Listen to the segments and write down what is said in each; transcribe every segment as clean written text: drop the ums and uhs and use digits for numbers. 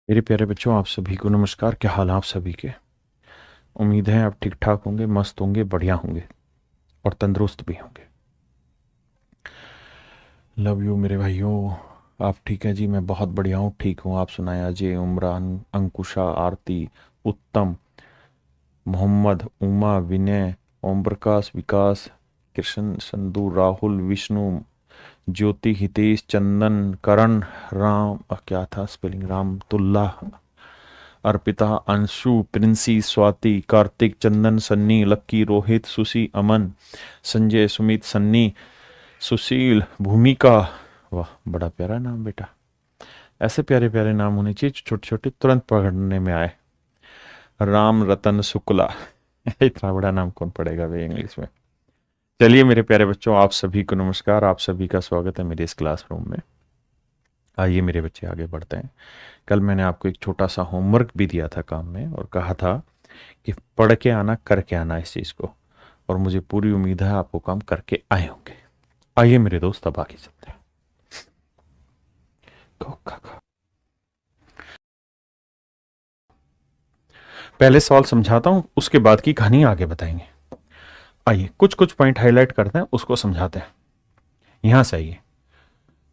मेरे प्यारे बच्चों, आप सभी को नमस्कार। क्या हाल है आप सभी के? उम्मीद है आप ठीक ठाक होंगे, मस्त होंगे, बढ़िया होंगे और तंदुरुस्त भी होंगे। लव यू मेरे भाइयों। आप ठीक हैं जी? मैं बहुत बढ़िया हूँ, ठीक हूँ। आप सुनाएं? अजय, उमरान, अंकुशा, आरती, उत्तम, मोहम्मद, उमा, विनय, ओम प्रकाश, विकास, कृष्ण, संधु, राहुल, विष्णु, ज्योति, हितेश, चंदन, करण, राम, क्या था स्पेलिंग, रामतुल्ला, अर्पिता, अंशु, प्रिंसी, स्वाति, कार्तिक, चंदन, सन्नी, लक्की, रोहित, सुशी, अमन, संजय, सुमित, सन्नी, सुशील, भूमिका। वाह, बड़ा प्यारा नाम बेटा। ऐसे प्यारे प्यारे नाम होने चाहिए छोटे छोटे, तुरंत पकड़ने में आए। राम रतन शुक्ला। इतना बड़ा नाम कौन पढ़ेगा भाई इंग्लिश में। चलिए मेरे प्यारे बच्चों, आप सभी को नमस्कार। आप सभी का स्वागत है मेरे इस क्लासरूम में। आइए मेरे बच्चे आगे बढ़ते हैं। कल मैंने आपको एक छोटा सा होमवर्क भी दिया था काम में, और कहा था कि पढ़ के आना, करके आना इस चीज को। और मुझे पूरी उम्मीद है आपको काम करके आए होंगे। आइए मेरे दोस्त, अब आगे चलते हैं। पहले सवाल समझाता हूं, उसके बाद की कहानी आगे बताएंगे। आइए कुछ कुछ पॉइंट हाईलाइट करते हैं, उसको समझाते हैं। यहां से आइए।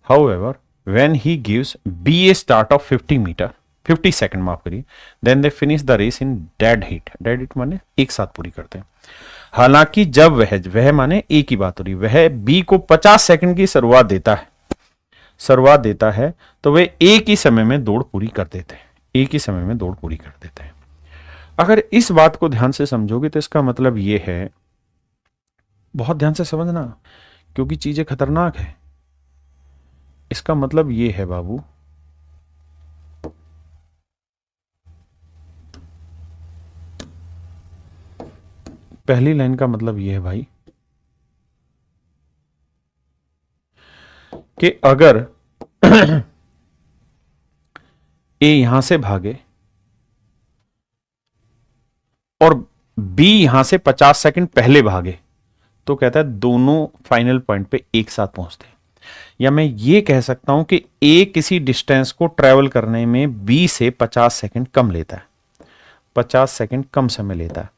However, when he gives B a start of 50 metre, 50 second माफ करिए, then they finish the race in dead heat. Dead heat माने एक साथ पूरी करते हैं। हालांकि जब वह माने ए की बात हो रही, वह बी को 50 सेकंड की शुरुआत देता है तो वे एक ही समय में दौड़ पूरी कर देते हैं। एक ही समय में दौड़ पूरी कर देते हैं। अगर इस बात को ध्यान से समझोगे तो इसका मतलब यह है, बहुत ध्यान से समझना क्योंकि चीजें खतरनाक है। इसका मतलब यह है बाबू, पहली लाइन का मतलब यह है भाई कि अगर ए यहां से भागे और बी यहां से 50 सेकंड पहले भागे, तो कहता है दोनों फाइनल पॉइंट पे एक साथ पहुंचते हैं। या मैं ये कह सकता हूं कि ए किसी डिस्टेंस को ट्रेवल करने में बी से 50 सेकंड कम लेता है, 50 सेकंड कम समय लेता है।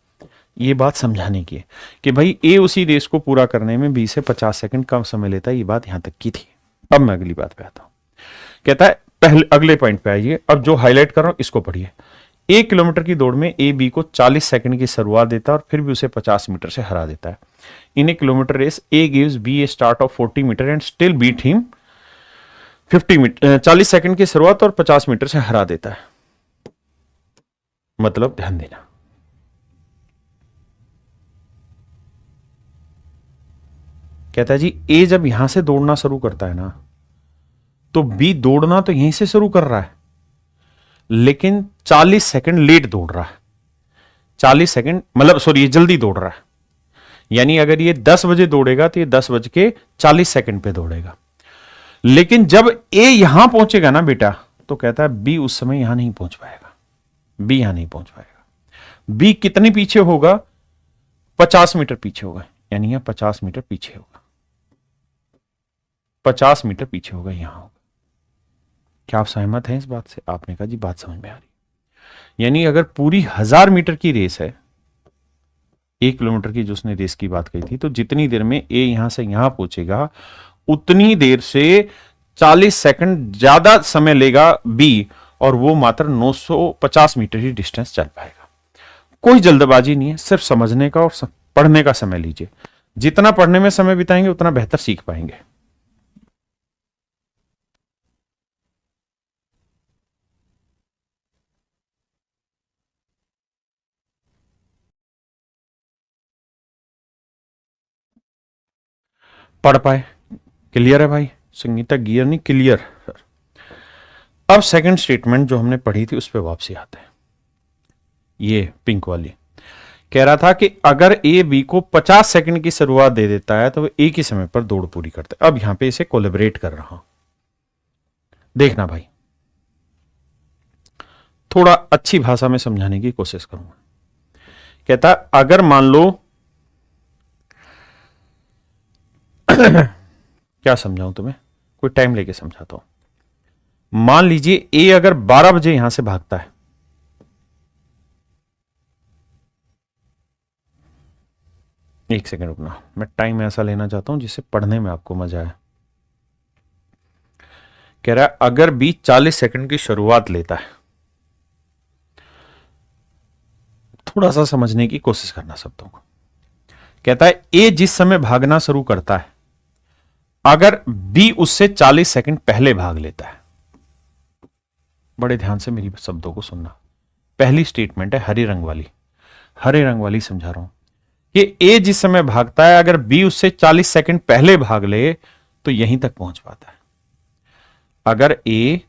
ये बात समझाने की है कि भाई ए उसी रेस को पूरा करने में बी से 50 सेकंड कम समय लेता है। ये बात यहां तक की थी। अब मैं अगली बात पे आता हूं। कहता है, पहले अगले पॉइंट पे आइए। अब जो हाईलाइट कर रहा हूं इसको पढ़िए। 1 किलोमीटर की दौड़ में ए बी को 40 सेकंड की शुरुआत देता है और फिर भी उसे 50 मीटर से हरा देता है। In a kilometre race A gives B a start of 40 metre and still beat him 50 metre. 40 second की शुरुआत और 50 मीटर से हरा देता है। मतलब ध्यान देना, कहता है जी ए जब यहां से दौड़ना शुरू करता है ना, तो बी दौड़ना तो यहीं से शुरू कर रहा है, लेकिन 40 सेकंड लेट दौड़ रहा है। 40 सेकंड मतलब सॉरी, ये जल्दी दौड़ रहा है। यानी अगर ये 10 बजे दौड़ेगा तो ये 10 बज के 40 सेकंड पे दौड़ेगा। लेकिन जब ए यहां पहुंचेगा ना बेटा, तो कहता है बी उस समय यहां नहीं पहुंच पाएगा। बी यहां नहीं पहुंच पाएगा। बी कितने पीछे होगा? 50 मीटर पीछे होगा। यानी यहां 50 मीटर पीछे होगा। 50 मीटर पीछे होगा, यहां होगा। क्या आप सहमत हैं इस बात से? आपने कहा जी बात समझ में आ रही। यानी अगर पूरी 1000 मीटर की रेस है, 1 किलोमीटर की जो उसने रेस की बात कही थी, तो जितनी देर में ए यहां से यहां पहुंचेगा, उतनी देर से 40 सेकंड ज्यादा समय लेगा बी, और वो मात्र 950 मीटर ही डिस्टेंस चल पाएगा। कोई जल्दबाजी नहीं है, सिर्फ समझने का और पढ़ने का समय लीजिए। जितना पढ़ने में समय बिताएंगे उतना बेहतर सीख पाएंगे। पढ़ पाए। क्लियर है भाई? संगीता गियर नहीं, क्लियर। अब सेकंड स्टेटमेंट जो हमने पढ़ी थी उस पर वापसी आते हैं। ये पिंक वाली कह रहा था कि अगर ए बी को 50 सेकंड की शुरुआत दे देता है तो वो एक ही समय पर दौड़ पूरी करता है। अब यहां पे इसे कोलेबरेट कर रहा हूं, देखना भाई, थोड़ा अच्छी भाषा में समझाने की कोशिश करूंगा। कहता अगर मान लो क्या समझाऊं तुम्हें, कोई टाइम लेके समझाता हूं। मान लीजिए ए अगर 12 बजे यहां से भागता है, एक सेकंड रुकना, मैं टाइम ऐसा लेना चाहता हूं जिससे पढ़ने में आपको मजा आए। कह रहा है अगर बी 40 सेकंड की शुरुआत लेता है, थोड़ा सा समझने की कोशिश करना शब्दों को। कहता है ए जिस समय भागना शुरू करता है, अगर बी उससे 40 सेकंड पहले भाग लेता है। बड़े ध्यान से मेरी शब्दों को सुनना। पहली स्टेटमेंट है हरे रंग वाली, हरे रंग वाली समझा रहा हूं कि ए जिस समय भागता है, अगर बी उससे 40 सेकंड पहले भाग ले तो यहीं तक पहुंच पाता है। अगर ए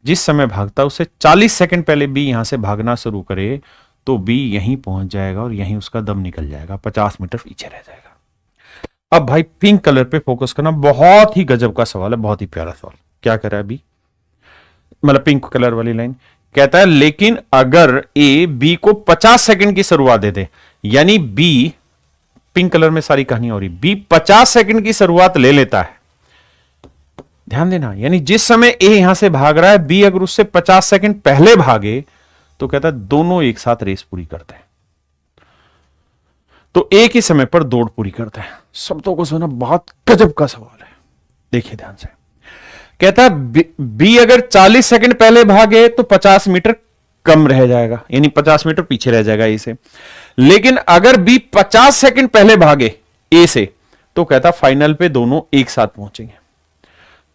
जिस समय भागता है उससे 40 सेकंड पहले बी यहां से भागना शुरू करे तो बी यहीं पहुंच जाएगा और यहीं उसका दम निकल जाएगा, 50 मीटर पीछे रह जाएगा। अब भाई पिंक कलर पे फोकस करना, बहुत ही गजब का सवाल है, बहुत ही प्यारा सवाल। क्या कर रहा है बी, मतलब पिंक कलर वाली लाइन, कहता है लेकिन अगर ए बी को 50 सेकंड की शुरुआत दे दे, यानी बी, पिंक कलर में सारी कहानी हो रही, बी 50 सेकंड की शुरुआत ले लेता है। ध्यान देना, यानी जिस समय ए यहां से भाग रहा है, बी अगर उससे 50 सेकंड पहले भागे तो कहता है दोनों एक साथ रेस पूरी करते हैं, तो एक ही समय पर दौड़ पूरी करते हैं। शब्दों को सुना, बहुत गजब का सवाल है, देखिए ध्यान से। कहता है बी अगर 40 सेकंड पहले भागे तो 50 मीटर कम रह जाएगा, यानी 50 मीटर पीछे रह जाएगा ए से। लेकिन अगर बी 50 सेकंड पहले भागे ए से तो कहता फाइनल पे दोनों एक साथ पहुंचेंगे।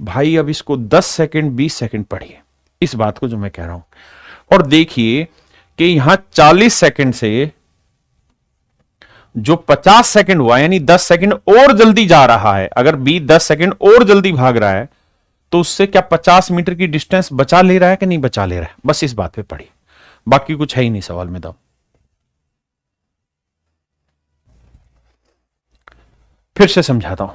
भाई अब इसको 10 सेकंड 20 सेकंड पढ़िए इस बात को जो मैं कह रहा हूं, और देखिए कि यहां 40 सेकंड से जो 50 सेकंड हुआ, यानी 10 सेकंड और जल्दी जा रहा है। अगर बी 10 सेकंड और जल्दी भाग रहा है तो उससे क्या 50 मीटर की डिस्टेंस बचा ले रहा है कि नहीं बचा ले रहा है, बस इस बात पे पढ़िए, बाकी कुछ है ही नहीं सवाल में। दो फिर से समझाता हूं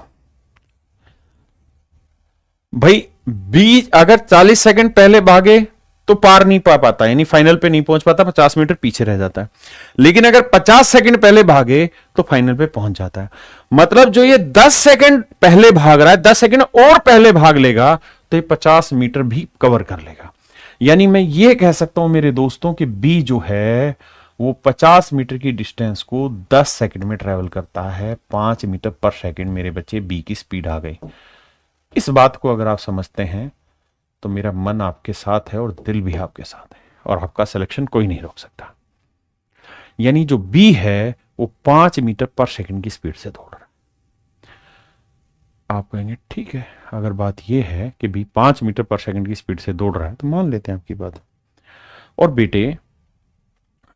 भाई, बी अगर 40 सेकंड पहले भागे तो पार नहीं पा पाता, यानी फाइनल पे नहीं पहुंच पाता, 50 मीटर पीछे रह जाता है। लेकिन अगर 50 सेकंड पहले भागे तो फाइनल पे पहुंच जाता है। मतलब जो ये 10 सेकंड पहले भाग रहा है, 10 सेकंड और पहले भाग लेगा तो ये 50 मीटर भी कवर कर लेगा। यानी मैं ये कह सकता हूं मेरे दोस्तों कि बी जो है वो 50 मीटर की डिस्टेंस को 10 सेकंड में ट्रेवल करता है। 5 मीटर पर सेकंड मेरे बच्चे बी की स्पीड आ गई। इस बात को अगर आप समझते हैं तो मेरा मन आपके साथ है और दिल भी आपके साथ है, और आपका सिलेक्शन कोई नहीं रोक सकता। यानी जो बी है वो 5 मीटर पर सेकंड की स्पीड से दौड़ रहा है। आप कहेंगे ठीक है, अगर बात यह है कि बी 5 मीटर पर सेकंड की स्पीड से दौड़ रहा है तो मान लेते हैं आपकी बात। और बेटे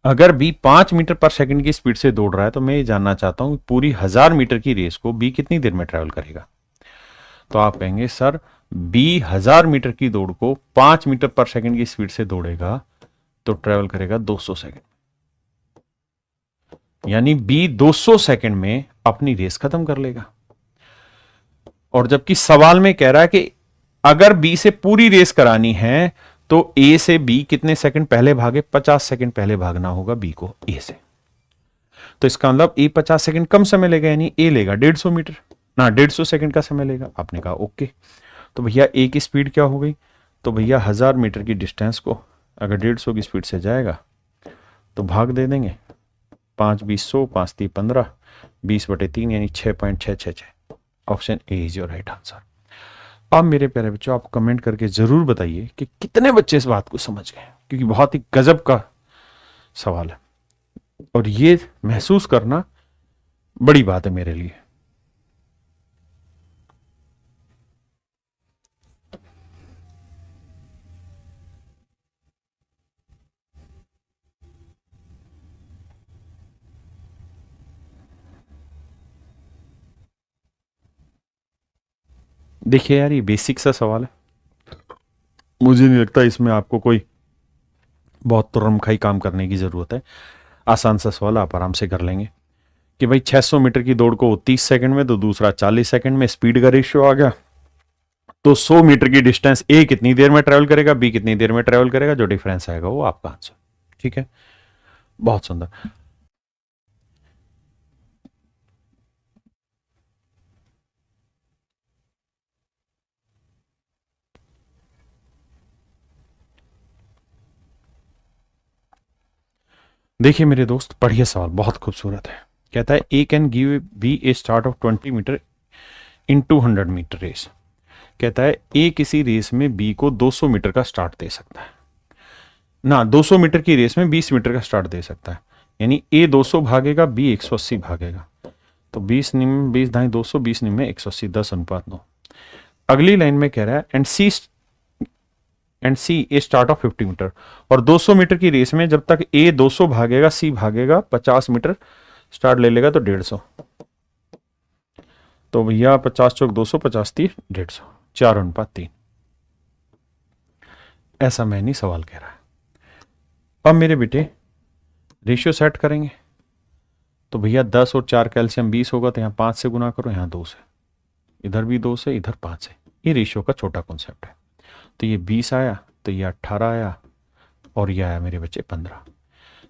अगर बी 5 मीटर पर सेकंड की स्पीड से दौड़ रहा है तो मैं ये जानना चाहता हूं पूरी 1000 मीटर की रेस को बी कितनी देर में ट्रेवल करेगा। तो आप कहेंगे सर बी 1000 मीटर की दौड़ को 5 मीटर पर सेकंड की स्पीड से दौड़ेगा तो ट्रेवल करेगा 200 सेकंड, यानी बी 200 सेकंड में अपनी रेस खत्म कर लेगा। और जबकि सवाल में कह रहा है कि अगर बी से पूरी रेस करानी है तो ए से बी कितने सेकंड पहले भागे, 50 सेकंड पहले भागना होगा बी को ए से। तो इसका मतलब ए 50 सेकंड कम समय लेगा, यानी ए लेगा 150 मीटर ना 150 सेकंड का समय लेगा। आपने कहा ओके, तो भैया ए की स्पीड क्या हो गई, तो भैया 1000 मीटर की डिस्टेंस को अगर 150 की स्पीड से जाएगा तो भाग दे देंगे, 5 20 100, 5 3 15, 20/3 यानी 6.666। Option A is your right answer. अब मेरे प्यारे बच्चों आप कमेंट करके जरूर बताइए कि कितने बच्चे इस बात को समझ गए, क्योंकि बहुत ही गजब का सवाल है और ये महसूस करना बड़ी बात है मेरे लिए। देखिए यार ये बेसिक सा सवाल है, मुझे नहीं लगता इसमें आपको कोई बहुत तुरमखाई काम करने की जरूरत है। आसान सा सवाल आप आराम से कर लेंगे कि भाई 600 मीटर की दौड़ को 30 सेकंड में तो दूसरा 40 सेकंड में, स्पीड का रेशियो आ गया। तो 100 मीटर की डिस्टेंस ए कितनी देर में ट्रेवल करेगा, बी कितनी देर में ट्रेवल करेगा, जो डिफरेंस आएगा वो आपका आंसर। ठीक है, बहुत सुंदर। देखिए मेरे दोस्त, पढ़िए सवाल, बहुत खूबसूरत है। कहता है A can give B a start of 20 metre in 200 metre race. कहता है ए किसी रेस में बी को 200 मीटर का स्टार्ट दे सकता है ना, 200 मीटर की रेस में 20 मीटर का स्टार्ट दे सकता है। यानी ए 200 भागेगा, बी 180 भागेगा। तो 20 निम 20 ढाई 200, 20 निम में 180, 10:9। अगली लाइन में कह रहा है and C a start of 50 metre. और 200 मीटर की रेस में जब तक ए 200 भागेगा, सी भागेगा 50 मीटर, स्टार्ट ले लेगा तो 150। तो भैया 50 चौक 200, 50 30 150, 4:3। ऐसा मैं नहीं, सवाल कह रहा है। अब मेरे बेटे रेशियो सेट करेंगे। तो भैया 10 और 4 कैल्शियम 20 होगा, तो यहाँ 5 से गुना करो, यहाँ 2 से, इधर भी 2 से, इधर 5 से। ये रेशियो का छोटा कॉन्सेप्ट है। तो ये 20 आया, तो ये 18 आया, और ये आया मेरे बच्चे 15।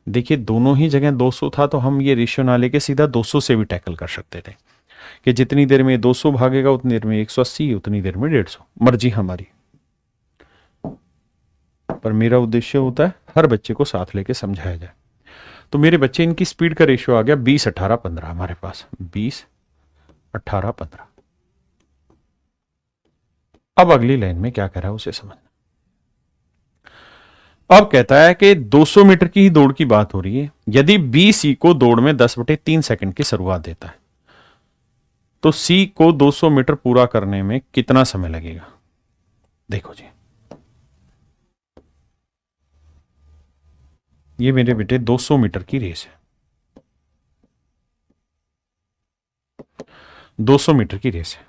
देखिए दोनों ही जगह 200 था, तो हम ये रेशियो ना लेके सीधा 200 से भी टैकल कर सकते थे कि जितनी देर में 200 भागेगा उतनी देर में 180, उतनी देर में 150, मर्जी हमारी। पर मेरा उद्देश्य होता है हर बच्चे को साथ लेके समझाया जाए। तो मेरे बच्चे, इनकी स्पीड का रेशियो आ गया 20 18 15 हमारे पास, 20 18 15। अब अगली लाइन में क्या कह रहा है उसे समझना। अब कहता है कि 200 मीटर की ही दौड़ की बात हो रही है। यदि बी सी को दौड़ में 10/3 सेकंड की शुरुआत देता है, तो सी को 200 मीटर पूरा करने में कितना समय लगेगा। देखो जी, ये मेरे बेटे 200 मीटर की रेस है, 200 मीटर की रेस है।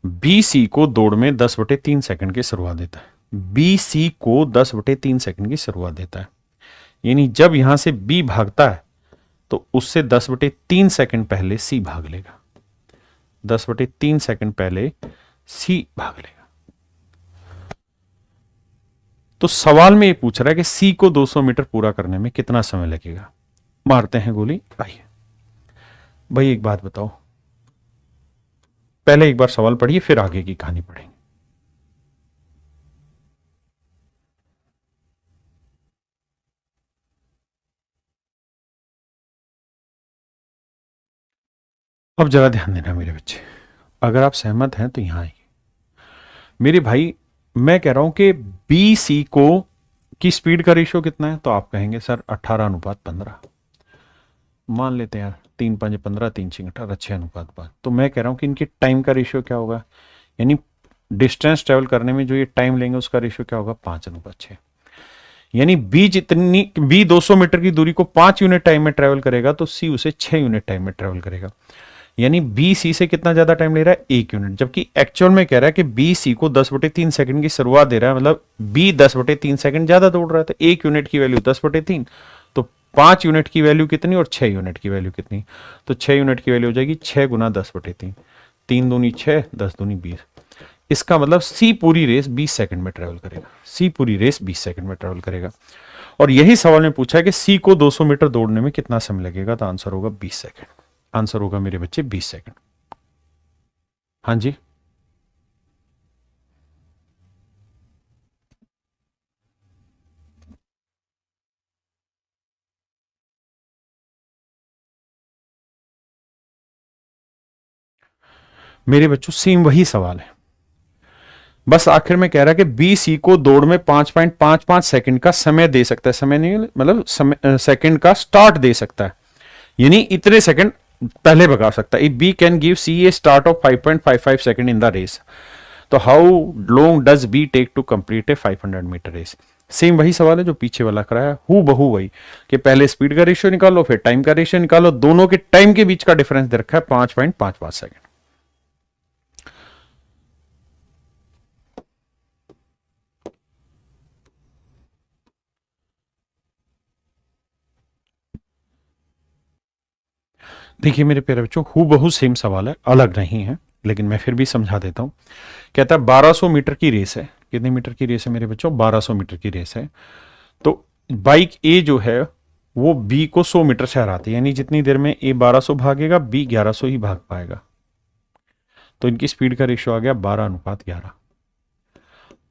बी सी को दौड़ में 10/3 सेकंड की शुरुआत देता है। बी सी को 10/3 सेकंड की शुरुआत देता है। यानी जब यहां से बी भागता है तो उससे 10/3 सेकंड पहले सी भाग लेगा, 10/3 सेकंड पहले सी भाग लेगा। तो सवाल में ये पूछ रहा है कि सी को 200 मीटर पूरा करने में कितना समय लगेगा। मारते हैं गोली। आइए भाई, एक बात बताओ, पहले एक बार सवाल पढ़िए, फिर आगे की कहानी पढ़ेंगे। अब जरा ध्यान देना मेरे बच्चे, अगर आप सहमत हैं तो यहां आइए। मेरे भाई, मैं कह रहा हूं कि बी सी को की स्पीड का रेशियो कितना है, तो आप कहेंगे सर 18:15। मान लेते हैं यार, 3 5 15, 3 6 18, 6:5। तो मैं कह रहा हूं कि इनके टाइम का रेशियो क्या होगा, यानी डिस्टेंस ट्रेवल करने में जो ये टाइम लेंगे उसका रेशियो क्या होगा, 5:6। यानी बी 200 मीटर की दूरी को 5 यूनिट टाइम में ट्रेवल करेगा, तो सी उसे 6 यूनिट टाइम में ट्रेवल करेगा। यानी बी सी से कितना ज्यादा टाइम ले रहा है, 1 यूनिट। जबकि एक्चुअल में कह रहा है कि बी सी को 10/3 सेकंड की शुरुआत दे रहा है, मतलब बी 10/3 सेकंड ज्यादा दौड़ रहा है। तो 1 यूनिट की वैल्यू 10/3, तो 5 यूनिट की वैल्यू कितनी और 6 यूनिट की वैल्यू कितनी। तो 6 यूनिट की वैल्यू हो जाएगी 6 गुना 10/3, 3 दूनी 6, 10 दूनी 20। इसका मतलब सी पूरी रेस 20 सेकंड में ट्रेवल करेगा, सी पूरी रेस 20 सेकंड में ट्रेवल करेगा। और यही सवाल में पूछा है कि सी को 200 मीटर दौड़ने में कितना समय लगेगा, तो आंसर होगा 20 सेकंड। आंसर होगा मेरे बच्चे 20 सेकंड। हाँ जी, मेरे बच्चों सेम वही सवाल है, बस आखिर में कह रहा है कि बी सी को दौड़ में 5.55 सेकंड का समय दे सकता है। समय नहीं मतलब सेकंड का स्टार्ट दे सकता है, यानी इतने सेकंड पहले भगा सकता है। B can give C a start of 5.55 second in the race, तो how long does B take to complete a 500 metre race. Same वही सवाल है जो पीछे वाला कराया, हु बहू वही, कि पहले स्पीड का रेशियो निकालो, फिर टाइम का रेशियो निकालो, दोनों के टाइम के बीच का डिफरेंस दे रखा है 5.55 सेकंड। देखिए मेरे प्यारे बच्चों, हु बहु सेम सवाल है, अलग नहीं है, लेकिन मैं फिर भी समझा देता हूं। कहता है 1200 मीटर की रेस है। कितने मीटर की रेस है मेरे बच्चों, 1200 मीटर की रेस है। तो बाइक ए जो है वो बी को 100 मीटर से हराती है, यानी जितनी देर में ए 1200 भागेगा, बी 1100 ही भाग पाएगा। तो इनकी स्पीड का रेशियो आ गया 12:11।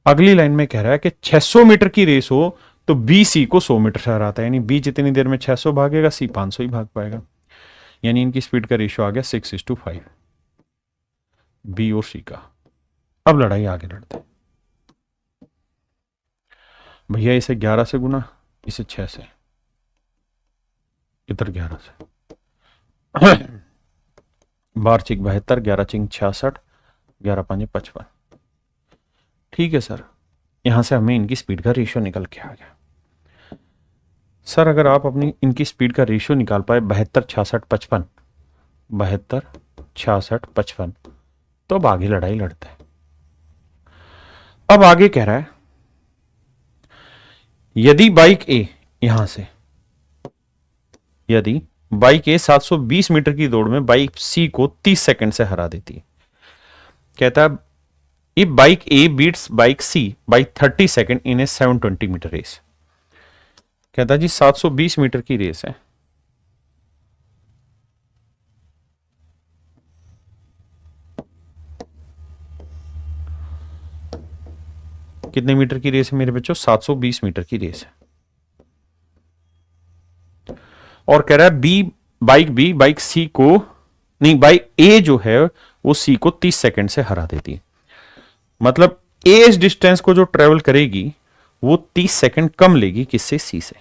अगली लाइन में कह रहा है कि 600 मीटर की रेस हो तो बी सी को 100 मीटर से हराता है, यानी बी जितनी देर में 600 भागेगा सी 500 ही भाग पाएगा, यानी इनकी स्पीड का रेशियो आ गया 6:5, बी और सी का। अब लड़ाई आगे लड़ते हैं भैया, इसे 11 से गुना, इसे 6 से, इधर 11 से। 12 चिक 72, 11 चिक 66, 11 5 55। ठीक है सर, यहां से हमें इनकी स्पीड का रेशियो निकल के आ गया। सर अगर आप अपनी इनकी स्पीड का रेशियो निकाल पाए 72 66 55, 72 66 55, तो अब आगे लड़ाई लड़ते हैं। अब आगे कह रहा है यदि बाइक ए यहां से, यदि बाइक ए 720 मीटर की दौड़ में बाइक सी को 30 सेकंड से हरा देती है, कहता है if bike A beats bike C by 30 second in a 720 metre race. कहता है जी 720 मीटर की रेस है, कितने मीटर की रेस है मेरे बच्चों, 720 मीटर की रेस है, और कह रहा है बी बाइक सी को, नहीं बाइक ए जो है वो सी को 30 सेकंड से हरा देती है। मतलब ए इस डिस्टेंस को जो ट्रेवल करेगी वो 30 सेकंड कम लेगी किससे, सी से।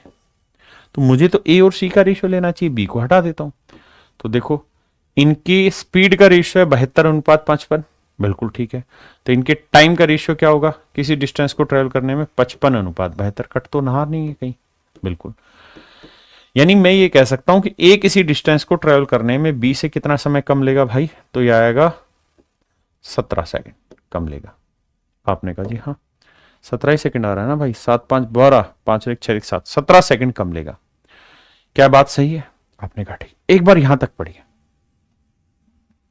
तो मुझे तो ए और सी का रेशियो लेना चाहिए, बी को हटा देता हूं। तो देखो इनकी स्पीड का रेशियो है 72:55, बिल्कुल ठीक है। तो इनके टाइम का रेशियो क्या होगा किसी डिस्टेंस को ट्रेवल करने में, 55:72। कट तो नहार नहीं है कहीं, बिल्कुल। यानी मैं ये कह सकता हूं कि ए किसी डिस्टेंस को ट्रेवल करने में बी से कितना समय कम लेगा भाई, तो ये आएगा 17 सेकंड कम लेगा। आपने कहा जी हाँ 17 ही सेकंड आ रहा है ना भाई, 7 5 12, 5 1 6 1 7, 17 सेकंड कम लेगा। क्या बात सही है? आपने कहा ठीक। एक बार यहां तक पढ़िए,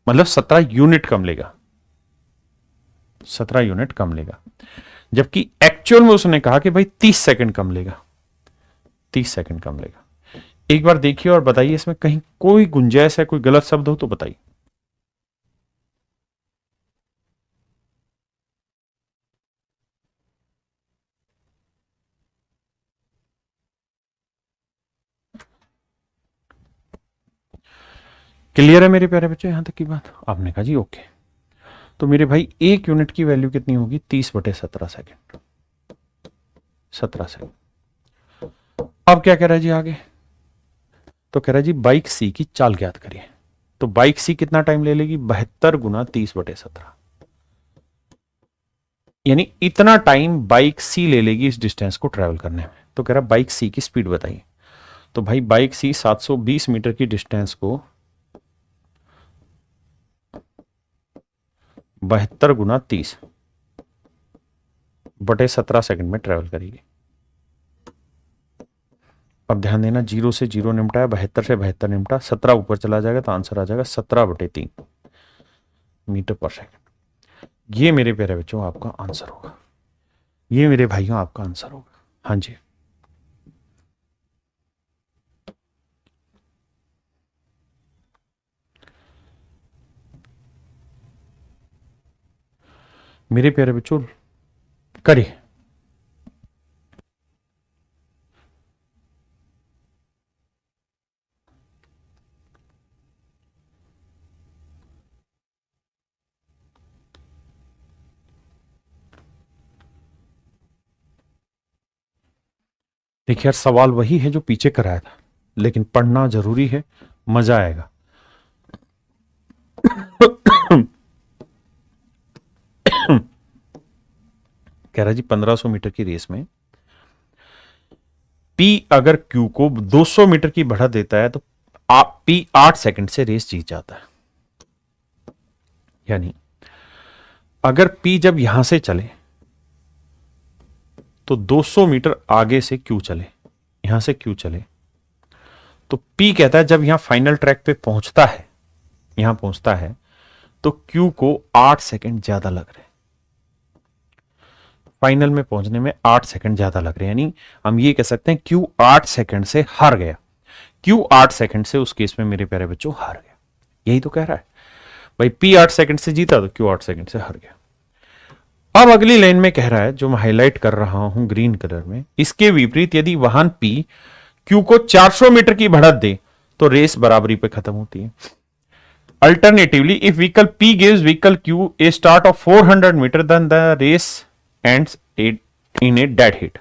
मतलब 17 यूनिट कम लेगा, 17 यूनिट कम लेगा, जबकि एक्चुअल में उसने कहा कि भाई 30 सेकंड कम लेगा, 30 सेकंड कम लेगा। एक बार देखिए और बताइए इसमें कहीं कोई गुंजाइश है, कोई गलत शब्द हो तो बताइए। क्लियर है मेरे प्यारे बच्चों यहां तक की बात? आपने कहा जी ओके। तो मेरे भाई एक यूनिट की वैल्यू कितनी होगी, 30/17 सेकेंड, 17 सेकेंड। अब क्या कह रहा है जी आगे, तो कह रहा है जी बाइक सी की चाल ज्ञात करिए। तो बाइक सी कितना टाइम ले लेगी, 72 गुना 30/17, यानी इतना टाइम बाइक सी ले लेगी इस डिस्टेंस को ट्रेवल करने में। तो कह रहा बाइक सी की स्पीड बताइए। तो भाई बाइक सी 720 मीटर की डिस्टेंस को 72 गुना 30/17 सेकंड में ट्रेवल करेगी। अब ध्यान देना, 0 से 0 निपटा है, 72 से 72 निपटा, 17 ऊपर चला जाएगा तो आंसर आ जाएगा 17/3 मीटर पर सेकंड। ये मेरे प्यारे बच्चों आपका आंसर होगा, ये मेरे भाइयों आपका आंसर होगा। हाँ जी मेरे प्यारे बच्चों करिए। देखिए यार सवाल वही है जो पीछे कराया था, लेकिन पढ़ना जरूरी है, मजा आएगा। कह रहा जी 1500 मीटर की रेस में पी अगर क्यू को 200 मीटर की बढ़ा देता है तो पी 8 सेकंड से रेस जीत जाता है। यानी अगर पी जब यहां से चले तो 200 मीटर आगे से क्यू चले, यहां से क्यू चले, तो पी कहता है जब यहां फाइनल ट्रैक पे पहुंचता है, यहां पहुंचता है तो क्यू को 8 सेकंड ज्यादा लग रहे हैं, फाइनल में पहुंचने में 8 सेकंड ज्यादा लग रहे हैं। यानी हम ये कह सकते हैं क्यू 8 सेकंड से हार गया, क्यू 8 सेकंड से उस केस में मेरे प्यारे बच्चों हार गया। यही तो कह रहा है भाई, पी 8 सेकंड से जीता तो क्यू 8 सेकंड से हार गया। अब अगली लाइन में कह रहा है, जो मैं हाईलाइट कर रहा हूं ग्रीन कलर में, इसके विपरीत यदि वाहन P Q को 400 मीटर की बढ़त दे तो रेस बराबरी पे खत्म होती है। Alternatively if vehicle P gives vehicle Q a start of 400 metre then the race ends in a dead hit।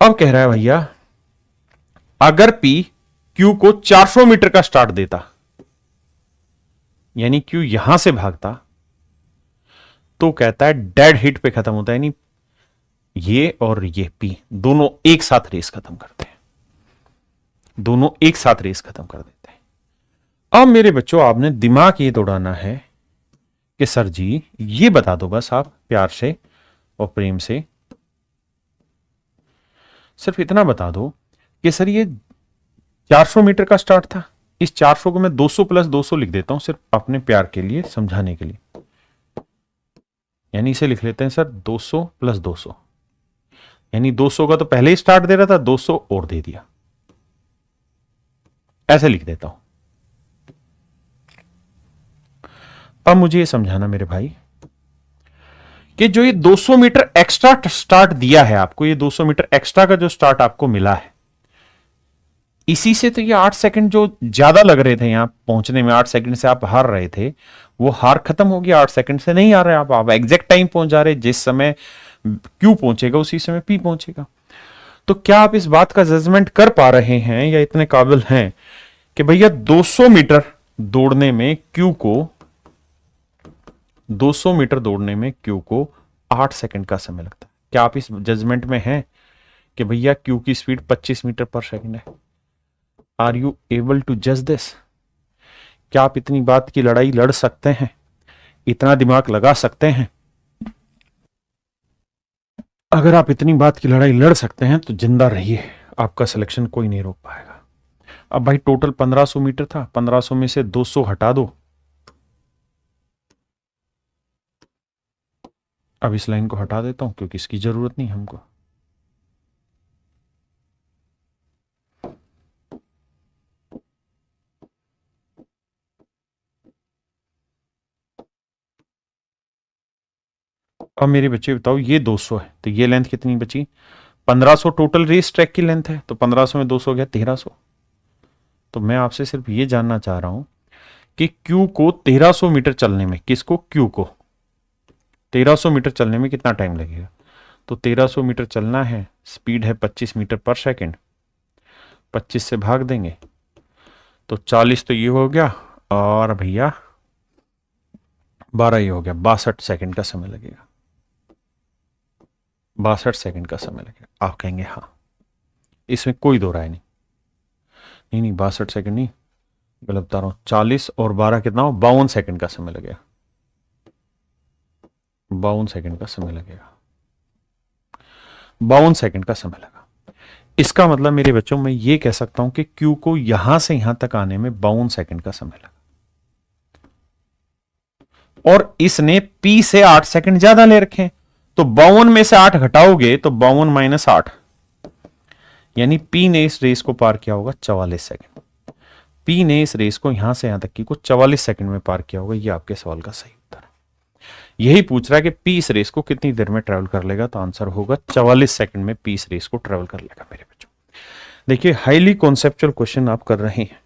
अब कह रहा है भैया, अगर P Q को 400 मीटर का स्टार्ट देता, यानी Q यहां से भागता, तो कहता है डेड हिट पे खत्म होता है, यानी ये और ये P दोनों एक साथ रेस खत्म करते हैं, दोनों एक साथ रेस खत्म कर देते हैं। अब मेरे बच्चों, आपने दिमाग ये दौड़ाना है कि सर जी ये बता दो बस, आप प्यार से और प्रेम से सिर्फ इतना बता दो कि सर ये 400 मीटर का स्टार्ट था, इस 400 को मैं 200 प्लस 200 लिख देता हूं सिर्फ अपने प्यार के लिए, समझाने के लिए। यानी इसे लिख लेते हैं सर 200 प्लस 200, यानी 200 का तो पहले ही स्टार्ट दे रहा था, 200 और दे दिया, ऐसे लिख देता हूं। अब मुझे ये समझाना मेरे भाई कि जो ये 200 मीटर एक्स्ट्रा स्टार्ट दिया है आपको, ये 200 मीटर एक्स्ट्रा का जो स्टार्ट आपको मिला है, इसी से तो ये 8 सेकंड जो ज्यादा लग रहे थे यहां पहुंचने में, 8 सेकंड से आप हार रहे थे, वो हार खत्म हो गया। 8 सेकंड से नहीं आ रहे आप एग्जैक्ट टाइम पहुंच जा रहे, जिस समय Q पहुंचेगा उसी समय P पहुंचेगा। तो क्या आप इस बात का जजमेंट कर पा रहे हैं या इतने काबिल हैं कि भैया 200 मीटर दौड़ने में Q को 200 मीटर दौड़ने में Q को 8 सेकंड का समय लगता है? क्या आप इस जजमेंट में हैं कि भैया Q की स्पीड 25 मीटर पर सेकंड है? आर यू एबल टू जज दिस? क्या आप इतनी बात की लड़ाई लड़ सकते हैं, इतना दिमाग लगा सकते हैं? अगर आप इतनी बात की लड़ाई लड़ सकते हैं तो जिंदा रहिए, आपका सिलेक्शन कोई नहीं रोक पाएगा। अब भाई टोटल 1500 मीटर था, 1500 में से 200 हटा दो। अब इस लाइन को हटा देता हूं क्योंकि इसकी जरूरत नहीं हमको। अब मेरे बच्चे बताओ, ये 200 है तो ये लेंथ कितनी बची? 1500 टोटल रेस ट्रैक की लेंथ है, तो 1500 में 200 गया 1300। तो मैं आपसे सिर्फ ये जानना चाह रहा हूं कि Q को 1300 मीटर चलने में, किसको? Q को 1300 मीटर चलने में कितना टाइम लगेगा? तो 1300 मीटर चलना है, स्पीड है 25 मीटर पर सेकंड, 25 से भाग देंगे तो 40 तो ये हो गया, और भैया 12 ये हो गया, 62 सेकंड का समय लगेगा, 62 सेकंड का समय लगेगा। आप कहेंगे हाँ, इसमें कोई दो राय नहीं। नहीं नहीं, 62 सेकंड नहीं, गलत बता रहा हूं, 40 और 12 कितना हो? 52 सेकंड का समय लगेगा, 52 सेकंड का समय लगेगा, 52 सेकंड का समय लगा। इसका मतलब मेरे बच्चों, मैं ये कह सकता हूं कि Q को यहां से यहां तक आने में 52 सेकंड का समय लगा, और इसने P से 8 सेकंड ज्यादा ले रखे हैं। तो 52 में से 8 घटाओगे तो 52 माइनस 8, यानी P ने इस रेस को पार किया होगा 44 सेकंड। P ने इस रेस को यहां से यहां तक की को 44 सेकंड में पार किया होगा। ये आपके सवाल का सही उत्तर है। यही पूछ रहा है कि P इस रेस को कितनी देर में ट्रेवल कर लेगा, तो आंसर होगा 44 सेकंड में P इस रेस को ट्रेवल कर लेगा। मेरे बच्चों देखिए, हाईली कॉन्सेप्चुअल क्वेश्चन आप कर रहे हैं।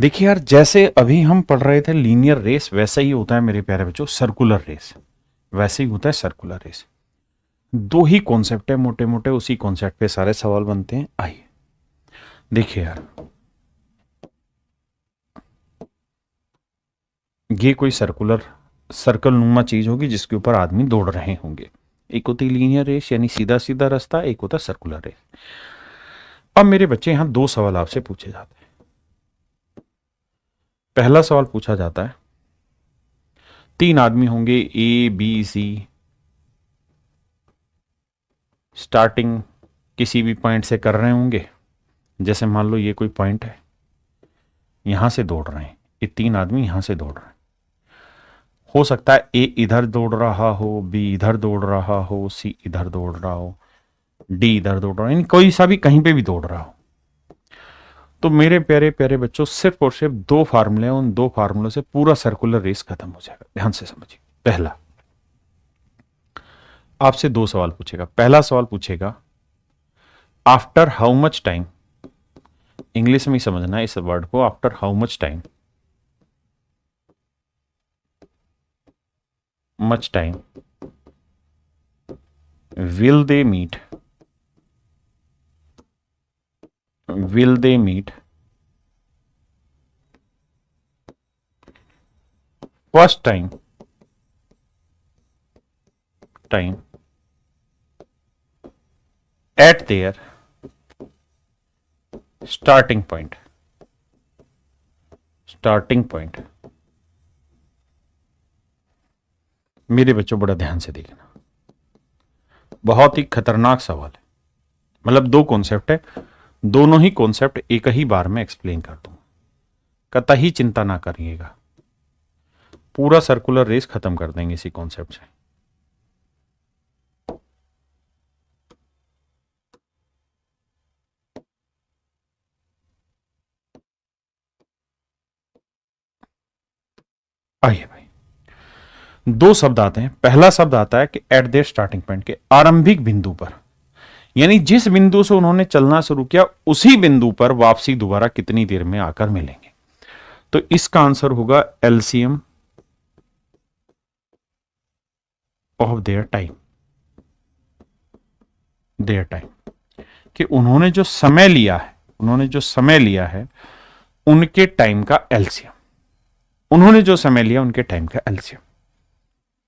देखिए यार, जैसे अभी हम पढ़ रहे थे लीनियर रेस, वैसा ही होता है मेरे प्यारे बच्चों सर्कुलर रेस, वैसे ही होता है सर्कुलर रेस। दो ही कॉन्सेप्ट है मोटे मोटे, उसी कॉन्सेप्ट पे सारे सवाल बनते हैं। आइए देखिए यार, ये कोई सर्कल नुमा चीज होगी जिसके ऊपर आदमी दौड़ रहे होंगे। एक होती लीनियर रेस यानी सीधा सीधा रास्ता, एक होता सर्कुलर रेस। अब मेरे बच्चे यहां दो सवाल आपसे पूछे जाते हैं। पहला सवाल पूछा जाता है, 3 आदमी होंगे A B C, स्टार्टिंग किसी भी पॉइंट से कर रहे होंगे। जैसे मान लो ये कोई पॉइंट है, यहां से दौड़ रहे हैं ये 3 आदमी, यहां से दौड़ रहे हैं। हो सकता है A इधर दौड़ रहा हो, B इधर दौड़ रहा हो, C इधर दौड़ रहा हो, D इधर दौड़ रहा हो, यानी कोई सा भी कहीं पे भी दौड़ रहा हो। तो मेरे प्यारे प्यारे बच्चों सिर्फ और सिर्फ दो फार्मूले हैं, उन दो फार्मूलों से पूरा सर्कुलर रेस खत्म हो जाएगा। ध्यान से समझिए। पहला, आपसे दो सवाल पूछेगा। पहला सवाल पूछेगा after how much time, English में ही समझना है इस वर्ड को, after how much time, much time will they meet, will they meet first time at their starting point, मेरे बच्चों बड़ा ध्यान से देखना, बहुत ही खतरनाक सवाल है। मतलब दो कॉन्सेप्ट है, दोनों ही कॉन्सेप्ट एक ही बार में एक्सप्लेन कर दूंगा, कतई चिंता ना करिएगा, पूरा सर्कुलर रेस खत्म कर देंगे इसी कॉन्सेप्ट से। आइए भाई, दो शब्द आते हैं। पहला शब्द आता है कि एट देयर स्टार्टिंग पॉइंट, के आरंभिक बिंदु पर, यानी जिस बिंदु से उन्होंने चलना शुरू किया उसी बिंदु पर वापसी दोबारा कितनी देर में आकर मिलेंगे। तो इसका आंसर होगा एलसीएम ऑफ देयर टाइम, कि उन्होंने जो समय लिया है उनके टाइम का एलसीएम,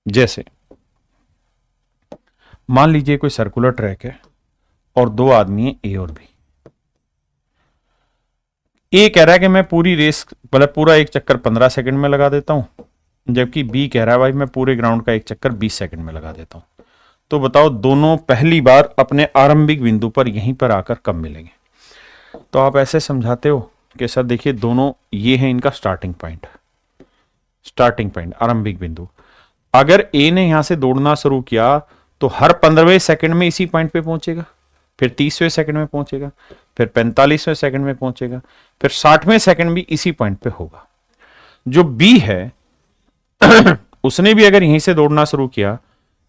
जैसे मान लीजिए कोई सर्कुलर ट्रैक है और दो आदमी है ए और बी। ए कह रहा है कि मैं पूरी रेस मतलब पूरा एक चक्कर 15 सेकंड में लगा देता हूं, जबकि बी कह रहा है भाई मैं पूरे ग्राउंड का एक चक्कर 20 सेकंड में लगा देता हूं। तो बताओ दोनों पहली बार अपने आरंभिक बिंदु पर यहीं पर आकर कब मिलेंगे? तो आप ऐसे समझाते हो कि सर देखिए दोनों ये है इनका स्टार्टिंग पॉइंट, आरंभिक बिंदु। अगर ए ने यहां से दौड़ना शुरू किया तो हर 15वें सेकंड में इसी पॉइंट पे पहुंचेगा, फिर 30वें सेकंड में पहुंचेगा, फिर 45वें सेकंड में पहुंचेगा, फिर 60वें सेकंड भी इसी पॉइंट पे होगा। जो बी है उसने भी अगर यहीं से दौड़ना शुरू किया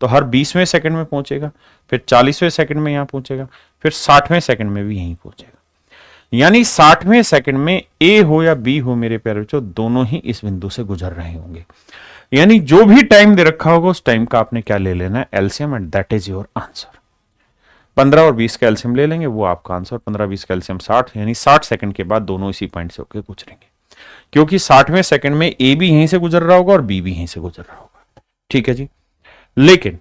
तो हर 20वें सेकंड में पहुंचेगा, फिर 40वें सेकंड में यहां पहुंचेगा, फिर 60वें सेकंड में भी यहीं पहुंचेगा। यानी 60वें सेकंड में ए हो या बी हो मेरे प्यारे बच्चों, दोनों ही इस बिंदु से गुजर रहे होंगे। यानी जो भी टाइम दे रखा होगा उस टाइम का आपने क्या ले लेना है? LCM, and that is your answer. 15 और 20 का एलसीएम ले लेंगे, वो आपका आंसर। 15-20 का एलसीएम 60, यानी 60 सेकंड के बाद दोनों इसी पॉइंट से होकर गुजरेंगे, क्योंकि 60वें सेकंड में ए भी यहीं से गुजर रहा होगा और बी भी यहीं से गुजर रहा होगा। ठीक है जी। लेकिन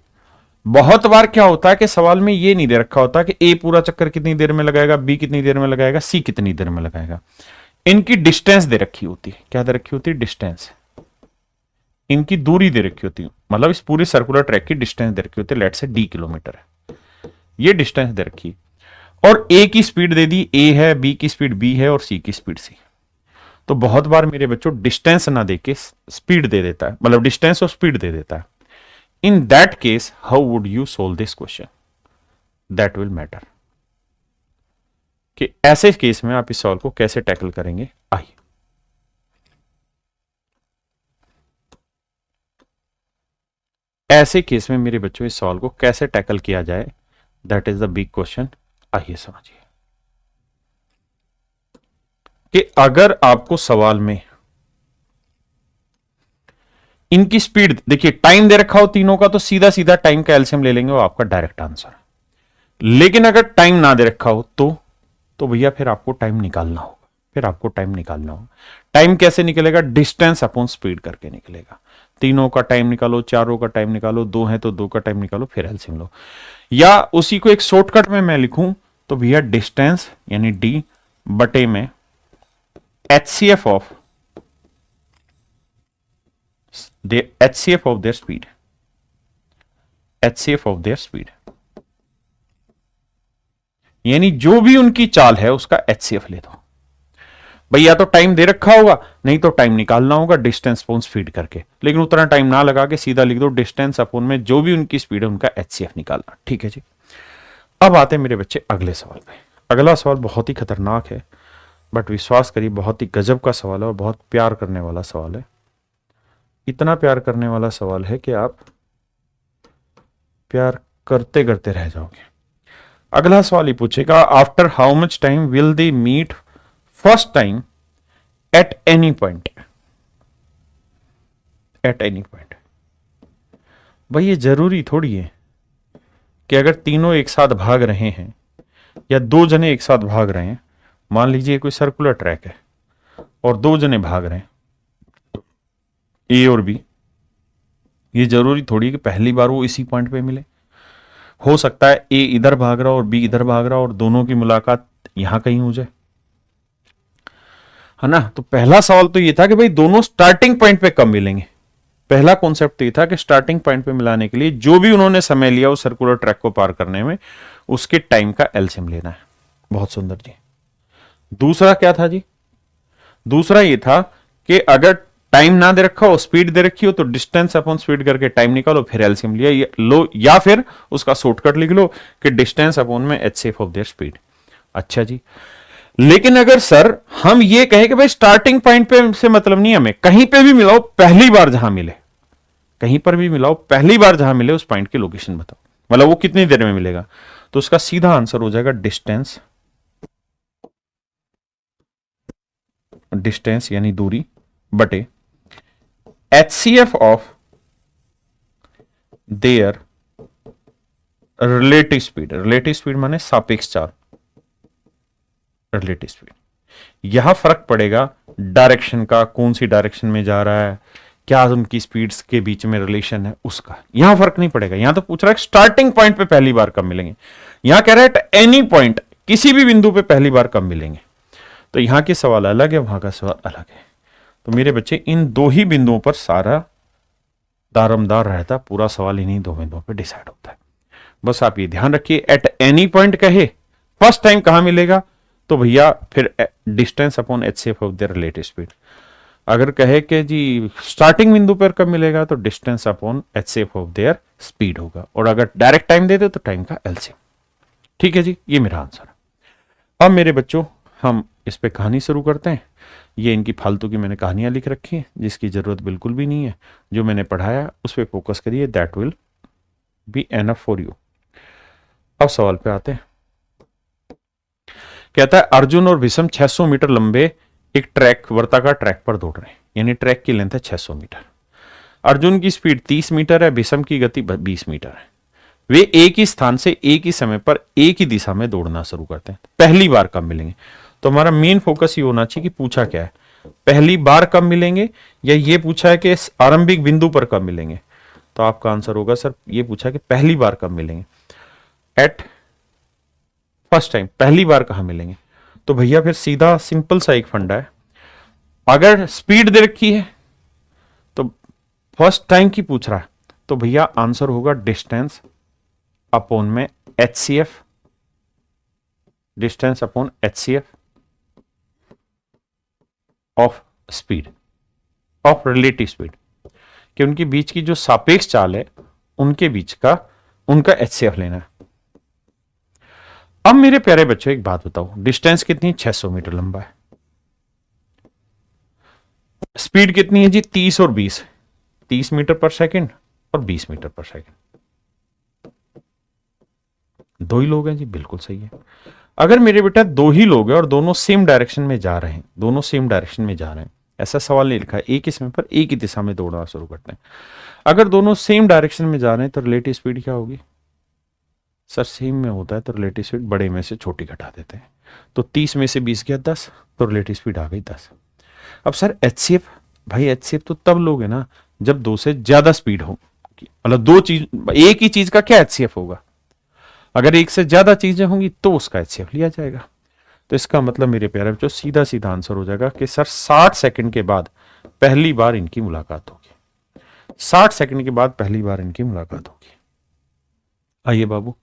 बहुत बार क्या होता है कि सवाल में ये नहीं दे रखा होता कि ए पूरा चक्कर कितनी देर में लगाएगा, बी कितनी देर में लगाएगा, सी कितनी देर में लगाएगा। इनकी डिस्टेंस दे रखी होती है। क्या दे रखी होती है? डिस्टेंस। इनकी दूरी दे रखी होती है, मतलब इस पूरे सर्कुलर ट्रैक की डिस्टेंस दे रखी होती है। लेट से डी किलोमीटर है, ये डिस्टेंस दे रखी, और ए की स्पीड दे दी ए है, बी की स्पीड बी है और सी की स्पीड सी। तो बहुत बार मेरे बच्चों डिस्टेंस ना देके स्पीड दे देता है, मतलब डिस्टेंस और स्पीड दे देता है। In that case, how would you solve this question? That will matter. कि ऐसे केस में आप इस सवाल को कैसे टैकल करेंगे। आइए, ऐसे केस में मेरे बच्चों इस सवाल को कैसे टैकल किया जाए, that is the big question. आइए समझिए कि अगर आपको सवाल में इनकी स्पीड देखिए, टाइम दे रखा हो तीनों का, तो सीधा सीधा टाइम का एलसीएम ले लेंगे, वो आपका डायरेक्ट आंसर। लेकिन अगर टाइम ना दे रखा हो तो भैया फिर आपको टाइम निकालना होगा। टाइम कैसे निकलेगा? डिस्टेंस अपॉन स्पीड करके निकलेगा। तीनों का टाइम निकालो, चारों का टाइम निकालो, दो है तो दो का टाइम निकालो, फिर एलसीएम लो। या उसी को एक शॉर्टकट में मैं लिखूं तो भैया डिस्टेंस यानी डी बटे में HCF of HCF of their speed, यानी जो भी उनकी चाल है उसका HCF ले दो। भैया तो टाइम दे रखा होगा, नहीं तो टाइम निकालना होगा डिस्टेंस अपॉन स्पीड करके। लेकिन उतना टाइम ना लगा के सीधा लिख दो डिस्टेंस अपॉन में जो भी उनकी स्पीड है उनका HCF निकालना। ठीक है जी। अब आते हैं मेरे बच्चे अगले सवाल पे। अगला सवाल बहुत ही खतरनाक है, बट विश्वास करिए बहुत ही गजब का सवाल है और बहुत प्यार करने वाला सवाल है। इतना प्यार करने वाला सवाल है कि आप प्यार करते करते रह जाओगे। अगला सवाल ही पूछेगा, after how much time will they meet first time at any point. At any point, भाई ये जरूरी थोड़ी है कि अगर तीनों एक साथ भाग रहे हैं या दो जने एक साथ भाग रहे हैं, मान लीजिए कोई सर्कुलर ट्रैक है और दो जने भाग रहे हैं ए और बी, ये जरूरी थोड़ी कि पहली बार वो इसी पॉइंट पे मिले। हो सकता है ए इधर भाग रहा और बी इधर भाग रहा और दोनों की मुलाकात यहां कहीं हो जाए, है ना। तो पहला सवाल तो ये था कि भाई दोनों स्टार्टिंग पॉइंट पे कब मिलेंगे। पहला कॉन्सेप्ट तो ये था कि स्टार्टिंग पॉइंट पे मिलाने के लिए जो भी उन्होंने समय लिया उस सर्कुलर ट्रैक को पार करने में, उसके टाइम का एलसीएम लेना है। बहुत सुंदर जी। दूसरा क्या था जी? दूसरा ये था कि अगर टाइम ना दे रखा हो, स्पीड दे रखी हो, तो डिस्टेंस अपॉन स्पीड करके टाइम निकालो, फिर एलसीएम लिया लो, या फिर उसका शॉर्टकट लिख लो कि डिस्टेंस अपॉन में एचसीएफ ऑफ देयर स्पीड। अच्छा जी, लेकिन अगर सर हम ये कहें कि भाई स्टार्टिंग पॉइंट पे से मतलब नहीं, हमें कहीं पे भी मिलाओ, पहली बार जहां मिले, कहीं पर भी मिलाओ, पहली बार जहां मिले उस पॉइंट की लोकेशन बताओ, मतलब वो कितनी देर में मिलेगा, तो उसका सीधा आंसर हो जाएगा डिस्टेंस। डिस्टेंस यानी दूरी बटे HCF of their relative speed. Relative speed माने सापेक्ष चाल, रिलेटिव स्पीड। यहां फर्क पड़ेगा डायरेक्शन का, कौन सी डायरेक्शन में जा रहा है, क्या उनकी स्पीड्स के बीच में रिलेशन है, उसका यहां फर्क नहीं पड़ेगा। यहां तो पूछ रहा है स्टार्टिंग पॉइंट पे पहली बार कब मिलेंगे, यहां कह रहा है एट एनी पॉइंट, किसी भी बिंदु पे पहली बार कब मिलेंगे। तो यहां के सवाल अलग है, वहां का सवाल अलग है। तो मेरे बच्चे इन दो ही बिंदुओं पर सारा दारमदार रहता, पूरा सवाल इन्हीं दो बिंदुओं पे डिसाइड होता है। बस आप ये ध्यान रखिए, एट एनी पॉइंट कहे फर्स्ट टाइम कहां मिलेगा, तो भैया फिर distance upon HCF of their relative speed. अगर कहे कि जी स्टार्टिंग बिंदु पर कब मिलेगा, तो distance upon HCF of their speed होगा, और अगर डायरेक्ट टाइम दे दे तो टाइम का एलसीएम। ठीक है जी, ये मेरा आंसर है। अब मेरे बच्चों हम इस पे कहानी शुरू करते हैं। ये इनकी फालतू की मैंने कहानियां लिख रखी हैं जिसकी जरूरत बिल्कुल भी नहीं है। जो मैंने पढ़ाया उस पर फोकस करिए, that will be enough for you. अब सवाल पे आते हैं। कहता है अर्जुन और भीष्म 600 मीटर लंबे एक ट्रैक, वर्ताकार ट्रैक पर दौड़ रहे हैं, यानी ट्रैक की लेंथ है 600 मीटर। अर्जुन की स्पीड 30 मीटर है, भीष्म की गति 20 मीटर है। वे एक ही स्थान से एक ही समय पर एक ही दिशा में दौड़ना शुरू करते हैं। पहली बार कब मिलेंगे? तो हमारा मेन फोकस ये होना चाहिए कि पूछा क्या है, पहली बार कब मिलेंगे, या ये पूछा है कि आरंभिक बिंदु पर कब मिलेंगे। तो आपका आंसर होगा सर ये पूछा कि पहली बार कब मिलेंगे, एट फर्स्ट टाइम, पहली बार कहां मिलेंगे। तो भैया फिर सीधा सिंपल सा एक फंडा है, अगर स्पीड दे रखी है तो फर्स्ट टाइम की पूछ रहा है, तो भैया आंसर होगा डिस्टेंस अपॉन में HCF, distance upon HCF of speed, of relative speed, कि उनके बीच की जो सापेक्ष चाल है उनके बीच का उनका एचसीएफ लेना है। अब मेरे प्यारे बच्चों एक बात बताओ, डिस्टेंस कितनी? 600 मीटर लंबा है। स्पीड कितनी है जी? 30 और 20, 30 मीटर पर सेकंड और 20 मीटर पर सेकंड। दो ही लोग हैं जी, बिल्कुल सही है। अगर मेरे बेटा दो ही लोग हैं और दोनों सेम डायरेक्शन में जा रहे हैं, दोनों सेम डायरेक्शन में जा रहे हैं, ऐसा सवाल नहीं लिखा है, एक ही समय पर एक ही दिशा में दौड़ना शुरू करते हैं। अगर दोनों सेम डायरेक्शन में जा रहे हैं तो रिलेटिव स्पीड क्या होगी? सर सेम में होता है तो रिलेटिव स्पीड बड़े में से छोटी घटा देते हैं। तो 30 में से 20 गया 10, तो रिलेटिव स्पीड आ गई 10। अब सर एचसीएफ, भाई एचसीएफ तो तब लोगे ना जब दो से ज्यादा स्पीड हो, मतलब दो चीज, एक ही चीज का क्या एचसीएफ होगा। अगर एक से ज्यादा चीजें होंगी तो उसका एचसीएफ लिया जाएगा। तो इसका मतलब मेरे प्यारे बच्चों सीधा सीधा आंसर हो जाएगा कि सर 60 सेकंड के बाद पहली बार इनकी मुलाकात होगी। 60 सेकंड के बाद पहली बार इनकी मुलाकात होगी। आइए बाबू,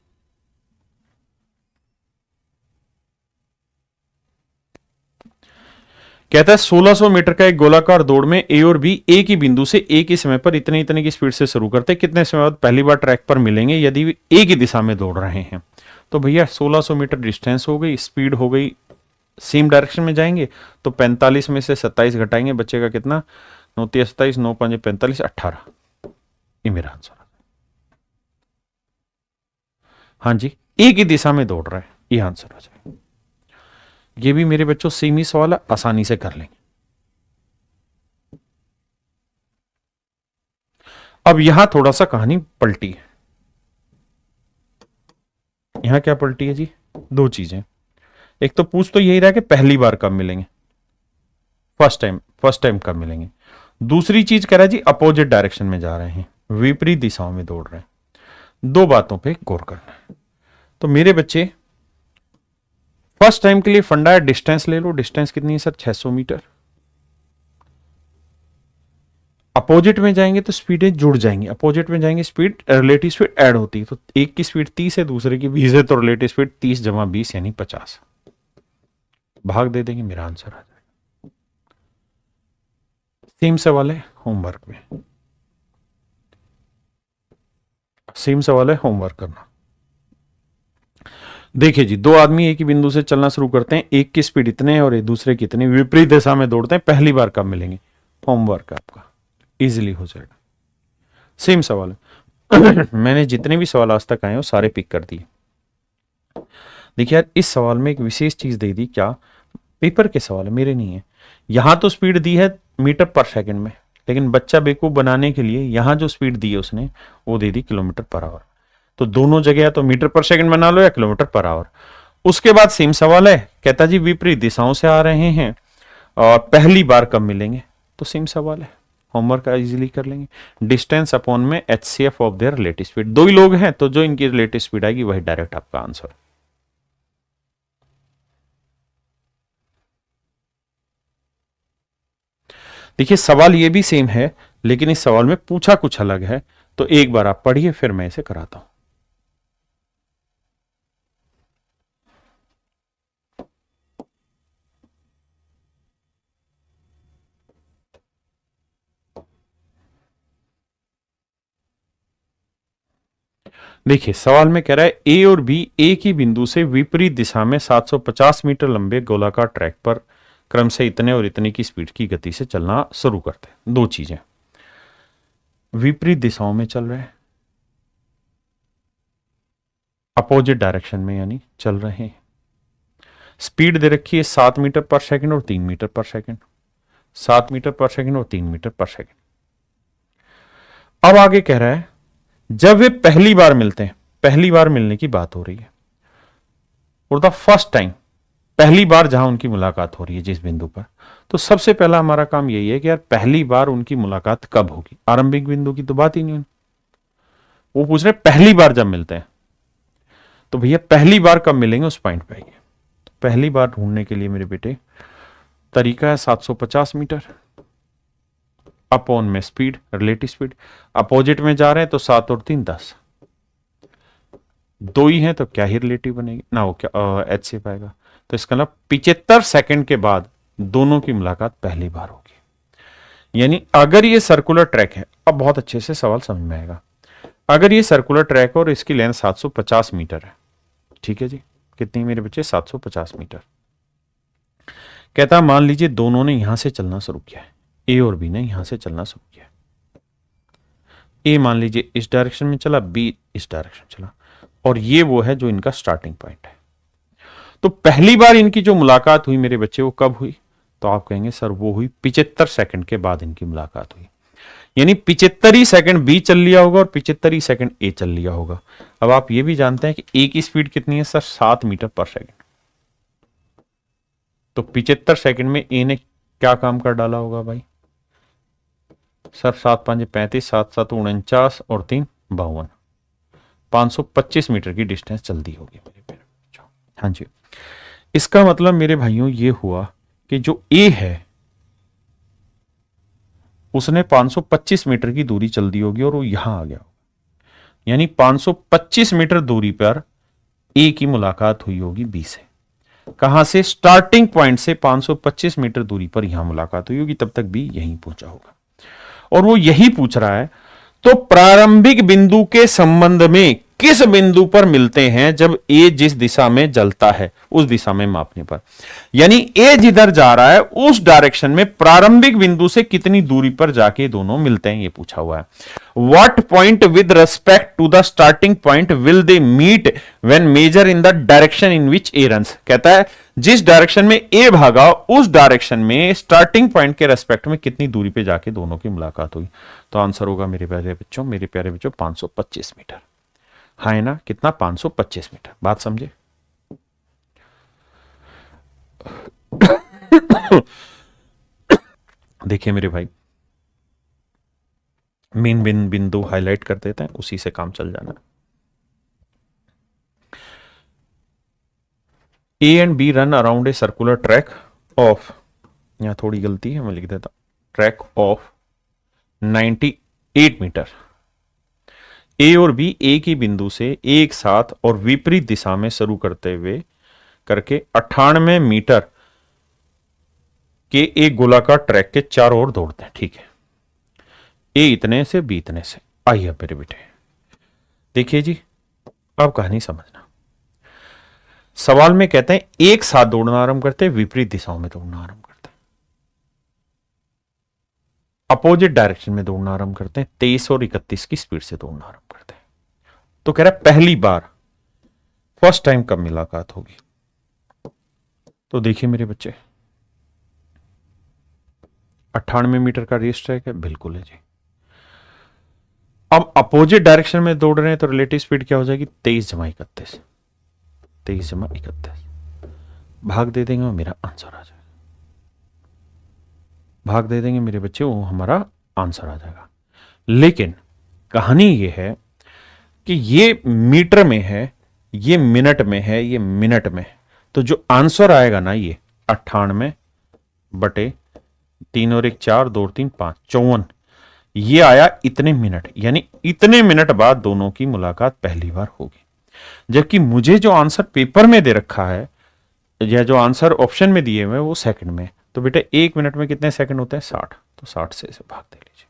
कहता है 1600 मीटर का एक गोलाकार दौड़ में ए और बी एक ही बिंदु से एक ही समय पर इतने इतने की स्पीड से शुरू करते हैं, कितने समय बाद पहली बार ट्रैक पर मिलेंगे यदि वे एक ही दिशा में दौड़ रहे हैं। तो भैया 1600 मीटर डिस्टेंस हो गई, स्पीड हो गई सेम डायरेक्शन में जाएंगे तो 45 में से 27 घटाएंगे, बचेगा कितना, 9 3 27, 9 5 45, 18। ये मेरा आंसर। हाँ जी, एक ही दिशा में दौड़ रहा है, ये आंसर हो जाएगा। ये भी मेरे बच्चों सेम ही सवाल है, आसानी से कर लेंगे। अब यहां थोड़ा सा कहानी पलटी है। यहां क्या पलटी है जी, दो चीजें। एक तो पूछ तो यही रहा कि पहली बार कब मिलेंगे, फर्स्ट टाइम कब मिलेंगे। दूसरी चीज कह रहा है जी अपोजिट डायरेक्शन में जा रहे हैं, विपरीत दिशाओं में दौड़ रहे हैं। दो बातों पे गौर करना है। तो मेरे बच्चे फर्स्ट टाइम के लिए फंडा है, डिस्टेंस ले लो। डिस्टेंस कितनी है सर, 600 मीटर। अपोजिट में जाएंगे तो स्पीडें जुड़ जाएंगी, अपोजिट में जाएंगे स्पीड, रिलेटिव स्पीड ऐड होती है। तो एक की स्पीड 30 है, दूसरे की 20 है, तो रिलेटिव स्पीड 30 जमा 20 यानी 50। भाग दे देंगे, मेरा आंसर आ जाएगा। सेम सवाल है होमवर्क में, सेम सवाल है होमवर्क करना। देखिए जी, दो आदमी एक ही बिंदु से चलना शुरू करते हैं, एक की स्पीड इतने और एक दूसरे की इतनी, विपरीत दिशा में दौड़ते हैं, पहली बार कब मिलेंगे। होमवर्क आपका इजीली हो जाएगा। सेम सवाल है मैंने जितने भी सवाल आज तक आए हो सारे पिक कर दिए। देखिए यार, इस सवाल में एक विशेष चीज दे दी, क्या, पेपर के सवाल है, मेरे नहीं है। यहां तो स्पीड दी है मीटर पर सेकंड में, लेकिन बच्चा बेवकूफ बनाने के लिए यहां जो स्पीड दी है उसने वो दे दी किलोमीटर पर आवर। तो दोनों जगह तो मीटर पर सेकंड बना लो या किलोमीटर पर आवर। उसके बाद सेम सवाल है, कहता जी विपरीत दिशाओं से आ रहे हैं और पहली बार कब मिलेंगे। तो सेम सवाल है, होमवर्क इजीली कर लेंगे। डिस्टेंस अपॉन में HCF of their relative speed. दो ही लोग हैं तो जो इनकी रिलेटिव स्पीड आएगी वही डायरेक्ट आपका आंसर। देखिए सवाल ये भी सेम है, लेकिन इस सवाल में पूछा कुछ अलग है। तो एक बार आप पढ़िए, फिर मैं इसे कराता हूं। देखिए सवाल में कह रहा है ए और बी एक ही बिंदु से विपरीत दिशा में 750 मीटर लंबे गोलाकार ट्रैक पर क्रम से इतने और इतने की स्पीड की गति से चलना शुरू करते हैं। दो चीजें, विपरीत दिशाओं में चल रहे हैं, अपोजिट डायरेक्शन में यानी चल रहे हैं। स्पीड दे रखी है 7 मीटर पर सेकंड और 3 मीटर पर सेकंड, 7 मीटर पर सेकंड और 3 मीटर पर सेकंड। अब आगे कह रहा है जब वे पहली बार मिलते हैं, पहली बार मिलने की बात हो रही है, और द फर्स्ट टाइम, पहली बार जहां उनकी मुलाकात हो रही है जिस बिंदु पर, तो सबसे पहला हमारा काम यही है कि यार पहली बार उनकी मुलाकात कब होगी। आरंभिक बिंदु की तो बात ही नहीं, वो पूछ रहे पहली बार जब मिलते हैं। तो भैया पहली बार कब मिलेंगे उस पॉइंट पे आइए। तो पहली बार ढूंढने के लिए मेरे बेटे तरीका है 750 मीटर अपॉन में स्पीड, रिलेटिव स्पीड। अपोजिट में जा रहे हैं तो 7 और 3 10, दो ही हैं तो क्या ही रिलेटिव बनेगी ना, वो क्या HCF आएगा। तो इसका मतलब 75 सेकंड के बाद दोनों की मुलाकात पहली बार होगी। यानी अगर ये सर्कुलर ट्रैक है, अब बहुत अच्छे से सवाल समझ में आएगा। अगर ये सर्कुलर ट्रैक और इसकी लेंथ 750 मीटर है, ठीक है जी, कितनी मेरे बच्चे, 750 मीटर। कहता मान लीजिए दोनों ने यहां से चलना शुरू किया है, ए और बी ने यहां से चलना शुरू किया। ए मान लीजिए इस डायरेक्शन में चला, बी इस डायरेक्शन चला, और ये वो है जो इनका स्टार्टिंग पॉइंट है। तो पहली बार इनकी जो मुलाकात हुई मेरे बच्चे वो कब हुई, तो आप कहेंगे सर वो हुई 75 सेकंड के बाद इनकी मुलाकात हुई। यानी 75 ही सेकंड बी चल लिया होगा और 75 ही सेकंड ए चल लिया होगा। अब आप ये भी जानते हैं कि ए की स्पीड कितनी है सर, 7 मीटर पर सेकंड। तो 75 सेकंड में ए ने क्या काम कर डाला होगा भाई सर, 7 5 35, 7 7 49 और 3 52, 525 मीटर की डिस्टेंस जल्दी होगी मेरे प्यारे। हाँ जी, इसका मतलब मेरे भाइयों ये हुआ कि जो ए है उसने 525 मीटर की दूरी चल दी होगी और वो यहां आ गया होगा। यानी 525 मीटर दूरी पर ए की मुलाकात हुई होगी बी से। कहां से, स्टार्टिंग पॉइंट से 525 मीटर दूरी पर यहां मुलाकात हुई होगी, तब तक बी यहीं पहुंचा होगा। और वो यही पूछ रहा है, तो प्रारंभिक बिंदु के संबंध में किस बिंदु पर मिलते हैं जब ए जिस दिशा में जलता है उस दिशा में मापने पर, यानी ए जिधर जा रहा है उस डायरेक्शन में प्रारंभिक बिंदु से कितनी दूरी पर जाके दोनों मिलते हैं, ये पूछा हुआ है। What point with respect to the starting point will they meet when measure in the direction in which A runs. कहता है जिस डायरेक्शन में ए भागा उस डायरेक्शन में स्टार्टिंग पॉइंट के रेस्पेक्ट में कितनी दूरी पे जाके दोनों की मुलाकात हुई। तो आंसर होगा मेरे प्यारे बच्चों 525 मीटर। हाँ है ना, कितना 525 मीटर। बात समझे? देखिए मेरे भाई, मेन बिंदु हाईलाइट कर देते हैं, उसी से काम चल जाना। ए and B run around a circular track of, यहां थोड़ी गलती है, मैं लिख देता हूं, ट्रैक ऑफ 98 मीटर। ए और बी एक ही बिंदु से एक साथ और विपरीत दिशा में शुरू करते हुए करके 98 मीटर के एक गोलाकार ट्रैक के चारों ओर दौड़ते हैं। ठीक है, ए इतने से बी इतने से। आइए मेरे बेटे देखिए जी, अब कहानी समझना। सवाल में कहते हैं एक साथ दौड़ना आरंभ करते हैं, विपरीत दिशाओं में दौड़ना आरंभ करते हैं, अपोजिट डायरेक्शन में दौड़ना आरंभ करते हैं, 23 और 31 की स्पीड से दौड़ना आरंभ करते हैं। तो कह रहा है पहली बार, फर्स्ट टाइम कब मुलाकात होगी? तो देखिए मेरे बच्चे, 98 मीटर का रेस ट्रैक है, बिल्कुल है जी। अब अपोजिट डायरेक्शन में दौड़ रहे हैं तो रिलेटिव स्पीड क्या हो जाएगी? 23 जमा 31, 23 जमा 31, भाग दे देंगे और मेरा आंसर आ जाएगा। भाग दे देंगे मेरे बच्चे, वो हमारा आंसर आ जाएगा। लेकिन कहानी ये है कि ये मीटर में है, ये मिनट में है, ये मिनट में है। तो जो आंसर आएगा ना, ये 98 बटे 3 और 1 4, 2 और 3 5, 54, ये आया इतने मिनट, यानी इतने मिनट बाद दोनों की मुलाकात पहली बार होगी। जबकि मुझे जो आंसर पेपर में दे रखा है या जो आंसर ऑप्शन में दिए हुए वो सेकंड में। तो बेटा 1 मिनट में कितने सेकंड होते हैं? 60। तो 60 से इसे भाग दे लीजिए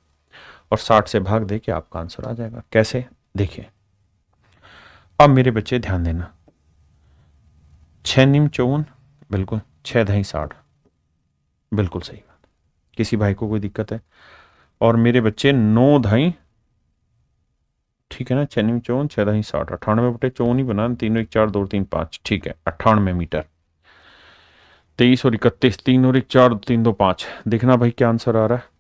और 60 से भाग दे के आपका आंसर आ जाएगा। कैसे? देखिए, अब मेरे बच्चे ध्यान देना, 6 निम 54, बिल्कुल, 6 दही 60, बिल्कुल सही बात। किसी भाई को कोई दिक्कत है? और मेरे बच्चे 9 दही, ठीक है ना, 6 निम 54, 6 दही 60, 98 बटे 54 ही बना, 3 1 4, 2 और 3 5, ठीक है, 98 मीटर। 23 और 31, 3 और 1 4, 3 2 5। देखना भाई क्या आंसर आ रहा है।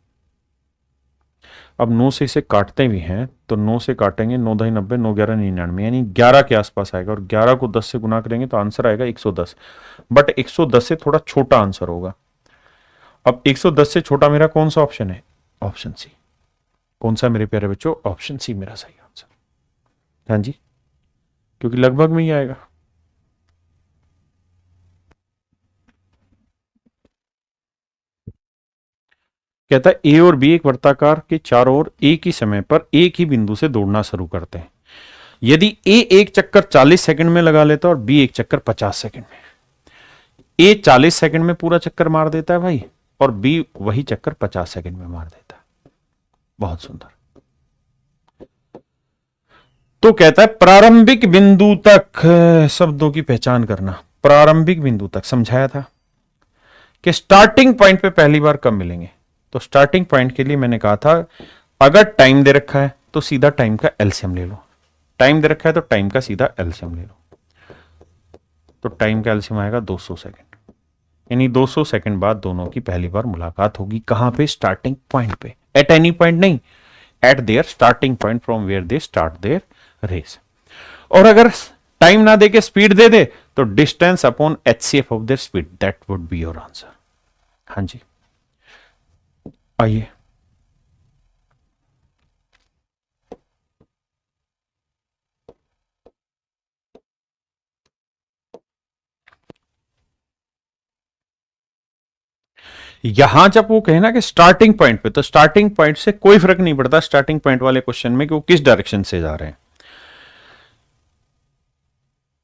अब 9 से इसे काटते भी हैं तो 9 से काटेंगे, 9 दही 90, 9 11 99, यानी 11 के आसपास आएगा। और 11 को 10 से गुना करेंगे तो आंसर आएगा 110। बट 110 से थोड़ा छोटा आंसर होगा। अब 110 से छोटा मेरा कौन सा ऑप्शन है? Option C. कौन सा मेरे प्यारे बच्चों? ऑप्शन सी मेरा सही आंसर। हाँ जी, क्योंकि लगभग में ही आएगा। कहता है ए और बी एक वृत्ताकार के चारों ओर एक ही समय पर एक ही बिंदु से दौड़ना शुरू करते हैं। यदि ए एक चक्कर 40 सेकंड में लगा लेता है और बी एक चक्कर 50 सेकंड में। ए 40 सेकंड में पूरा चक्कर मार देता है भाई, और बी वही चक्कर 50 सेकंड में मार देता है। बहुत सुंदर। तो कहता है प्रारंभिक बिंदु तक, शब्दों की पहचान करना। प्रारंभिक बिंदु तक समझाया था कि स्टार्टिंग पॉइंट पे पहली बार कब मिलेंगे। तो स्टार्टिंग पॉइंट के लिए मैंने कहा था अगर टाइम दे रखा है तो सीधा टाइम का एलसीएम ले लो। टाइम दे रखा है तो टाइम का सीधा एलसीएम ले लो। तो टाइम का एलसीएम आएगा 200 सेकंड, यानी 200 सेकंड बाद दोनों की पहली बार मुलाकात होगी। कहां पे? स्टार्टिंग पॉइंट पे। एट एनी पॉइंट नहीं, at their starting point from where they start their race. और अगर टाइम ना दे के स्पीड दे दे तो distance upon HCF of their speed, that would be your answer. हाँ जी, आइए यहां जब वो कहे ना कि स्टार्टिंग पॉइंट पे, तो स्टार्टिंग पॉइंट से कोई फर्क नहीं पड़ता स्टार्टिंग पॉइंट वाले क्वेश्चन में कि वो किस डायरेक्शन से जा रहे हैं।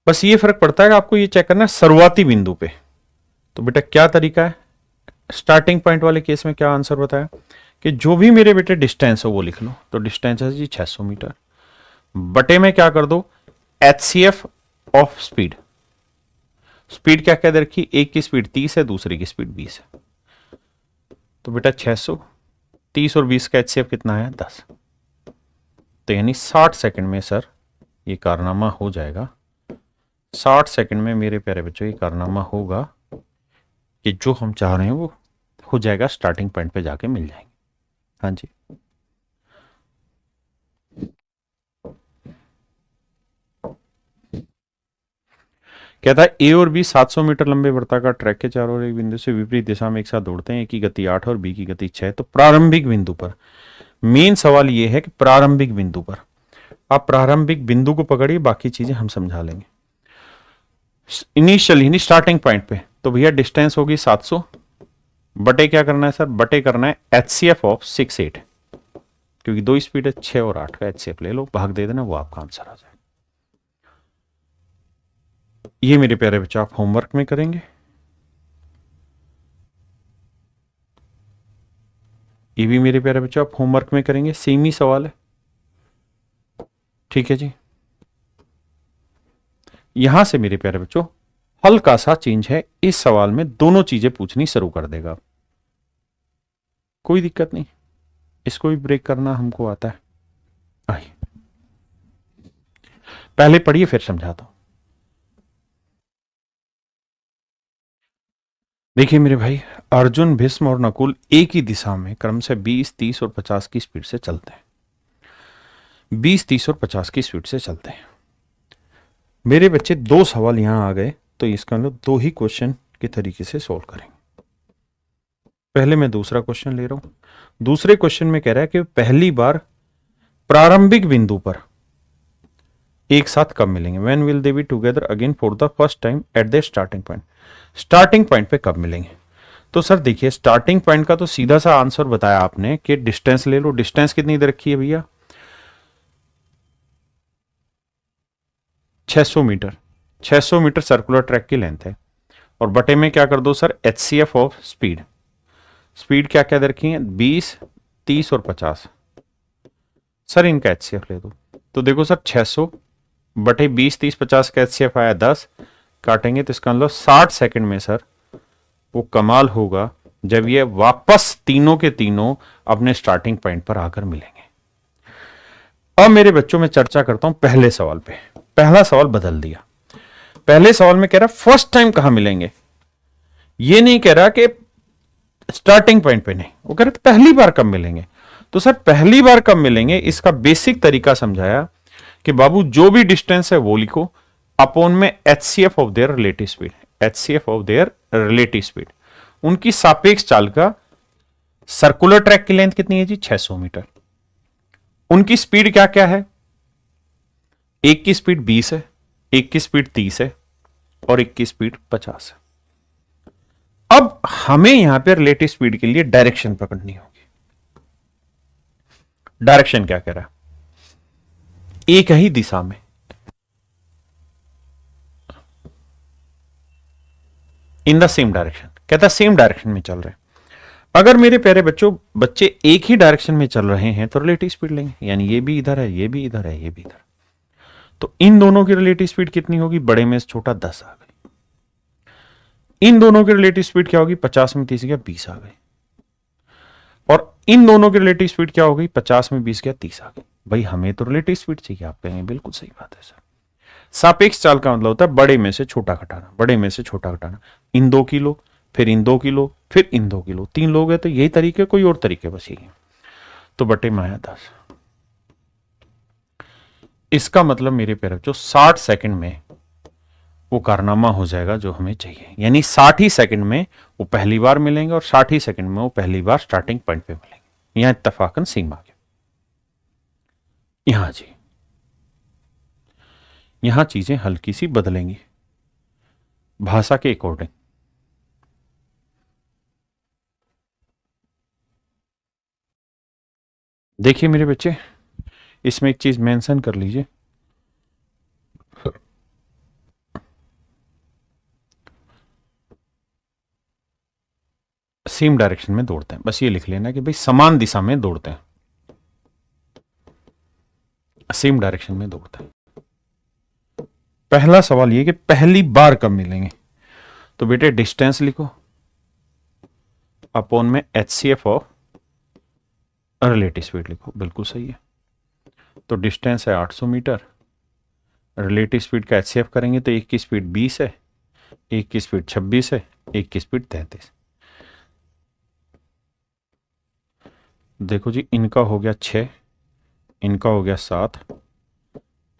बस ये फर्क पड़ता है कि आपको ये चेक करना है शुरुआती बिंदु पे। तो बेटा क्या तरीका है? स्टार्टिंग पॉइंट वाले केस में क्या आंसर बताया कि जो भी मेरे बेटे डिस्टेंस हो वो लिख लो। तो डिस्टेंस है जी 600 मीटर, बटे में क्या कर दो HCF ऑफ स्पीड। स्पीड क्या क्या दे रखी, एक की स्पीड 30 है, दूसरे की स्पीड 20 है। तो बेटा 600, 30 और 20 का HCF कितना है 10। तो यानी 60 सेकंड में सर ये कारनामा हो जाएगा। 60 सेकंड में मेरे प्यारे बच्चों ये कारनामा होगा कि जो हम चाह रहे हैं वो हो जाएगा, स्टार्टिंग पॉइंट पे जाके मिल जाएंगे। हाँ जी, कहता है ए और बी 700 मीटर लंबे वृत्ताकार ट्रैक के चारों ओर एक बिंदु से विपरीत दिशा में एक साथ दौड़ते हैं। ए की गति 8 और बी की गति 6। तो प्रारंभिक बिंदु पर, मेन सवाल यह है कि प्रारंभिक बिंदु पर, आप प्रारंभिक बिंदु को पकड़िए, बाकी चीजें हम समझा लेंगे। इनिशियल यानी स्टार्टिंग पॉइंट पे, तो भैया डिस्टेंस होगी 700 बटे क्या करना है सर, बटे करना है HCF ऑफ 6 8, क्योंकि दो स्पीड है, 6 और 8 का HCF ले लो, भाग दे देना, वो आपका आंसर आ जाएगा। ये मेरे प्यारे बच्चों आप होमवर्क में करेंगे। ये भी मेरे प्यारे बच्चों आप होमवर्क में करेंगे, सेम ही सवाल है, ठीक है जी। यहां से मेरे प्यारे बच्चों हल्का सा चेंज है, इस सवाल में दोनों चीजें पूछनी शुरू कर देगा, कोई दिक्कत नहीं, इसको भी ब्रेक करना हमको आता है। आइए पहले पढ़िए फिर समझाता हूं। देखिए मेरे भाई, अर्जुन, भीष्म और नकुल एक ही दिशा में क्रम से 20, 30 और 50 की स्पीड से चलते हैं। 20, 30 और 50 की स्पीड से चलते हैं। मेरे बच्चे दो सवाल यहां आ गए, तो इसका मतलब दो ही क्वेश्चन के तरीके से सोल्व करेंगे। पहले मैं दूसरा क्वेश्चन ले रहा हूं। दूसरे क्वेश्चन में कह रहा है कि पहली बार प्रारंभिक बिंदु पर एक साथ कब मिलेंगे, when will they be together again for the first time at the starting point. Starting point पे कब मिलेंगे, तो सर देखिए स्टार्टिंग पॉइंट का तो सीधा सा आंसर बताया आपने कि डिस्टेंस ले लो। डिस्टेंस कितनी दे रखी है भैया, 600 मीटर। 600 मीटर सर्कुलर ट्रैक की लेंथ है, और बटे में क्या कर दो sir, HCF of speed. Speed क्या क्या दे रखी है, 20, 30 और 50। सर इनका HCF ले दो, तो देखो सर 600 बटे 20, 30, 50 का HCF आया 10, काटेंगे तो इसका मतलब 60 सेकंड में सर वो कमाल होगा जब ये वापस तीनों के तीनों अपने स्टार्टिंग पॉइंट पर आकर मिलेंगे। अब मेरे बच्चों में चर्चा करता हूं पहले सवाल पे। पहला सवाल बदल दिया, पहले सवाल में कह रहा फर्स्ट टाइम कहां मिलेंगे, ये नहीं कह रहा कि स्टार्टिंग पॉइंट पे, नहीं, वो कह रहा पहली बार कब मिलेंगे। तो सर पहली बार कब मिलेंगे, इसका बेसिक तरीका समझाया कि बाबू जो भी डिस्टेंस है वो लिखो अपॉन में HCF of their relative speed. HCF of their relative speed, उनकी सापेक्ष चाल का, सर्कुलर ट्रैक की लेंथ कितनी है जी 600 मीटर, उनकी स्पीड क्या क्या है, एक की स्पीड 20 है, एक की स्पीड 30 है और एक की स्पीड 50 है। अब हमें यहां पर रिलेटिव स्पीड के लिए डायरेक्शन पकड़नी होगी। डायरेक्शन क्या कह रहा है, एक ही दिशा में, इन द सेम डायरेक्शन, कहता सेम डायरेक्शन में चल रहे हैं। अगर मेरे प्यारे बच्चों बच्चे एक ही डायरेक्शन में चल रहे हैं तो रिलेटिव स्पीड लेंगे, यानी ये भी इधर है, ये भी इधर है, ये भी इधर, तो इन दोनों की रिलेटिव स्पीड कितनी होगी, बड़े में से छोटा 10 आ गई। इन दोनों की रिलेटिव स्पीड क्या होगी, 50 में 30 गया 20 आ गई, और इन दोनों की रिलेटिव स्पीड क्या होगी, 50 में 20 गया 30 आ गई। भाई हमें तो रिलेटिव स्पीड चाहिए, आप कहेंगे बिल्कुल सही बात है सर। सापेक्ष चाल का मतलब होता है बड़े में से छोटा घटाना, बड़े में से छोटा घटाना। इन 2 किलो, फिर इन 2 किलो, फिर इन 2 किलो, 3 लोग हैं तो यही तरीके, कोई और तरीके बस यही है। तो बटे में आया 10। इसका मतलब मेरे प्यारे जो 60 सेकंड में वो कारनामा हो जाएगा जो हमें चाहिए, यानी 60 ही सेकंड में वो पहली बार मिलेंगे और 60 ही सेकंड में वो पहली बार स्टार्टिंग पॉइंट पे मिलेंगे। यहां इत्तफाकन सेम आ गया। यहां जी, यहां चीजें हल्की सी बदलेंगी भाषा के अकॉर्डिंग। देखिए मेरे बच्चे, इसमें एक चीज मेंशन कर लीजिए, सेम डायरेक्शन में दौड़ते हैं, बस ये लिख लेना कि भाई समान दिशा में दौड़ते हैं, सेम डायरेक्शन में दौड़ते हैं। पहला सवाल ये कि पहली बार कब मिलेंगे, तो बेटे डिस्टेंस लिखो अपॉन में HCF ऑफ रिलेटिव स्पीड लिखो, बिल्कुल सही है। तो डिस्टेंस है 800 मीटर, रिलेटिव स्पीड का HCF करेंगे तो एक की स्पीड 20 है, एक की स्पीड 26 है, एक की स्पीड 33। देखो जी, इनका हो गया 6, इनका हो गया 7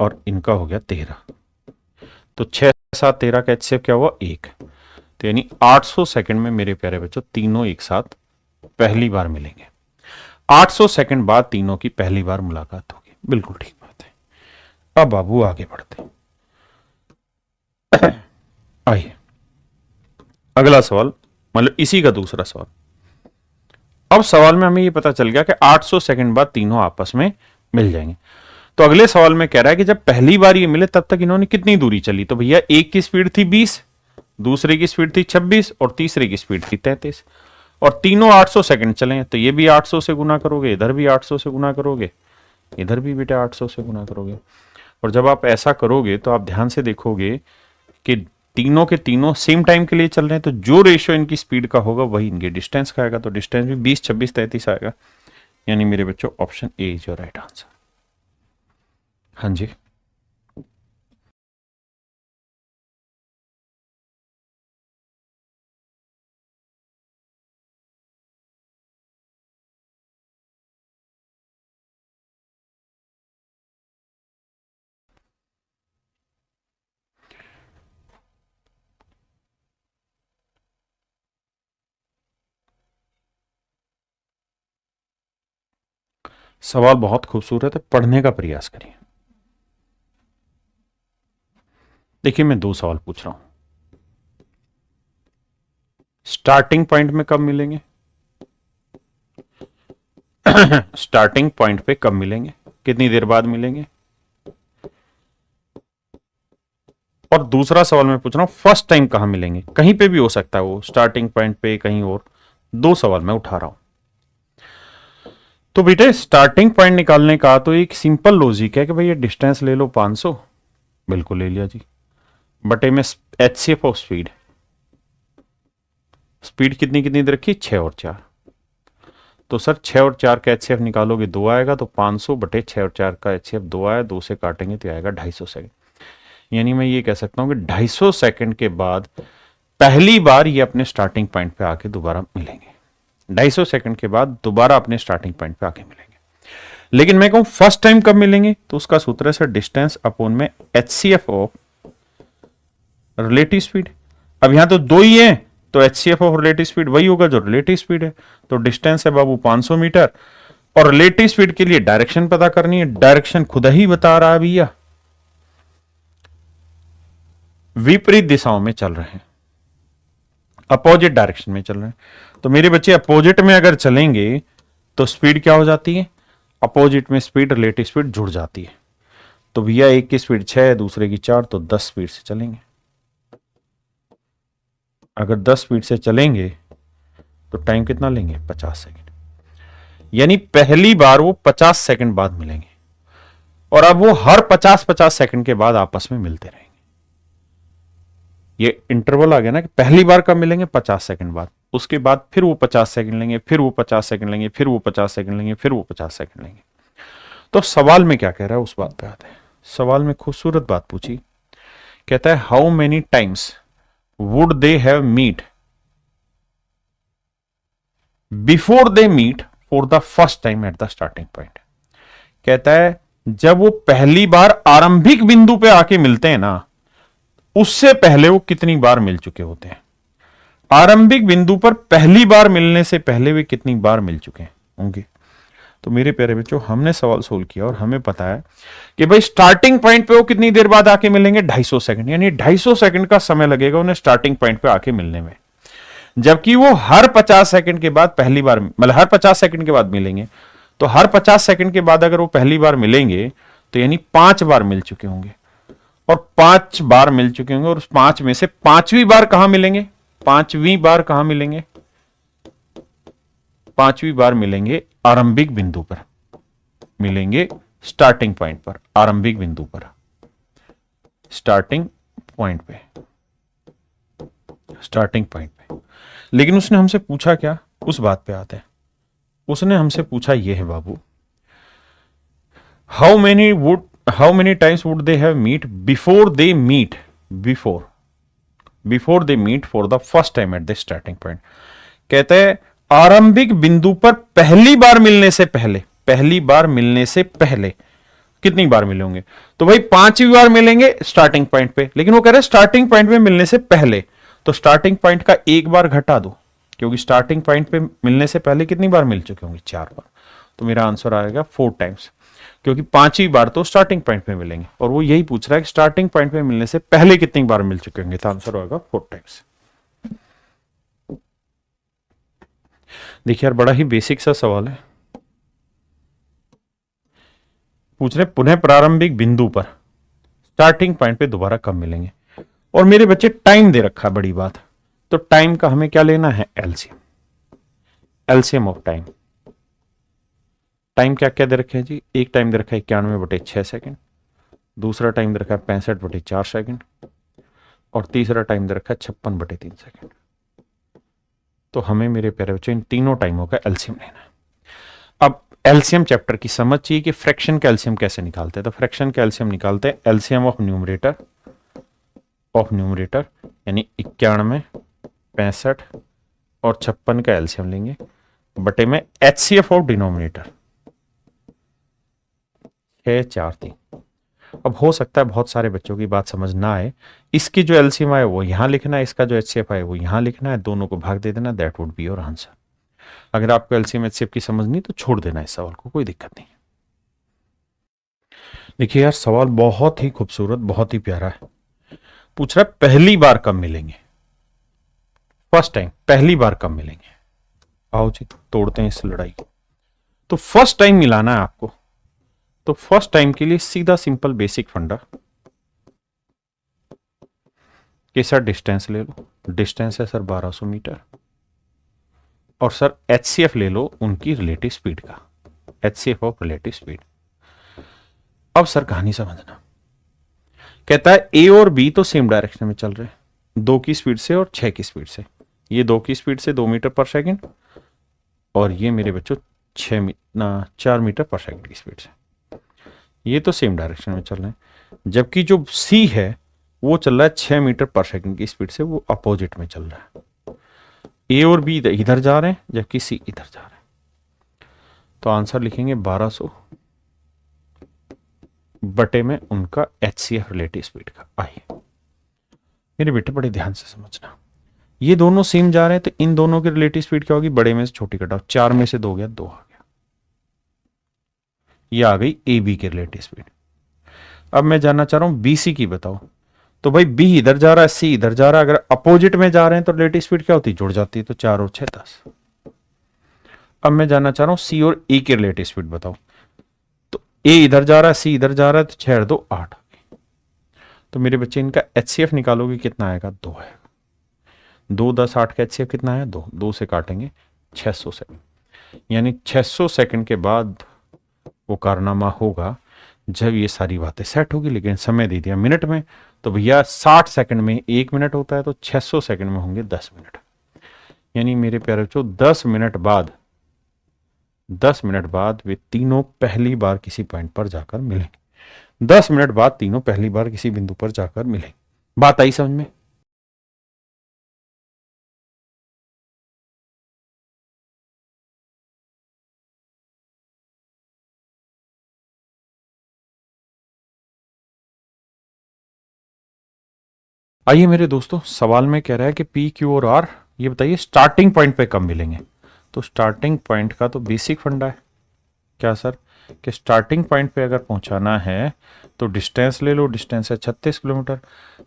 और इनका हो गया 13। तो 6 7 13 का HCF क्या हुआ 1। तो यानी 800 सेकंड में मेरे प्यारे बच्चों तीनों एक साथ पहली बार मिलेंगे। 800 सेकंड बाद तीनों की पहली बार मुलाकात होगी, बिल्कुल ठीक बात है। अब बाबू आगे बढ़ते हैं। आइए अगला सवाल, मतलब इसी का दूसरा सवाल। अब सवाल में हमें यह पता चल गया कि 800 सेकंड बाद तीनों आपस में मिल जाएंगे। तो अगले सवाल में कह रहा है कि जब पहली बार ये मिले तब तक इन्होंने कितनी दूरी चली, तो भैया एक की स्पीड थी 20, दूसरे की स्पीड थी 26 और तीसरे की स्पीड थी 33, और तीनों 800 सेकंड चले। तो ये भी 800 से गुना करोगे, इधर भी 800 से गुना करोगे, इधर भी बेटा 800 से गुना करोगे। और जब आप ऐसा करोगे तो आप ध्यान से देखोगे कि तीनों के तीनों सेम टाइम के लिए चल रहे हैं, तो जो रेशियो इनकी स्पीड का होगा वही इनके डिस्टेंस का आएगा। तो डिस्टेंस भी 20 26 33 आएगा। यानी मेरे बच्चों option A is your right answer. हाँ जी, सवाल बहुत खूबसूरत है, पढ़ने का प्रयास करिए। देखिए मैं दो सवाल पूछ रहा हूं। स्टार्टिंग पॉइंट में कब मिलेंगे स्टार्टिंग पॉइंट पे कब मिलेंगे, कितनी देर बाद मिलेंगे। और दूसरा सवाल मैं पूछ रहा हूं फर्स्ट टाइम कहां मिलेंगे, कहीं पे भी हो सकता है वो, स्टार्टिंग पॉइंट पे कहीं और। दो सवाल मैं उठा रहा हूं। तो बेटे स्टार्टिंग पॉइंट निकालने का तो एक सिंपल लॉजिक है कि भाई ये डिस्टेंस ले लो 500, बिल्कुल ले लिया जी, बटे में HCF ऑफ स्पीड, स्पीड कितनी कितनी दे रखी 6 और 4। तो सर 6 और 4 का HCF निकालोगे 2 आएगा, तो 500 बटे 6 और 4 का HCF 2 आया, 2 से काटेंगे तो आएगा 250 सेकंड। यानी मैं ये कह सकता हूं कि 250 सेकंड के बाद पहली बार ये अपने स्टार्टिंग पॉइंट पे आके दोबारा मिलेंगे। 250 सेकंड के बाद दोबारा अपने स्टार्टिंग पॉइंट पे आके मिलेंगे। लेकिन मैं कहूं फर्स्ट टाइम कब मिलेंगे, तो उसका सूत्र है सर डिस्टेंस अपॉन में HCF ऑफ रिलेटिव स्पीड। अब यहां तो दो ही है, तो HCF ऑफ रिलेटिव स्पीड वही होगा जो रिलेटिव स्पीड है। तो डिस्टेंस है बाबू 500 मीटर, और रिलेटिव स्पीड के लिए डायरेक्शन पता करनी है। डायरेक्शन खुद ही बता रहा है भैया, विपरीत दिशाओं में चल रहे हैं, अपोजिट डायरेक्शन में चल रहे हैं। तो मेरे बच्चे अपोजिट में अगर चलेंगे तो स्पीड क्या हो जाती है, अपोजिट में स्पीड रिलेटिव स्पीड जुड़ जाती है। तो भैया एक की स्पीड 6 है, दूसरे की 4, तो 10 स्पीड से चलेंगे। अगर 10 स्पीड से चलेंगे तो टाइम कितना लेंगे 50 सेकंड। यानी पहली बार वो 50 सेकंड बाद मिलेंगे, और अब वो हर 50-50 सेकंड के बाद आपस में मिलते रहेंगे। ये इंटरवल आ गया ना कि पहली बार कब मिलेंगे 50 सेकंड बाद, उसके बाद फिर वो 50 सेकंड लेंगे, फिर वो 50 सेकंड लेंगे, फिर वो 50 सेकंड लेंगे, फिर वो 50 सेकंड लेंगे। तो सवाल में क्या कह रहा है उस बात पे आते हैं। सवाल में खूबसूरत बात पूछी, कहता है how many times would they have meet before they meet for the first time at the starting point. कहता है जब वो पहली बार आरंभिक बिंदु पे आके मिलते हैं ना, उससे पहले वो कितनी बार मिल चुके होते हैं। आरंभिक बिंदु पर पहली बार मिलने से पहले वे कितनी बार मिल चुके होंगे। तो मेरे प्यारे बच्चों हमने सवाल सोल्व किया और हमें पता है कि भाई स्टार्टिंग पॉइंट पे वो कितनी देर बाद आके मिलेंगे 250 सेकंड, यानी 250 सेकंड का समय लगेगा उन्हें स्टार्टिंग पॉइंट पे आके मिलने में। जबकि वो हर 50 सेकंड के बाद पहली बार, मतलब हर 50 सेकंड के बाद मिलेंगे, तो हर 50 सेकंड के बाद अगर वो पहली बार मिलेंगे तो यानी 5 बार मिल चुके होंगे, और 5 बार मिल चुके होंगे, और उस 5 में से 5वीं बार कहां मिलेंगे, 5वीं बार कहां मिलेंगे, 5वीं बार मिलेंगे आरंभिक बिंदु पर, मिलेंगे स्टार्टिंग पॉइंट पर, आरंभिक बिंदु पर। स्टार्टिंग पॉइंट पे, स्टार्टिंग पॉइंट पे। लेकिन उसने हमसे पूछा क्या, उस बात पे आते हैं। उसने हमसे पूछा ये है बाबू, how many times would they have meet before they meet, before they meet for the first time at the starting point. कहते हैं आरंभिक बिंदु पर पहली बार मिलने से पहले, पहली बार मिलने से पहले कितनी बार मिलेंगे? तो भाई 5वीं बार मिलेंगे स्टार्टिंग पॉइंट पे। लेकिन वो कह रहे हैं स्टार्टिंग पॉइंट पे मिलने से पहले, तो स्टार्टिंग पॉइंट का एक बार घटा दो, क्योंकि स्टार्टिंग पॉइंट पे मिलने से पहले कितनी बार मिल चुके होंगे? 4 बार। तो मेरा आंसर आएगा 4 टाइम्स, क्योंकि 5वीं बार तो स्टार्टिंग पॉइंट पे मिलेंगे, और वो यही पूछ रहा है कि स्टार्टिंग पॉइंट पे मिलने से पहले कितनी बार मिल चुके होंगे। तो आंसर होगा 4 टाइम्स। देखिए यार, बड़ा ही बेसिक सा सवाल है। पूछ रहे पुनः प्रारंभिक बिंदु पर स्टार्टिंग पॉइंट पे दोबारा कब मिलेंगे, और मेरे बच्चे टाइम दे रखा, बड़ी बात। तो टाइम का हमें क्या लेना है? LCM, LCM of time. Time क्या क्या दे रखे हैं जी? एक टाइम दे रखा है 91/6 सेकंड, दूसरा टाइम दे रखा है 65/4 सेकंड, और तीसरा टाइम दे रखा है 56/3 सेकंड। तो हमें मेरे प्यारे बच्चों इन तीनों टाइमों का एलसीएम लेना है। अब एलसीएम चैप्टर की समझ चाहिए कि फ्रैक्शन का एलसीएम कैसे निकालते हैं। तो फ्रैक्शन का एलसीएम निकालते हैं एलसीएम ऑफ न्यूमरेटर, यानी 91, 65 और 56 का एलसीएम लेंगे, बटे में एचसीएफ ऑफ डिनोमिनेटर 6, 4, 3। अब हो सकता है बहुत सारे बच्चों की बात समझ ना आए, इसकी जो एलसीएम आए वो यहां लिखना है, इसका जो एचसीएफ आए वो यहां लिखना है, दोनों को भाग दे देना, that would be your answer. अगर आपको एलसीएम एचसीएफ की समझ नहीं तो छोड़ देना इस सवाल को, कोई दिक्कत नहीं। देखिए यार, सवाल बहुत ही खूबसूरत, बहुत ही प्यारा है। पूछ रहा है पहली बार कब मिलेंगे, फर्स्ट टाइम, पहली बार कब मिलेंगे। आओ जी तोड़ते हैं इस लड़ाई को। तो फर्स्ट टाइम मिलाना है आपको, तो फर्स्ट टाइम के लिए सीधा सिंपल बेसिक फंडा कि सर डिस्टेंस ले लो, डिस्टेंस है सर 1200 मीटर, और सर एचसीएफ ले लो उनकी रिलेटिव स्पीड का, एचसीएफ ऑफ रिलेटिव स्पीड। अब सर कहानी समझना, कहता है ए और बी तो सेम डायरेक्शन में चल रहे हैं, 2 की स्पीड से और 6 की स्पीड से। ये 2 की स्पीड से 2 मीटर पर सेकंड, और ये मेरे बच्चों 4 मीटर पर सेकंड की स्पीड से। ये तो सेम डायरेक्शन में चल रहे हैं, जबकि जो सी है वो चल रहा है 6 मीटर पर सेकंड की स्पीड से, वो अपोजिट में चल रहा है। ए और बी इधर जा रहे हैं, जबकि सी इधर जा रहे हैं। तो आंसर लिखेंगे 1200 बटे में उनका एचसीएफ रिलेटिव स्पीड का। आइए मेरे बेटे बड़े ध्यान से समझना, ये दोनों सेम जा रहे हैं, तो इन दोनों की रिलेटिव स्पीड क्या होगी? बड़े में से छोटी कटाओ, 4 में से 2 गया, 2 आ गया, ये आ गई ए बी की रिलेटिव स्पीड। अब मैं जानना चाह रहा हूं बी सी की बताओ। तो भाई बी इधर जा रहा है, सी इधर जा रहा है, अगर अपोजिट में जा रहे हैं तो रिलेटिव स्पीड क्या होती है? जुड़ जाती है, तो 4 और 6 10। अब मैं जानना चाह रहा हूं सी और ए की रिलेटिव स्पीड बताओ। तो ए इधर जा रहा है, सी इधर जा रहा है, तो 6 और 2 8। तो मेरे बच्चे इनका एचसीएफ निकालोगे कितना आएगा? 2 आएगा। 2 10 8 का एचसीएफ कितना है? 2। 2 से काटेंगे 600 सेकंड, यानी 600 सेकंड के बाद वो कारनामा होगा जब ये सारी बातें सेट होगी। लेकिन समय दे दिया मिनट में, तो भैया 60 सेकंड में 1 मिनट होता है, तो 600 सेकंड में होंगे 10 मिनट। यानी मेरे प्यारे बच्चों 10 मिनट बाद, 10 मिनट बाद वे तीनों पहली बार किसी पॉइंट पर जाकर मिलेंगे। 10 मिनट बाद तीनों पहली बार किसी बिंदु पर जाकर मिलेंगे। बात आई समझ में? आइए मेरे दोस्तों, सवाल में कह रहा है कि पी क्यू और आर, ये बताइए स्टार्टिंग पॉइंट पे कब मिलेंगे। तो स्टार्टिंग पॉइंट का तो बेसिक फंडा है क्या सर, कि स्टार्टिंग पॉइंट पे अगर पहुंचाना है तो डिस्टेंस ले लो, डिस्टेंस है 36 किलोमीटर,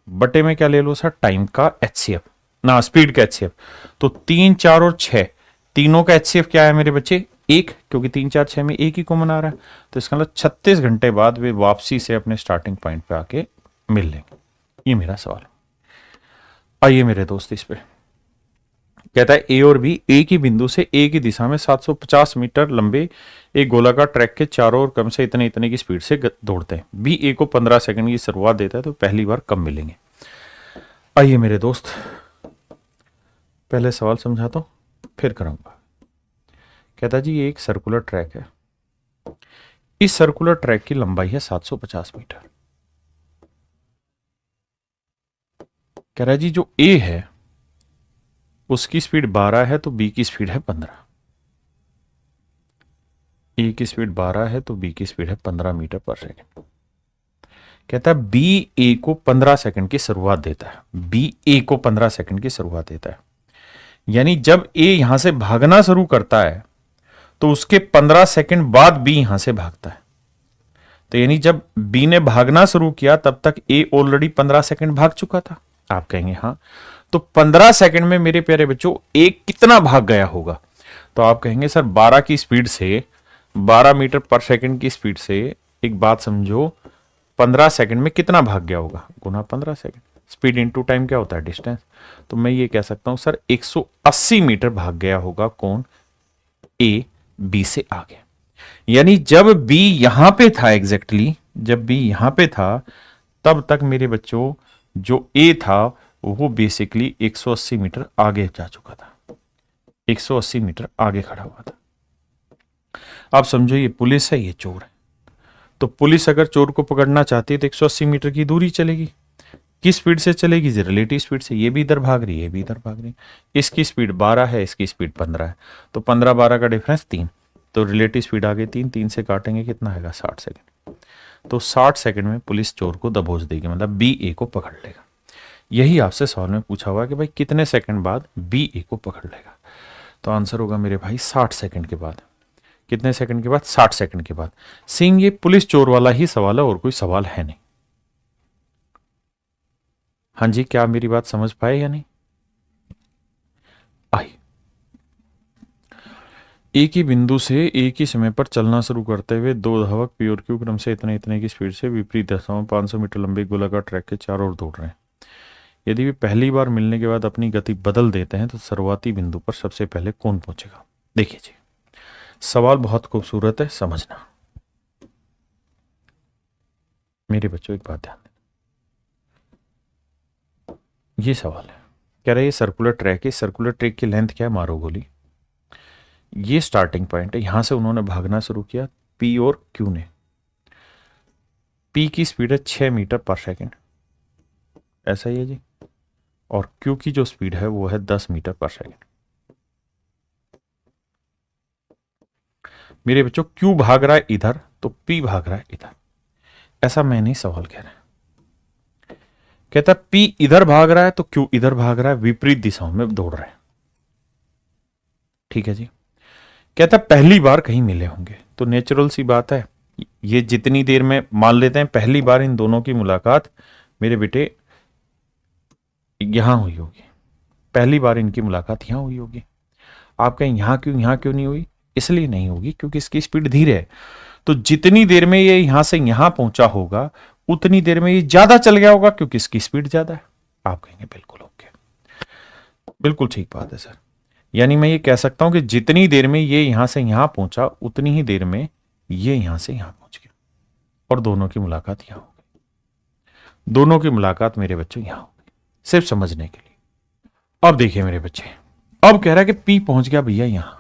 बटे में क्या ले लो सर? टाइम का एचसीएफ, ना स्पीड का एचसीएफ। तो 3 4 और 6 तीनों का एचसीएफ क्या है मेरे बच्चे? 1, क्योंकि 3 4 6 में 1 ही कॉमन आ रहा है। तो इसका मतलब 36 घंटे बाद वे वापसी से अपने स्टार्टिंग पॉइंट पे आके मिल लेंगे। ये मेरा सवाल है। आइए मेरे दोस्त इस पे कहता है ए और बी एक ही बिंदु से एक ही दिशा में 750 मीटर लंबे एक गोलाकार ट्रैक के चारों ओर कम से इतने इतने की स्पीड से दौड़ते हैं। बी ए को 15 सेकंड की शुरुआत देता है, तो पहली बार कब मिलेंगे? आइए मेरे दोस्त, पहले सवाल समझाता हूं फिर करूंगा। कहता जी ये एक सर्कुलर ट्रैक है, इस सर्कुलर ट्रैक की लंबाई है 750 मीटर। कह रहा है जी जो ए है उसकी स्पीड 12 है तो बी की स्पीड है 15। ए की स्पीड 12 है तो बी की स्पीड है 15 मीटर पर सेकंड। कहता है बी ए को 15 सेकंड की शुरुआत देता है, बी ए को 15 सेकंड की शुरुआत देता है, यानी जब ए यहां से भागना शुरू करता है तो उसके 15 सेकंड बाद बी यहां से भागता है। तो यानी जब बी ने भागना शुरू किया तब तक ए ऑलरेडी 15 सेकंड भाग चुका था। आप कहेंगे हाँ, तो 15 सेकंड में मेरे प्यारे बच्चों ए कितना भाग गया होगा? तो आप कहेंगे सर 12 की स्पीड से, 12 मीटर पर सेकंड की स्पीड से, एक बात समझो, 15 सेकंड में कितना भाग गया होगा? गुना 15 सेकंड। स्पीड इनटू टाइम क्या होता है? डिस्टेंस। तो मैं ये कह सकता हूं सर 180 मीटर भाग गया होगा। कौन? ए बी से आगे। यानी जब बी यहां पे था, एग्जैक्टली जब बी यहां पे था तब तक मेरे बच्चों जो ए था वो बेसिकली 180 मीटर आगे जा चुका था, 180 मीटर आगे खड़ा हुआ था। आप समझो ये पुलिस है, ये चोर है। तो पुलिस अगर चोर को पकड़ना चाहती है तो 180 मीटर की दूरी चलेगी। किस स्पीड से चलेगी? रिलेटिव स्पीड से। ये भी इधर भाग रही है, ये भी इधर भाग रही है। इसकी स्पीड 12 है, इसकी स्पीड 15 है, तो 15-12 का डिफरेंस 3, तो रिलेटिव स्पीड आ गई 3, 3 से काटेंगे कितना आएगा? 60 सेकंड। तो 60 सेकंड में पुलिस चोर को दबोच देगी, मतलब बी ए को पकड़ लेगा। यही आपसे सवाल में पूछा हुआ कि भाई कितने सेकंड बाद बी ए को पकड़ लेगा? तो आंसर होगा मेरे भाई 60 सेकंड के बाद। कितने सेकंड के बाद? 60 सेकंड के बाद। सेम ये पुलिस चोर वाला ही सवाल है और कोई सवाल है नहीं। हाँ जी, क्या मेरी बात समझ पाए या नहीं? आई एक ही बिंदु से एक ही समय पर चलना शुरू करते हुए दो धावक पी और क्यू क्रम से इतने इतने की स्पीड से विपरीत दिशाओं में 500 मीटर लंबे गोलाकार ट्रैक के चारों ओर दौड़ रहे हैं। यदि वे पहली बार मिलने के बाद अपनी गति बदल देते हैं तो शुरुआती बिंदु पर सबसे पहले कौन पहुंचेगा? देखिए जी, सवाल बहुत खूबसूरत है, समझना मेरे बच्चों। एक बात ध्यान देना, ये सवाल है, कह रहे ये सर्कुलर ट्रैक है, सर्कुलर ट्रैक की लेंथ क्या है? मारो गोली। ये स्टार्टिंग पॉइंट है, यहां से उन्होंने भागना शुरू किया पी और क्यू ने। पी की स्पीड है 6 मीटर पर सेकंड, ऐसा ही है जी, और क्यू की जो स्पीड है वो है 10 मीटर पर सेकंड। मेरे बच्चों क्यू भाग रहा है इधर तो पी भाग रहा है इधर, ऐसा मैं नहीं सवाल कह रहा। कहता पी इधर भाग रहा है तो क्यू इधर भाग रहा है, विपरीत दिशाओं में दौड़ रहे हैं। ठीक है जी। कहता पहली बार कहीं मिले होंगे, तो नेचुरल सी बात है, ये जितनी देर में मान लेते हैं पहली बार इन दोनों की मुलाकात मेरे बेटे यहां हुई होगी, पहली बार इनकी मुलाकात यहां हुई होगी। आप कहें यहां क्यों नहीं हुई? इसलिए नहीं होगी क्योंकि इसकी स्पीड धीरे है, तो जितनी देर में ये यहां से यहां पहुंचा होगा उतनी देर में ये ज्यादा चल गया होगा क्योंकि इसकी स्पीड ज्यादा है। आप कहेंगे बिल्कुल ओके, बिल्कुल ठीक बात है सर। यानी मैं ये कह सकता हूं कि जितनी देर में ये यहां से यहां पहुंचा उतनी ही देर में ये यहां से यहां पहुंच गया और दोनों की मुलाकात यहां हो गई। दोनों की मुलाकात मेरे बच्चों यहां हो गई, सिर्फ समझने के लिए। अब देखिए मेरे बच्चे, अब कह रहा है कि पी पहुंच गया भैया यहां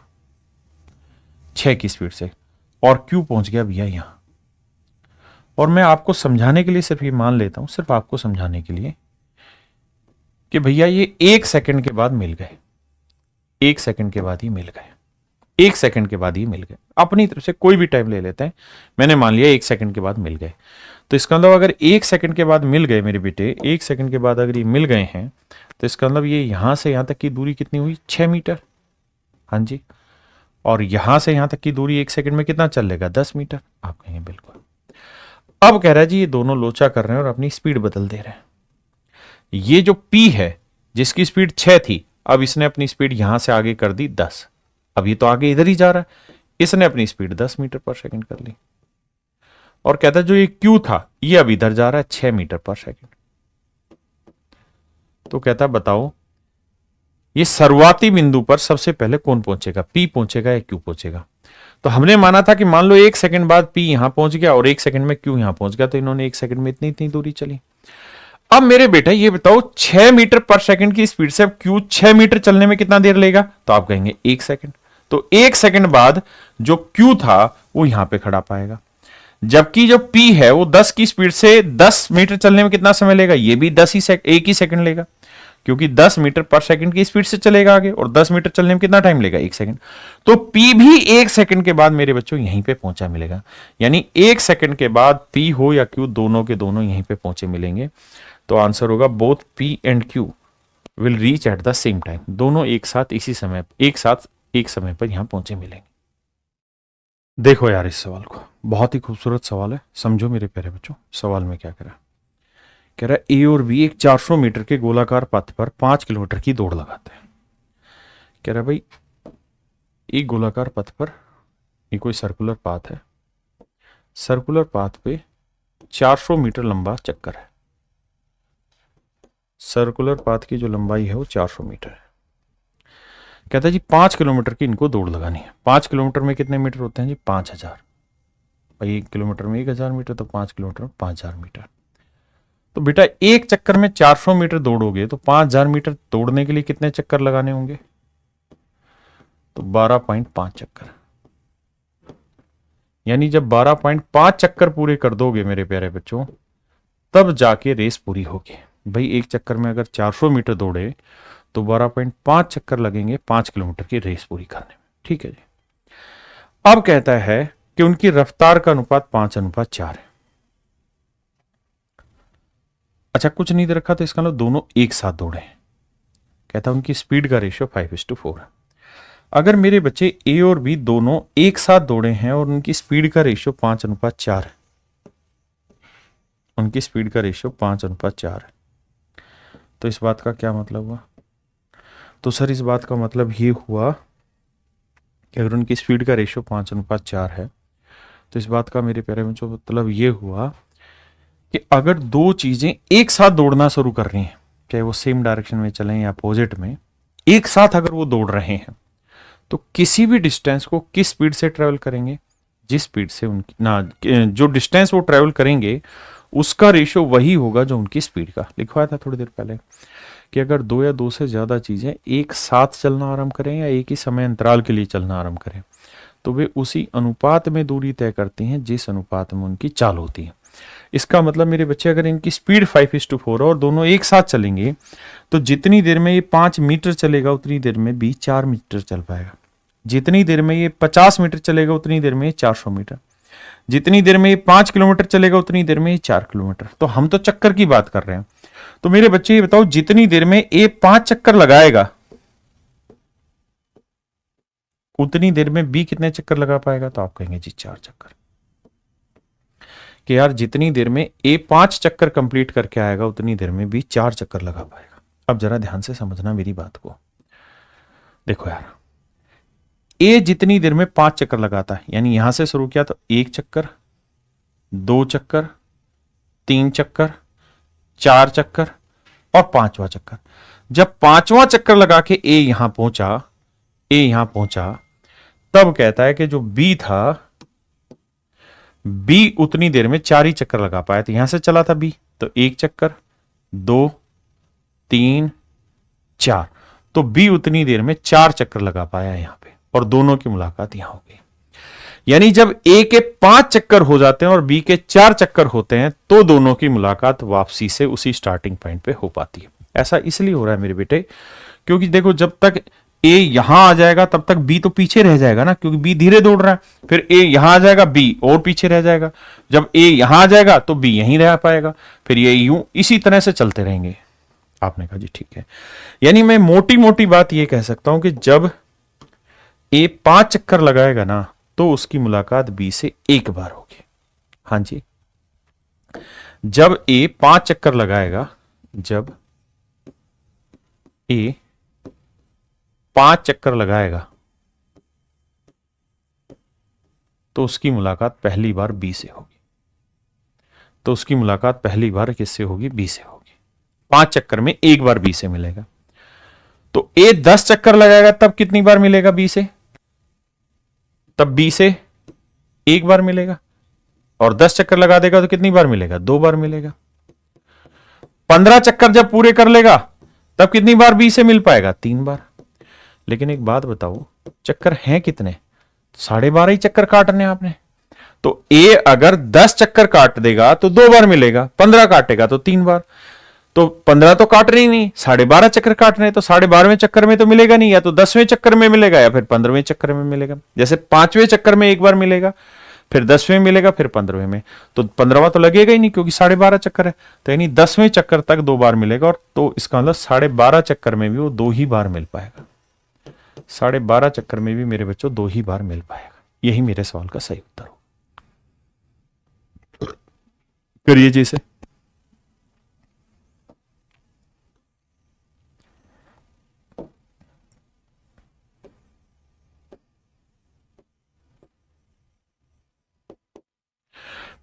6 की स्पीड से और क्यू पहुंच गया भैया यहां। और मैं आपको समझाने के लिए सिर्फ ये मान लेता हूं, सिर्फ आपको समझाने के लिए कि भैया ये 1 सेकंड के बाद मिल गए, 1 सेकंड के बाद ही मिल गए, 1 सेकंड के बाद ही मिल गए। अपनी तरफ से कोई भी टाइम ले लेते हैं, मैंने मान लिया 1 सेकंड के बाद मिल गए। तो इसका मतलब अगर 1 सेकंड के बाद मिल गए मेरे बेटे, 1 सेकंड के बाद अगर ये मिल गए हैं तो इसका मतलब ये यहां से यहां तक की दूरी कितनी हुई? 6 मीटर। हाँ जी, और यहां से यहां तक की दूरी 1 सेकंड में कितना चल लेगा? 10 मीटर। आप कहेंगे बिल्कुल। अब कह रहा है जी ये दोनों लोचा कर रहे हैं और अपनी स्पीड बदल दे रहे हैं। ये जो पी है जिसकी स्पीड 6 थी, अब इसने अपनी स्पीड यहां से आगे कर दी 10। अब ये तो आगे इधर ही जा रहा है, इसने अपनी स्पीड 10 मीटर पर सेकंड कर ली। और कहता है जो ये क्यू था ये अब इधर जा रहा है 6 मीटर पर सेकंड। तो कहता है बताओ ये शुरुआती बिंदु पर सबसे पहले कौन पहुंचेगा, पी पहुंचेगा या क्यू पहुंचेगा। तो हमने माना था कि मान लो 1 सेकंड बाद पी यहां पहुंच गया और 1 सेकंड में क्यू यहां पहुंच गया, तो इन्होंने 1 सेकंड में इतनी इतनी दूरी चली। अब मेरे बेटा ये बताओ 6 मीटर पर सेकंड की स्पीड से अब क्यू 6 मीटर चलने में कितना देर लेगा, तो आप कहेंगे 1 सेकंड। तो 1 सेकंड बाद जो क्यू था वो यहां पे खड़ा पाएगा, जबकि जो पी है वो 10 की स्पीड से 10 मीटर चलने में कितना समय लेगा, ये भी 1 ही सेकंड लेगा, क्योंकि 10 मीटर पर सेकंड की स्पीड से चलेगा आगे, और 10 मीटर चलने में कितना टाइम लेगा, 1 सेकंड। तो पी भी 1 सेकंड के बाद मेरे बच्चों यहीं पे पहुंचा मिलेगा, यानी 1 सेकंड के बाद पी हो या क्यू दोनों के दोनों यहीं पे पहुंचे मिलेंगे। तो आंसर होगा both P and Q will reach at the same time, दोनों एक साथ एक समय पर यहां पहुंचे मिलेंगे। देखो यार इस सवाल को, बहुत ही खूबसूरत सवाल है, समझो मेरे प्यारे बच्चों। सवाल में क्या कह रहा है ए और बी एक 400 मीटर के गोलाकार पथ पर 5 किलोमीटर की दौड़ लगाते हैं। कह रहा है भाई एक गोलाकार पथ पर, ये कोई सर्कुलर पाथ है, सर्कुलर पाथ पे 400 मीटर लंबा चक्कर है, सर्कुलर पाथ की जो लंबाई है वो 400 मीटर है। कहता है जी 5 किलोमीटर की इनको दौड़ लगानी है। 5 किलोमीटर में कितने मीटर होते हैं जी, 5000। भाई 1 किलोमीटर में 1000 मीटर, तो 5 किलोमीटर में 5000 मीटर। तो बेटा एक चक्कर में 400 मीटर दौड़ोगे तो 5000 मीटर दौड़ने के लिए कितने चक्कर लगाने होंगे, तो 12.5 चक्कर। यानी जब 12.5 चक्कर पूरे कर दोगे मेरे प्यारे बच्चों, तब जाके रेस पूरी होगी। भाई एक चक्कर में अगर 400 मीटर दौड़े तो 12.5 चक्कर लगेंगे 5 किलोमीटर की रेस पूरी करने में। ठीक है जी। अब कहता है कि उनकी रफ्तार का अनुपात 5:4 है। अच्छा कुछ नहीं दे रखा तो इसका मतलब दोनों एक साथ दौड़े हैं। कहता है उनकी स्पीड का रेशियो 5:4 है। अगर मेरे बच्चे ए और बी दोनों एक साथ दौड़े हैं और उनकी स्पीड का रेशियो 5:4 है, उनकी स्पीड का रेशियो 5:4 है, तो इस बात का क्या मतलब हुआ, तो सर इस बात का मतलब ये हुआ कि अगर उनकी स्पीड का रेशियो 5:4 है, तो इस बात का मेरे प्यारे बच्चों मतलब ये हुआ कि अगर दो चीजें एक साथ दौड़ना शुरू कर रही हैं, चाहे वो सेम डायरेक्शन में चलें या अपोजिट में, एक साथ अगर वो दौड़ रहे हैं, तो किसी भी डिस्टेंस को किस स्पीड से ट्रेवल करेंगे, जिस स्पीड से उनकी ना जो डिस्टेंस वो ट्रेवल करेंगे उसका रेशियो वही होगा जो उनकी स्पीड का। लिखवाया था थोड़ी देर पहले कि अगर दो या दो से ज्यादा चीजें एक साथ चलना आरंभ करें या एक ही समय अंतराल के लिए चलना आरंभ करें, तो वे उसी अनुपात में दूरी तय करती हैं जिस अनुपात में उनकी चाल होती है। इसका मतलब मेरे बच्चे अगर इनकी स्पीड 5:4 और दोनों एक साथ चलेंगे, तो जितनी देर में ये 5 मीटर चलेगा उतनी देर में भी 4 मीटर चल पाएगा, जितनी देर में ये 50 मीटर चलेगा उतनी देर में ये 400 मीटर, जितनी देर में ये 5 किलोमीटर चलेगा उतनी देर में ये 4 किलोमीटर। तो हम तो चक्कर की बात कर रहे हैं। तो मेरे बच्चे ये बताओ जितनी देर में ए 5 चक्कर लगाएगा उतनी देर में बी कितने चक्कर लगा पाएगा, तो आप कहेंगे जी 4 चक्कर। कि यार जितनी देर में ए 5 चक्कर कंप्लीट करके आएगा उतनी देर में बी 4 चक्कर लगा पाएगा। अब जरा ध्यान से समझना मेरी बात को। देखो यार ए जितनी देर में 5 चक्कर लगाता है, यानी यहां से शुरू किया तो 1 चक्कर, 2 चक्कर, 3 चक्कर, 4 चक्कर और 5वां चक्कर। जब 5वां चक्कर लगा के ए यहां पहुंचा, तब कहता है कि जो बी था, बी उतनी देर में 4 ही चक्कर लगा पाया। तो यहां से चला था बी, तो 1 चक्कर, 2, 3, 4, तो बी उतनी देर में 4 चक्कर लगा पाया यहां पे, और दोनों की मुलाकात यहां हो गई। यानी जब ए के 5 चक्कर हो जाते हैं और बी के 4 चक्कर होते हैं, तो दोनों की मुलाकात वापसी से उसी स्टार्टिंग पॉइंट पे हो पाती है। ऐसा इसलिए हो रहा है मेरे बेटे, क्योंकि देखो जब तक ए यहां आ जाएगा तब तक बी तो पीछे रह जाएगा ना, क्योंकि बी धीरे दौड़ रहा है। फिर ए यहां आ जाएगा, बी और पीछे रह जाएगा। जब ए यहां आ जाएगा तो बी यहीं रह पाएगा। फिर ये यूं इसी तरह से चलते रहेंगे। आपने कहा जी ठीक है। यानी मैं मोटी मोटी बात ये कह सकता हूं कि जब ए 5 चक्कर लगाएगा ना, तो उसकी मुलाकात बी से एक बार होगी। हां जी, जब ए 5 चक्कर लगाएगा, जब ए 5 चक्कर लगाएगा तो उसकी मुलाकात पहली बार बी से होगी। तो उसकी मुलाकात पहली बार किससे होगी, बी से होगी। 5 चक्कर में एक बार बी से मिलेगा। तो ए 10 चक्कर लगाएगा तब कितनी बार मिलेगा बी से? तब बी से एक बार मिलेगा, और 10 चक्कर लगा देगा तो कितनी बार मिलेगा? 2 बार मिलेगा। 15 चक्कर जब पूरे कर लेगा तब कितनी बार बी से मिल पाएगा? 3 बार। लेकिन एक बात बताओ, चक्कर हैं कितने? 12.5 ही चक्कर काटने आपने। तो ए अगर 10 चक्कर काट देगा तो 2 बार मिलेगा, 15 काटेगा तो 3 बार। तो 15 तो काट रही नहीं, 12.5 चक्कर काट रहे, तो 12.5वें चक्कर में तो मिलेगा नहीं, या तो 10वें चक्कर में मिलेगा या फिर 15वें चक्कर में मिलेगा। जैसे 5वें चक्कर में एक बार मिलेगा, फिर 10वें मिलेगा, फिर 15वें में, तो 15वां तो लगेगा ही नहीं क्योंकि 12.5 चक्कर है। तो यानी 10वें चक्कर तक 2 बार मिलेगा, और तो इसका मतलब 12.5 चक्कर में भी वो 2 ही बार मिल पाएगा। 12.5 चक्कर में भी मेरे बच्चों 2 ही बार मिल पाएगा। यही मेरे सवाल का सही उत्तर हो। करिए जी इसे।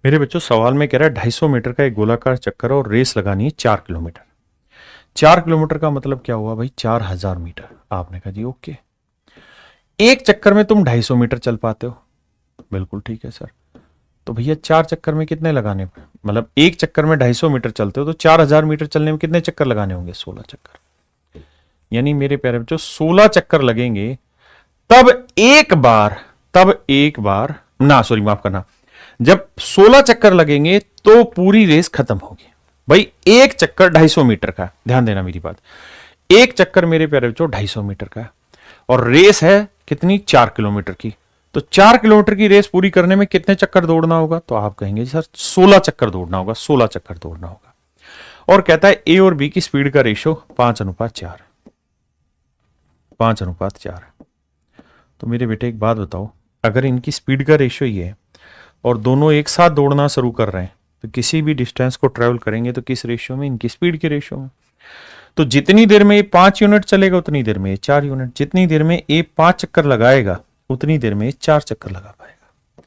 मेरे बच्चों सवाल में कह रहा है 250 मीटर का एक गोलाकार चक्कर और रेस लगानी है 4 किलोमीटर। 4 किलोमीटर का मतलब क्या हुआ भाई? 4000 मीटर। आपने कहा जी ओके। एक चक्कर में तुम 250 मीटर चल पाते हो? बिल्कुल ठीक है सर। तो भैया 4 चक्कर में कितने लगाने, मतलब एक चक्कर में 250 मीटर चलते हो तो 4000 मीटर चलने में कितने चक्कर लगाने होंगे? 16 चक्कर। यानी मेरे प्यारे बच्चों 16 चक्कर लगेंगे तब एक बार ना, सॉरी माफ करना, जब 16 चक्कर लगेंगे तो पूरी रेस खत्म होगी। भाई एक चक्कर 250 मीटर का, ध्यान देना मेरी बात, एक चक्कर मेरे प्यारे बच्चों 250 मीटर का है, और रेस है कितनी? 4 किलोमीटर की। तो 4 किलोमीटर की रेस पूरी करने में कितने चक्कर दौड़ना होगा? तो आप कहेंगे सर 16 चक्कर दौड़ना होगा, 16 चक्कर दौड़ना होगा। और कहता है ए और बी की स्पीड का रेशियो 5:4, 5:4। तो मेरे बेटे एक बात बताओ, अगर इनकी स्पीड का रेशियो ये है और दोनों एक साथ दौड़ना शुरू कर रहे हैं तो किसी भी डिस्टेंस को ट्रेवल करेंगे तो किस रेशियो में? इनकी स्पीड के रेशियो में। तो जितनी देर में ये 5 यूनिट चलेगा उतनी देर में ये 4 यूनिट, जितनी देर में ए 5 चक्कर लगाएगा उतनी देर में ये 4 चक्कर लगा पाएगा।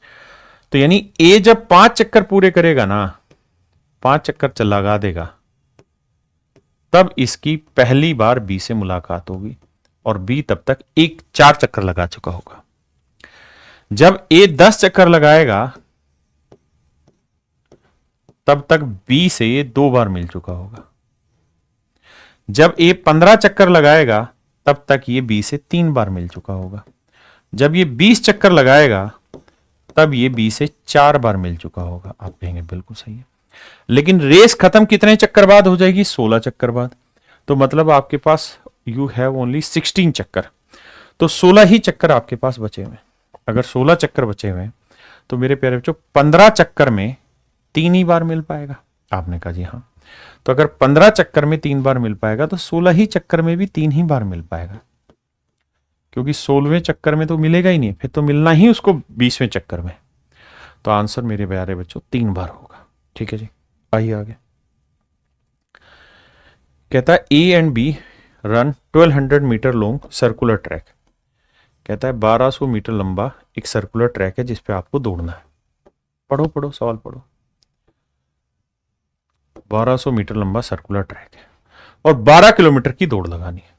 तो यानी ए जब 5 चक्कर पूरे करेगा ना, 5 चक्कर चल लगा देगा, तब इसकी पहली बार बी से मुलाकात होगी, और बी तब तक 4 चक्कर लगा चुका होगा। जब ए 10 चक्कर लगाएगा तब तक बी से ये 2 बार मिल चुका होगा। जब ए 15 चक्कर लगाएगा तब तक ये बी से 3 बार मिल चुका होगा। जब ये 20 चक्कर लगाएगा तब ये बी से 4 बार मिल चुका होगा। आप कहेंगे बिल्कुल सही है, लेकिन रेस खत्म कितने चक्कर बाद हो जाएगी? 16 चक्कर बाद। तो मतलब आपके पास यू हैव ओनली 16 चक्कर, तो 16 ही चक्कर आपके पास बचे हुए। अगर 16 चक्कर बचे हुए तो मेरे प्यारे बच्चों 15 चक्कर में 3 ही बार मिल पाएगा। आपने कहा जी हाँ। तो अगर 15 चक्कर में 3 बार मिल पाएगा तो 16 ही चक्कर में भी 3 ही बार मिल पाएगा, क्योंकि 16वें चक्कर में तो मिलेगा ही नहीं, फिर तो मिलना ही उसको 20वें चक्कर में। तो आंसर मेरे प्यारे बच्चों 3 बार होगा। ठीक है जी, आइए आगे। कहता है A and B run 1200 metre long circular track. कहता है 1200 मीटर लंबा एक सर्कुलर ट्रैक है जिस पे आपको दौड़ना है। पढ़ो पढ़ो सवाल पढ़ो। 1200 मीटर लंबा सर्कुलर ट्रैक है और 12 किलोमीटर की दौड़ लगानी है।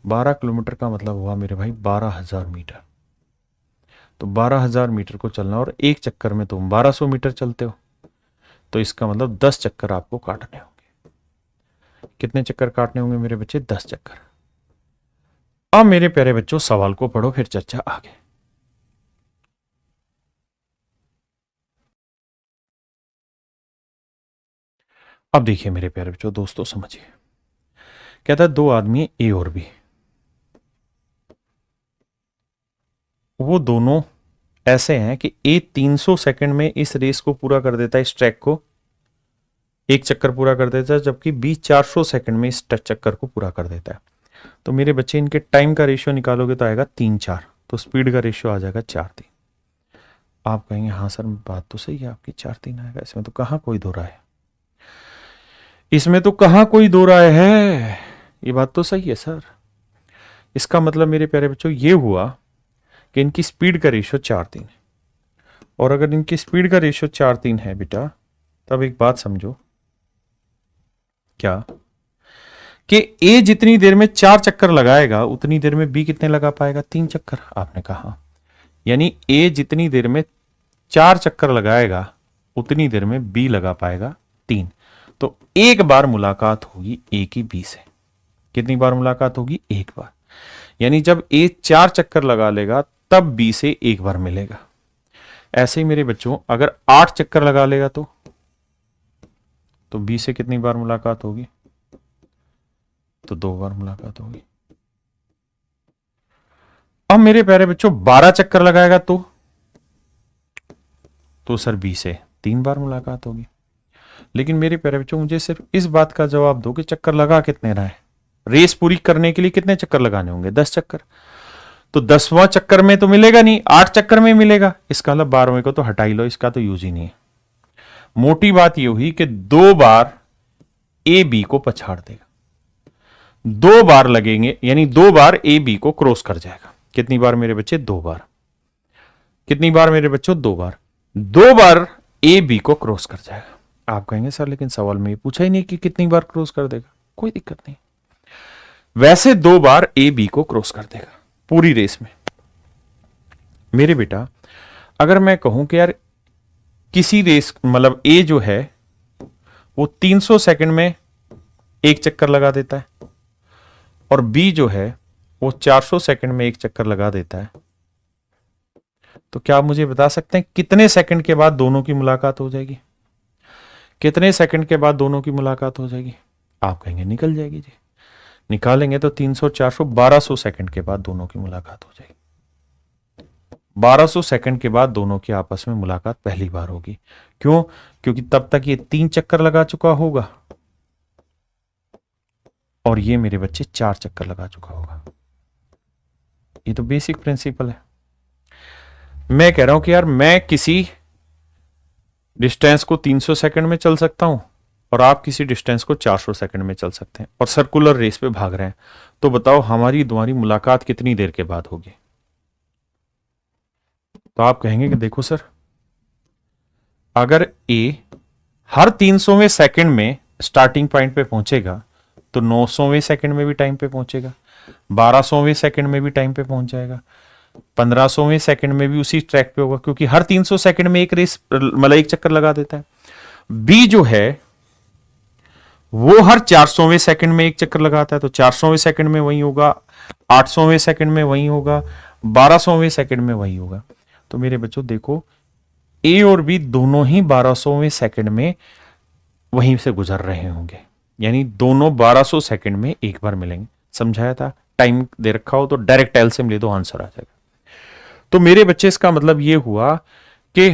12 किलोमीटर का मतलब हुआ मेरे भाई 12,000 मीटर। तो 12,000 मीटर को चलना, और एक चक्कर में तुम 1200 मीटर चलते हो, तो इसका मतलब 10 चक्कर आपको काटने होंगे। कितने चक्कर काटने होंगे मेरे बच्चे? 10 चक्कर। अब मेरे प्यारे बच्चों सवाल को पढ़ो, फिर चर्चा आगे। अब देखिए मेरे प्यारे बच्चों, दोस्तों समझिए। कहता है 2 आदमी ए और बी, वो दोनों ऐसे हैं कि ए 300 सेकंड में इस रेस को पूरा कर देता है, इस ट्रैक को एक चक्कर पूरा कर देता है, जबकि बी 400 सेकंड में इस चक्कर को पूरा कर देता है। तो मेरे बच्चे इनके टाइम का रेशियो निकालोगे तो आएगा 3:4, तो स्पीड का रेशियो आ जाएगा 4:3। आप कहेंगे हाँ सर बात तो सही है आपकी, 4:3 आएगा, इसमें तो कहाँ कोई दो राय है, इसमें तो कहाँ कोई दो राय है, ये बात तो सही है सर। इसका मतलब मेरे प्यारे बच्चों ये हुआ कि इनकी स्पीड का रेशियो 4:3 है, और अगर इनकी स्पीड का रेशियो 4:3 है बेटा, तब एक बात समझो, क्या कि ए जितनी देर में 4 चक्कर लगाएगा उतनी देर में बी कितने लगा पाएगा, 3 चक्कर। आपने कहा यानी ए जितनी देर में 4 चक्कर लगाएगा उतनी देर में बी लगा पाएगा 3। तो एक बार मुलाकात होगी ए की बी से। कितनी बार मुलाकात होगी, एक बार। यानी जब ए 4 चक्कर लगा लेगा तब बी से एक बार मिलेगा। ऐसे ही मेरे बच्चों अगर 8 चक्कर लगा लेगा तो बी से कितनी बार मुलाकात होगी, तो 2 बार मुलाकात होगी। अब मेरे प्यारे बच्चों 12 चक्कर लगाएगा तो सर बी से 3 बार मुलाकात होगी। लेकिन मेरे प्यारे बच्चों मुझे सिर्फ इस बात का जवाब दो कि चक्कर लगा कितने रहा है। रेस पूरी करने के लिए कितने चक्कर लगाने होंगे, 10 चक्कर। तो 10वां चक्कर में तो मिलेगा नहीं, 8 चक्कर में मिलेगा। इसका मतलब 12वें को तो हटा ही लो, इसका तो यूज ही नहीं है। मोटी बात यह हुई कि 2 बार ए बी को पछाड़ देगा, 2 बार लगेंगे, यानी 2 बार ए बी को क्रॉस कर जाएगा। कितनी बार मेरे बच्चे, 2 बार। कितनी बार मेरे बच्चों, 2 बार। 2 बार ए बी को क्रॉस कर जाएगा। आप कहेंगे सर लेकिन सवाल में ये पूछा ही नहीं कि कितनी बार क्रॉस कर देगा। कोई दिक्कत नहीं, वैसे 2 बार ए बी को क्रॉस कर देगा पूरी रेस में। मेरे बेटा अगर मैं कहूं कि यार किसी रेस मतलब ए जो है वो 300 सेकंड में एक चक्कर लगा देता है और बी जो है वो 400 सेकंड में एक चक्कर लगा देता है, तो क्या आप मुझे बता सकते हैं कितने सेकंड के बाद दोनों की मुलाकात हो जाएगी? कितने सेकंड के बाद दोनों की मुलाकात हो जाएगी? आप कहेंगे निकल जाएगी जी। निकालेंगे तो 300 400 1200 सेकंड के बाद दोनों की मुलाकात हो जाएगी। 1200 सेकंड के बाद दोनों की आपस में मुलाकात पहली बार होगी। क्यों? क्योंकि तब तक ये 3 चक्कर लगा चुका होगा और ये मेरे बच्चे 4 चक्कर लगा चुका होगा। ये तो बेसिक प्रिंसिपल है। मैं कह रहा हूं कि यार मैं किसी डिस्टेंस को 300 सेकंड में चल सकता हूं और आप किसी डिस्टेंस को 400 सेकंड में चल सकते हैं और सर्कुलर रेस पे भाग रहे हैं, तो बताओ हमारी तुम्हारी मुलाकात कितनी देर के बाद होगी? तो आप कहेंगे कि देखो सर अगर ए हर 300वें सेकंड में स्टार्टिंग पॉइंट पे पहुंचेगा तो 900वें सेकंड में भी टाइम पे पहुंचेगा, 1200वें सेकंड में भी टाइम पे पहुंच जाएगा, 1500वें सेकंड में भी उसी ट्रैक पे होगा, क्योंकि हर 300 सेकंड में एक रेस मतलब एक चक्कर लगा देता है। बी जो है वो हर 400वें सेकंड में एक चक्कर लगाता है, तो 400वें सेकंड में वही होगा, 800वें सेकंड में वही होगा, 1200वें सेकंड में वही होगा। तो मेरे बच्चों देखो ए और बी दोनों ही 1200वें सेकंड में वहीं से गुजर रहे होंगे, यानी दोनों 1200 सेकंड में एक बार मिलेंगे। समझाया था? टाइम दे रखा हो तो डायरेक्ट एलसीएम ले दो, आंसर आ जाएगा। तो मेरे बच्चे इसका मतलब ये हुआ कि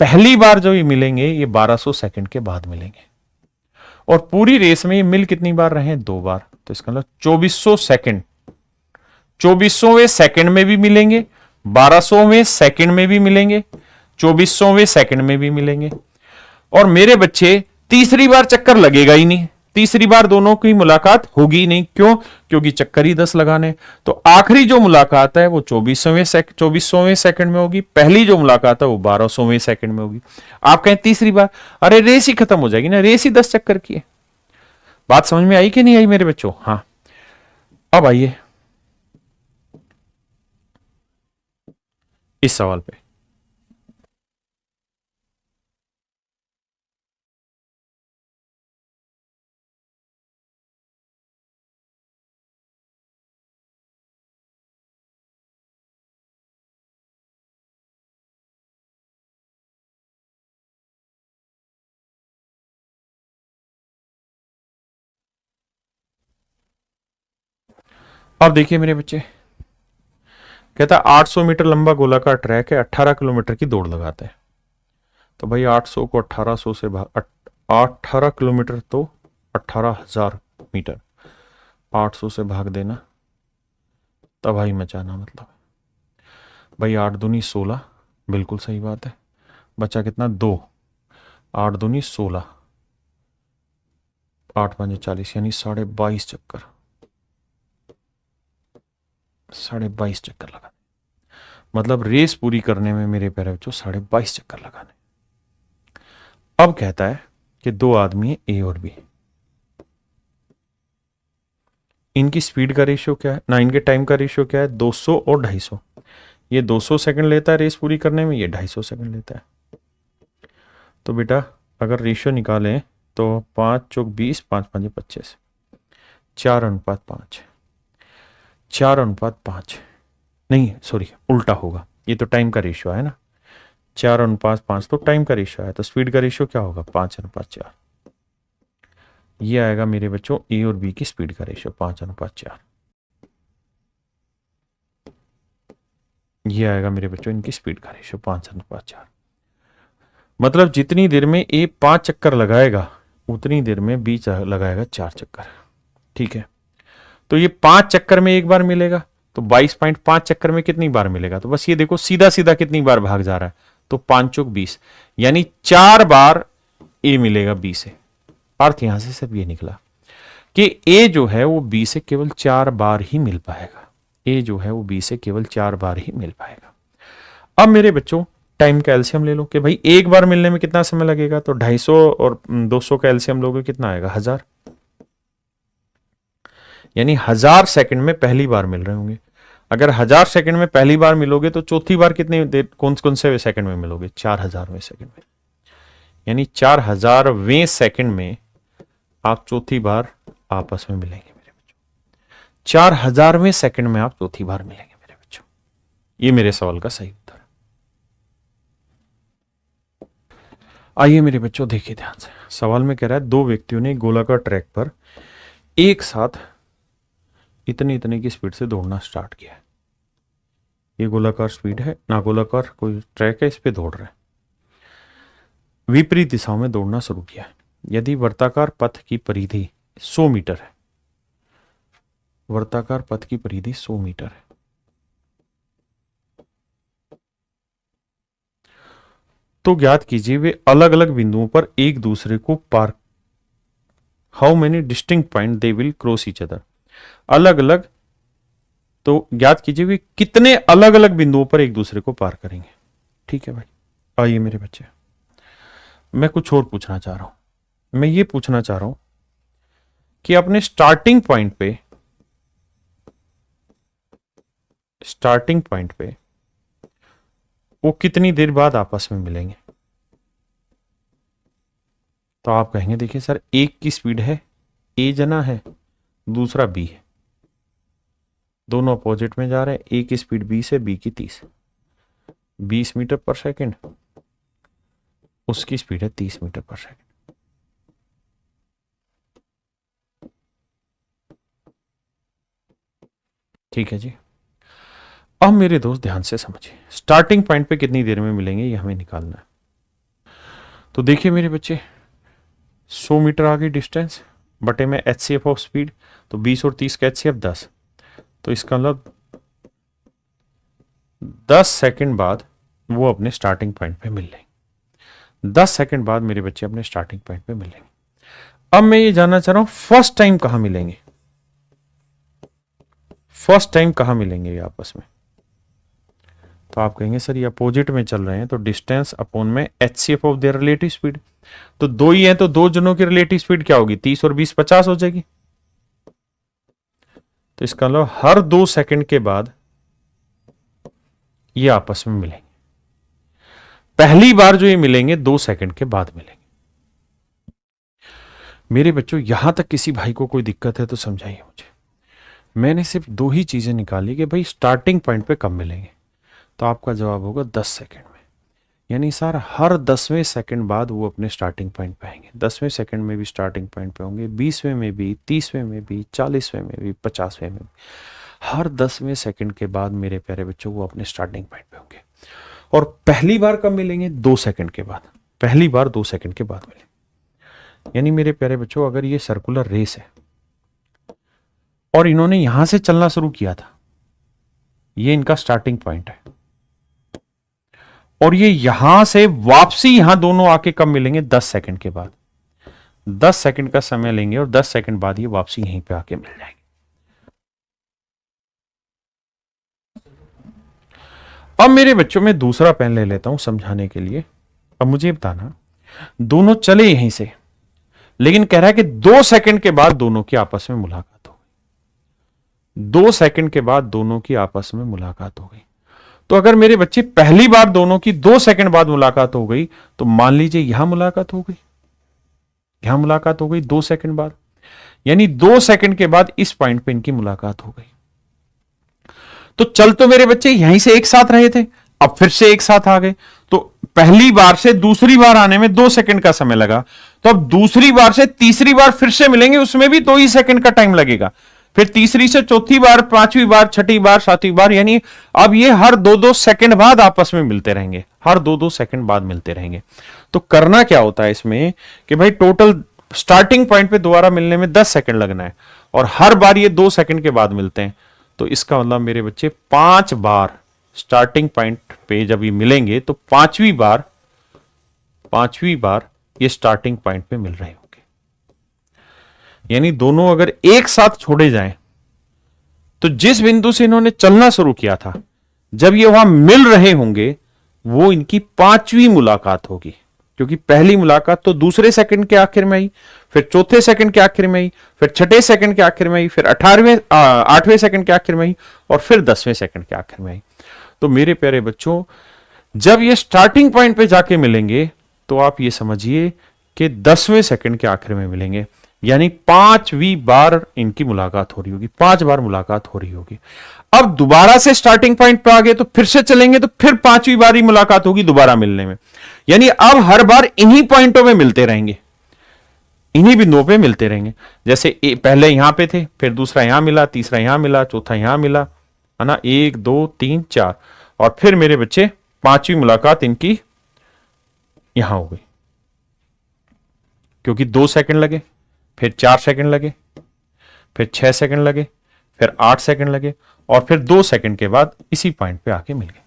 पहली बार जो ये मिलेंगे ये 1200 सेकंड के बाद मिलेंगे और पूरी रेस में ये मिल कितनी बार रहे हैं? 2 बार। तो इसका मतलब 2400 सेकंड, 2400वें सेकंड में भी मिलेंगे, 1200वें सेकंड में भी मिलेंगे, 2400वें सेकंड में भी मिलेंगे। और मेरे बच्चे तीसरी बार चक्कर लगेगा ही नहीं, तीसरी बार दोनों की मुलाकात होगी ही नहीं। क्यों? क्योंकि चक्कर ही 10 लगाने। तो आखिरी जो मुलाकात है वो 2400वें सेकंड में होगी, पहली जो मुलाकात है वो 1200वें सेकंड में होगी। आप कहें तीसरी बार, अरे रेस ही खत्म हो जाएगी ना, रेस ही 10 चक्कर की है। बात समझ में आई कि नहीं आई मेरे बच्चों? हाँ, अब आइए इस सवाल पे। अब देखिए मेरे बच्चे, कहता 800 मीटर लंबा गोलाकार ट्रैक है, 18 किलोमीटर की दौड़ लगाता है। तो भाई 800 को 1800 से भाग, 18 किलोमीटर तो 18,000 मीटर, 800 से भाग देना, तबाही मचाना मतलब। भाई 8 दूनी 16, बिल्कुल सही बात है। बचा कितना? 2। 8 दूनी 16, 8 5 40, यानी 22.5 चक्कर, 22.5 चक्कर लगाने। मतलब रेस पूरी करने में मेरे पैर बच्चों 22.5 चक्कर लगाने। अब कहता है कि 2 आदमी है, ए और बी। इनकी स्पीड का रेशियो क्या है ना, इनके टाइम का रेशियो क्या है, 200 और 250। ये 200 सेकंड लेता है रेस पूरी करने में, ये 250 सेकंड लेता है। तो बेटा अगर रेशियो निकालें तो 5 चौक 20, 5 5 25, 4:5, 4:5 नहीं सॉरी उल्टा होगा, ये तो टाइम का रेशियो है ना, 4:5 तो टाइम का रेशियो है, तो स्पीड का रेशियो क्या होगा, 5:4। ये आएगा मेरे बच्चों ए और बी की स्पीड का रेशियो 5:4। ये आएगा मेरे बच्चों इनकी स्पीड का रेशियो 5:4। मतलब जितनी देर में ए 5 चक्कर लगाएगा उतनी देर में बी लगाएगा 4 चक्कर। ठीक है, तो ये 5 चक्कर में एक बार मिलेगा, तो 22.5 चक्कर में कितनी बार मिलेगा, तो बस ये देखो सीधा सीधा कितनी बार भाग जा रहा है, तो 5 चौक 20, यानी 4 बार ए मिलेगा बी से। अर्थ यहां से सब ये निकला कि ए जो है वो बी से केवल 4 बार ही मिल पाएगा, ए जो है वो बी से केवल 4 बार ही मिल पाएगा। अब मेरे बच्चों टाइम का एलसीएम ले लो कि भाई एक बार मिलने में कितना समय लगेगा, तो 250 और 200 का एलसीएम लोगे कितना आएगा, 1000, यानी 1000 सेकंड में पहली बार मिल रहे होंगे। अगर 1000 सेकंड में पहली बार मिलोगे तो चौथी बार कितने देर कौन कौन से सेकंड में मिलोगे, 4000वें सेकंड में, यानी 4000वें सेकंड में आप चौथी बार आपस में मिलेंगे मेरे बच्चों, 4000वें सेकंड में आप चौथी बार मिलेंगे मेरे बच्चों। ये मेरे सवाल का सही उत्तर है। आइए मेरे बच्चों देखिए ध्यान से, सवाल में कह रहा है दो व्यक्तियों ने गोलाकार ट्रैक पर एक साथ इतने इतने की स्पीड से दौड़ना स्टार्ट किया है। ये गोलाकार स्पीड है ना, गोलाकार कोई ट्रैक है, इस पे दौड़ रहे हैं, विपरीत दिशाओं में दौड़ना शुरू किया है। यदि वर्ताकार पथ की परिधि 100 मीटर है, वर्ताकार पथ की परिधि 100 मीटर है, तो ज्ञात कीजिए वे अलग अलग बिंदुओं पर एक दूसरे को पार, how many distinct point they will cross each other, अलग अलग, तो ज्ञात कीजिए वे कितने अलग अलग बिंदुओं पर एक दूसरे को पार करेंगे। ठीक है भाई, आइए मेरे बच्चे, मैं कुछ और पूछना चाह रहा हूं, मैं ये पूछना चाह रहा हूं कि अपने स्टार्टिंग पॉइंट पे वो कितनी देर बाद आपस में मिलेंगे। तो आप कहेंगे देखिए सर एक की स्पीड है, ए जना है, दूसरा बी है, दोनों अपोजिट में जा रहे हैं, ए की स्पीड 20 है, बी की 30, 20 मीटर पर सेकंड, उसकी स्पीड है 30 मीटर पर सेकंड। ठीक है जी, अब मेरे दोस्त ध्यान से समझिए, स्टार्टिंग पॉइंट पे कितनी देर में मिलेंगे ये हमें निकालना है। तो देखिए मेरे बच्चे 100 मीटर आगे डिस्टेंस बटे में एचसीएफ ऑफ स्पीड, तो 20 और 30 का एचसीएफ 10, तो इसका मतलब 10 सेकंड बाद वो अपने स्टार्टिंग पॉइंट पे मिल लेंगे, 10 सेकंड बाद मेरे बच्चे अपने स्टार्टिंग पॉइंट पे मिलेंगे। अब मैं ये जानना चाह रहा हूं फर्स्ट टाइम कहां मिलेंगे, फर्स्ट टाइम कहां मिलेंगे ये आपस में। तो आप कहेंगे सर ये अपोजिट में चल रहे हैं, तो डिस्टेंस अपॉन में HCF of their relative speed, तो दो ही हैं तो दो जनों की रिलेटिव स्पीड क्या होगी, 30 और 20 50 हो जाएगी। तो इसका मतलब हर 2 सेकंड के बाद ये आपस में मिलेंगे, पहली बार जो ये मिलेंगे 2 सेकंड के बाद मिलेंगे। मेरे बच्चों यहां तक किसी भाई को कोई दिक्कत है तो समझाइए मुझे। मैंने सिर्फ 2 ही चीजें निकाली कि भाई स्टार्टिंग पॉइंट पे कब मिलेंगे, तो आपका जवाब होगा 10 सेकंड में, यानी सर हर 10वें सेकंड बाद वो अपने स्टार्टिंग पॉइंट पे आएंगे, 10वें सेकंड में भी स्टार्टिंग पॉइंट पे होंगे, 20वें में भी, 30वें में भी, 40वें में भी, 50वें में भी, हर 10वें सेकंड के बाद मेरे प्यारे बच्चों वो अपने स्टार्टिंग पॉइंट पे होंगे। और पहली बार कब मिलेंगे, 2 सेकंड के बाद, पहली बार 2 सेकंड के बाद मिलेंगे। यानी मेरे प्यारे बच्चों अगर ये सर्कुलर रेस है और इन्होंने यहां से चलना शुरू किया था, ये इनका स्टार्टिंग पॉइंट है, और ये यहां से वापसी यहां दोनों आके कब मिलेंगे, 10 सेकंड के बाद, 10 सेकंड का समय लेंगे और 10 सेकंड बाद ये वापसी यहीं पे आके मिल जाएंगे। अब मेरे बच्चों में दूसरा पेन ले लेता हूं समझाने के लिए। अब मुझे बताना, दोनों चले यहीं से, लेकिन कह रहा है कि 2 सेकंड के बाद दोनों की आपस में मुलाकात हो, 2 सेकंड के बाद दोनों की आपस में मुलाकात हो गई। तो अगर मेरे बच्चे पहली बार दोनों की 2 सेकंड बाद मुलाकात हो गई, तो मान लीजिए यहां मुलाकात हो गई, यहां मुलाकात हो गई 2 सेकंड बाद, यानी 2 सेकंड के बाद इस पॉइंट पे इनकी मुलाकात हो गई। तो चल तो मेरे बच्चे यहीं से एक साथ रहे थे, अब फिर से एक साथ आ गए। तो पहली बार से दूसरी बार आने में 2 सेकंड का समय लगा, तो अब दूसरी बार से तीसरी बार फिर से मिलेंगे, उसमें भी 2 ही सेकंड का टाइम लगेगा। फिर तीसरी से चौथी बार, पांचवी बार, छठी बार, सातवीं बार, यानी अब ये हर 2-2 सेकंड बाद आपस में मिलते रहेंगे, हर 2-2 सेकंड बाद मिलते रहेंगे। तो करना क्या होता है इसमें कि भाई टोटल स्टार्टिंग पॉइंट पे दोबारा मिलने में 10 सेकंड लगना है, और हर बार ये 2 सेकंड के बाद मिलते हैं। तो इसका मतलब मेरे बच्चे 5 बार स्टार्टिंग पॉइंट पे जब ये मिलेंगे, तो पांचवी बार ये स्टार्टिंग पॉइंट पे मिल रहे होंगे। यानी दोनों अगर एक साथ छोड़े जाएं, तो जिस बिंदु से इन्होंने चलना शुरू किया था, जब ये वहां मिल रहे होंगे, वो इनकी 5वीं मुलाकात होगी। क्योंकि पहली मुलाकात तो दूसरे सेकंड के आखिर में आई, फिर चौथे सेकंड के आखिर में आई, फिर छठे सेकंड के आखिर में आई, फिर 8वें सेकंड के आखिर में आई, और फिर 10वें सेकंड के आखिर में आई। तो मेरे प्यारे बच्चों, जब ये स्टार्टिंग पॉइंट पे जाके मिलेंगे, तो आप ये समझिए कि 10वें सेकंड के आखिर में मिलेंगे, यानी 5वीं बार इनकी मुलाकात हो रही होगी, 5 बार मुलाकात हो रही होगी। अब दोबारा से स्टार्टिंग पॉइंट पे आ गए, तो फिर से चलेंगे, तो फिर 5वीं बार ही मुलाकात होगी दोबारा मिलने में। यानी अब हर बार इन्हीं पॉइंटों में मिलते रहेंगे, इन्हीं बिंदुओं पे मिलते रहेंगे। जैसे पहले यहां पे थे, फिर दूसरा यहां मिला, तीसरा यहां मिला, चौथा यहां मिला, है ना, 1 2 3 4, और फिर मेरे बच्चे 5वीं मुलाकात इनकी यहां हो गई। क्योंकि 2 सेकंड लगे, फिर 4 सेकंड लगे, फिर 6 सेकंड लगे, फिर 8 सेकंड लगे, और फिर 2 सेकंड के बाद इसी पॉइंट पे आके मिल गए।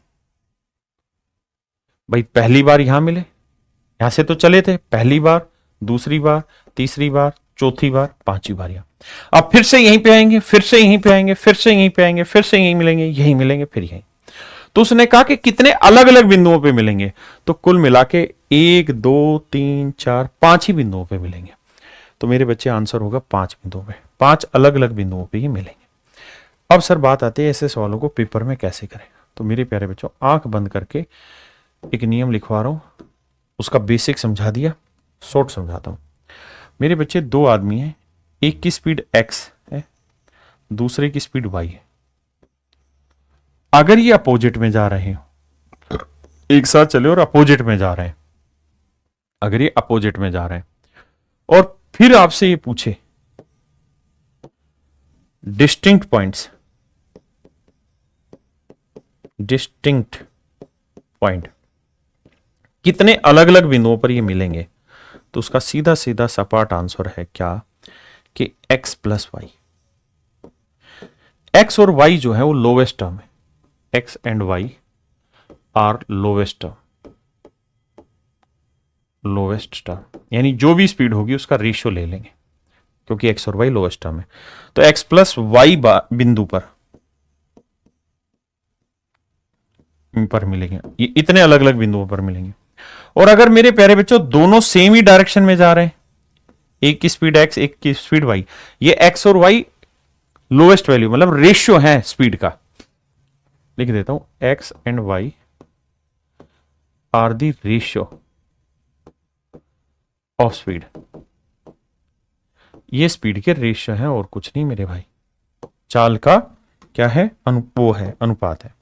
भाई पहली बार यहां मिले, यहां से तो चले थे, पहली बार, दूसरी बार, तीसरी बार, चौथी बार, 5वीं बार यहां। अब फिर से यहीं पे आएंगे, फिर से यहीं पे आएंगे, फिर से यहीं पे आएंगे, फिर से यहीं मिलेंगे, यहीं मिलेंगे, फिर यहीं। तो उसने कहा कि कितने अलग अलग बिंदुओं पे मिलेंगे, तो कुल मिला के 1 2 3 4 5 ही बिंदुओं पे मिलेंगे। तो मेरे बच्चे आंसर होगा 5 बिंदुओं पे, 5 अलग अलग बिंदुओं पे ही मिलेंगे। अब सर बात आती है ऐसे सवालों को पेपर में कैसे करें। तो मेरे प्यारे बच्चों, आंख बंद करके एक नियम लिखवा रहा हूं, उसका बेसिक समझा दिया, शॉर्ट समझाता हूं। मेरे बच्चे 2 आदमी हैं, एक की स्पीड x है, दूसरे की स्पीड y है। अगर ये अपोजिट में जा रहे हो, एक साथ चले और अपोजिट में जा रहे हैं, अगर ये अपोजिट में जा रहे हैं, और फिर आपसे ये पूछे डिस्टिंक्ट पॉइंट्स, डिस्टिंक्ट पॉइंट कितने अलग अलग बिंदुओं पर ये मिलेंगे, तो उसका सीधा सीधा सपाट आंसर है क्या कि x प्लस वाई। x और y जो है वो लोवेस्ट टर्म है, x and y are lowest term, lowest term, यानी जो भी स्पीड होगी उसका रेशियो ले लेंगे, क्योंकि x और y लोवेस्ट टर्म है। तो x प्लस वाई बिंदु पर मिलेंगे, ये इतने अलग अलग बिंदुओं पर मिलेंगे। और अगर मेरे प्यारे बच्चों दोनों सेम ही डायरेक्शन में जा रहे हैं, एक की स्पीड x, एक की स्पीड y, ये x और y लोवेस्ट वैल्यू मतलब रेशियो है स्पीड का, लिख देता हूं, x and y are the ratio of speed. ये स्पीड के रेशियो है और कुछ नहीं मेरे भाई, चाल का क्या है, वो है, अनुपात है।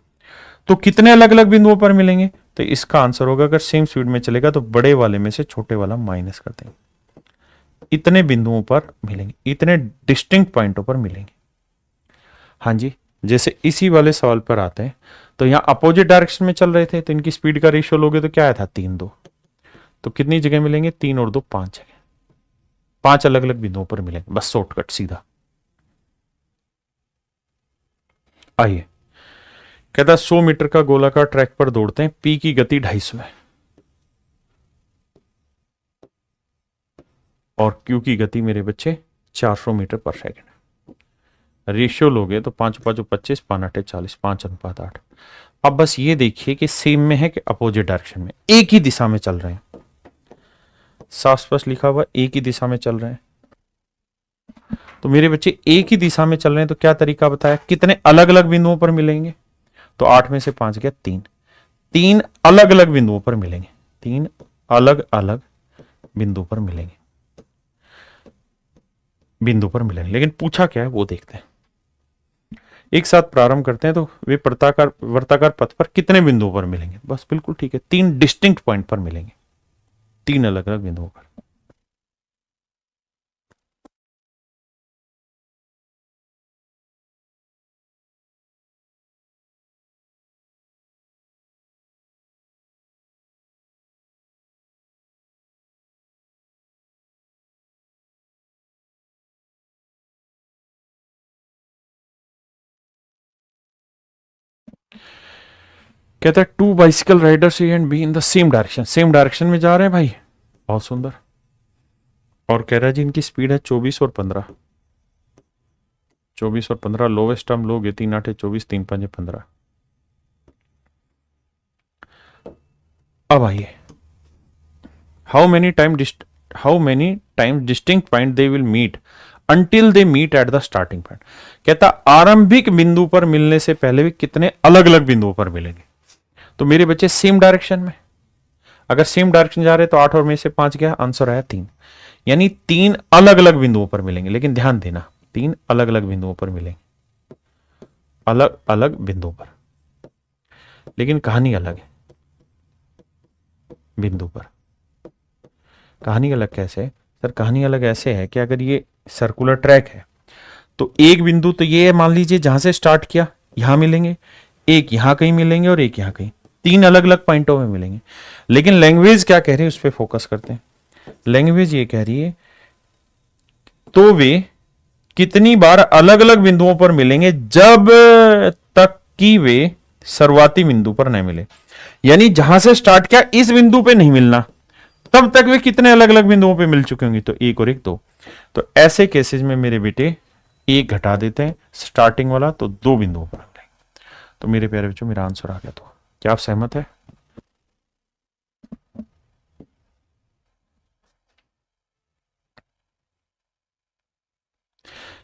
तो कितने अलग अलग बिंदुओं पर मिलेंगे, तो इसका आंसर होगा अगर सेम स्पीड में चलेगा तो बड़े वाले में से छोटे वाला माइनस कर देंगे, इतने बिंदुओं पर मिलेंगे, इतने डिस्टिंक्ट पॉइंटों पर मिलेंगे। हाँ जी, जैसे इसी वाले सवाल पर आते हैं, तो यहां अपोजिट डायरेक्शन में चल रहे थे, तो इनकी स्पीड का रेशियो लोगे तो क्या आया था 3-2, तो कितनी जगह मिलेंगे, 3 और 2 5 जगह, 5 अलग अलग बिंदुओं पर मिलेंगे, बस शॉर्टकट सीधा। आइए, कहता 100 मीटर का गोलाकार ट्रैक पर दौड़ते हैं, पी की गति 250 है और क्यू की गति मेरे बच्चे 400 मीटर पर सेकंड है। रेशियो लोगे तो 5 5 25, 5 8 40, 5:8। अब बस ये देखिए कि सेम में है कि अपोजिट डायरेक्शन में, एक ही दिशा में चल रहे हैं, साफ स्पष्ट लिखा हुआ एक ही दिशा में चल रहे हैं। तो मेरे बच्चे एक ही दिशा में चल रहे हैं, तो क्या तरीका बताया, कितने अलग अलग बिंदुओं पर मिलेंगे, तो 8 में से 5 गया 3, 3 अलग अलग बिंदुओं पर मिलेंगे, 3 अलग अलग बिंदु पर मिलेंगे, लेकिन पूछा क्या है वो देखते हैं। एक साथ प्रारंभ करते हैं, तो वे वर्ताकार पथ पर कितने बिंदुओं पर मिलेंगे, बस बिल्कुल ठीक है, 3 डिस्टिंक्ट पॉइंट पर मिलेंगे, 3 अलग अलग बिंदुओं पर। कहता है 2 bicycle Riders A and be in the same direction, same direction में जा रहे हैं भाई, बहुत सुंदर। और कह रहा है जी इनकी स्पीड है 24 और 15, 24 और 15, लोवेस्ट टर्म लोगे 3 8 24, 3 5 15। अब आइए, how many time distinct point they will meet until they meet at the starting point. कहता आरंभिक बिंदु पर मिलने से पहले भी कितने अलग अलग बिंदुओं पर मिलेंगे, तो मेरे बच्चे सेम डायरेक्शन में, अगर सेम डायरेक्शन जा रहे तो 8 और में से 5 गया, आंसर आया 3, यानी 3 अलग अलग बिंदुओं पर मिलेंगे। लेकिन ध्यान देना 3 अलग अलग बिंदुओं पर मिलेंगे, अलग अलग बिंदुओं पर, लेकिन कहानी अलग है बिंदु पर। कहानी अलग कैसे है सर, कहानी अलग ऐसे है कि अगर ये सर्कुलर ट्रैक है तो एक बिंदु तो ये मान लीजिए जहां से स्टार्ट किया यहां मिलेंगे, एक यहां कहीं मिलेंगे और एक यहां कहीं, 3 अलग अलग पॉइंटों में मिलेंगे। लेकिन लैंग्वेज क्या कह रही है उस पर फोकस करते हैं। लैंग्वेज ये कह रही है तो वे कितनी बार अलग अलग बिंदुओं पर मिलेंगे जब तक कि वे शुरुआती बिंदु पर न मिले, यानी जहां से स्टार्ट किया इस बिंदु पे नहीं मिलना, तब तक वे कितने अलग अलग बिंदुओं पे मिल चुके होंगे, तो 1 और 1 2। तो ऐसे केसेस में मेरे बेटे 1 घटा देते हैं स्टार्टिंग वाला, तो 2 बिंदुओं पर मिलेंगे। तो मेरे प्यारे बच्चों मेरा आंसर आ गया। तो क्या आप सहमत है?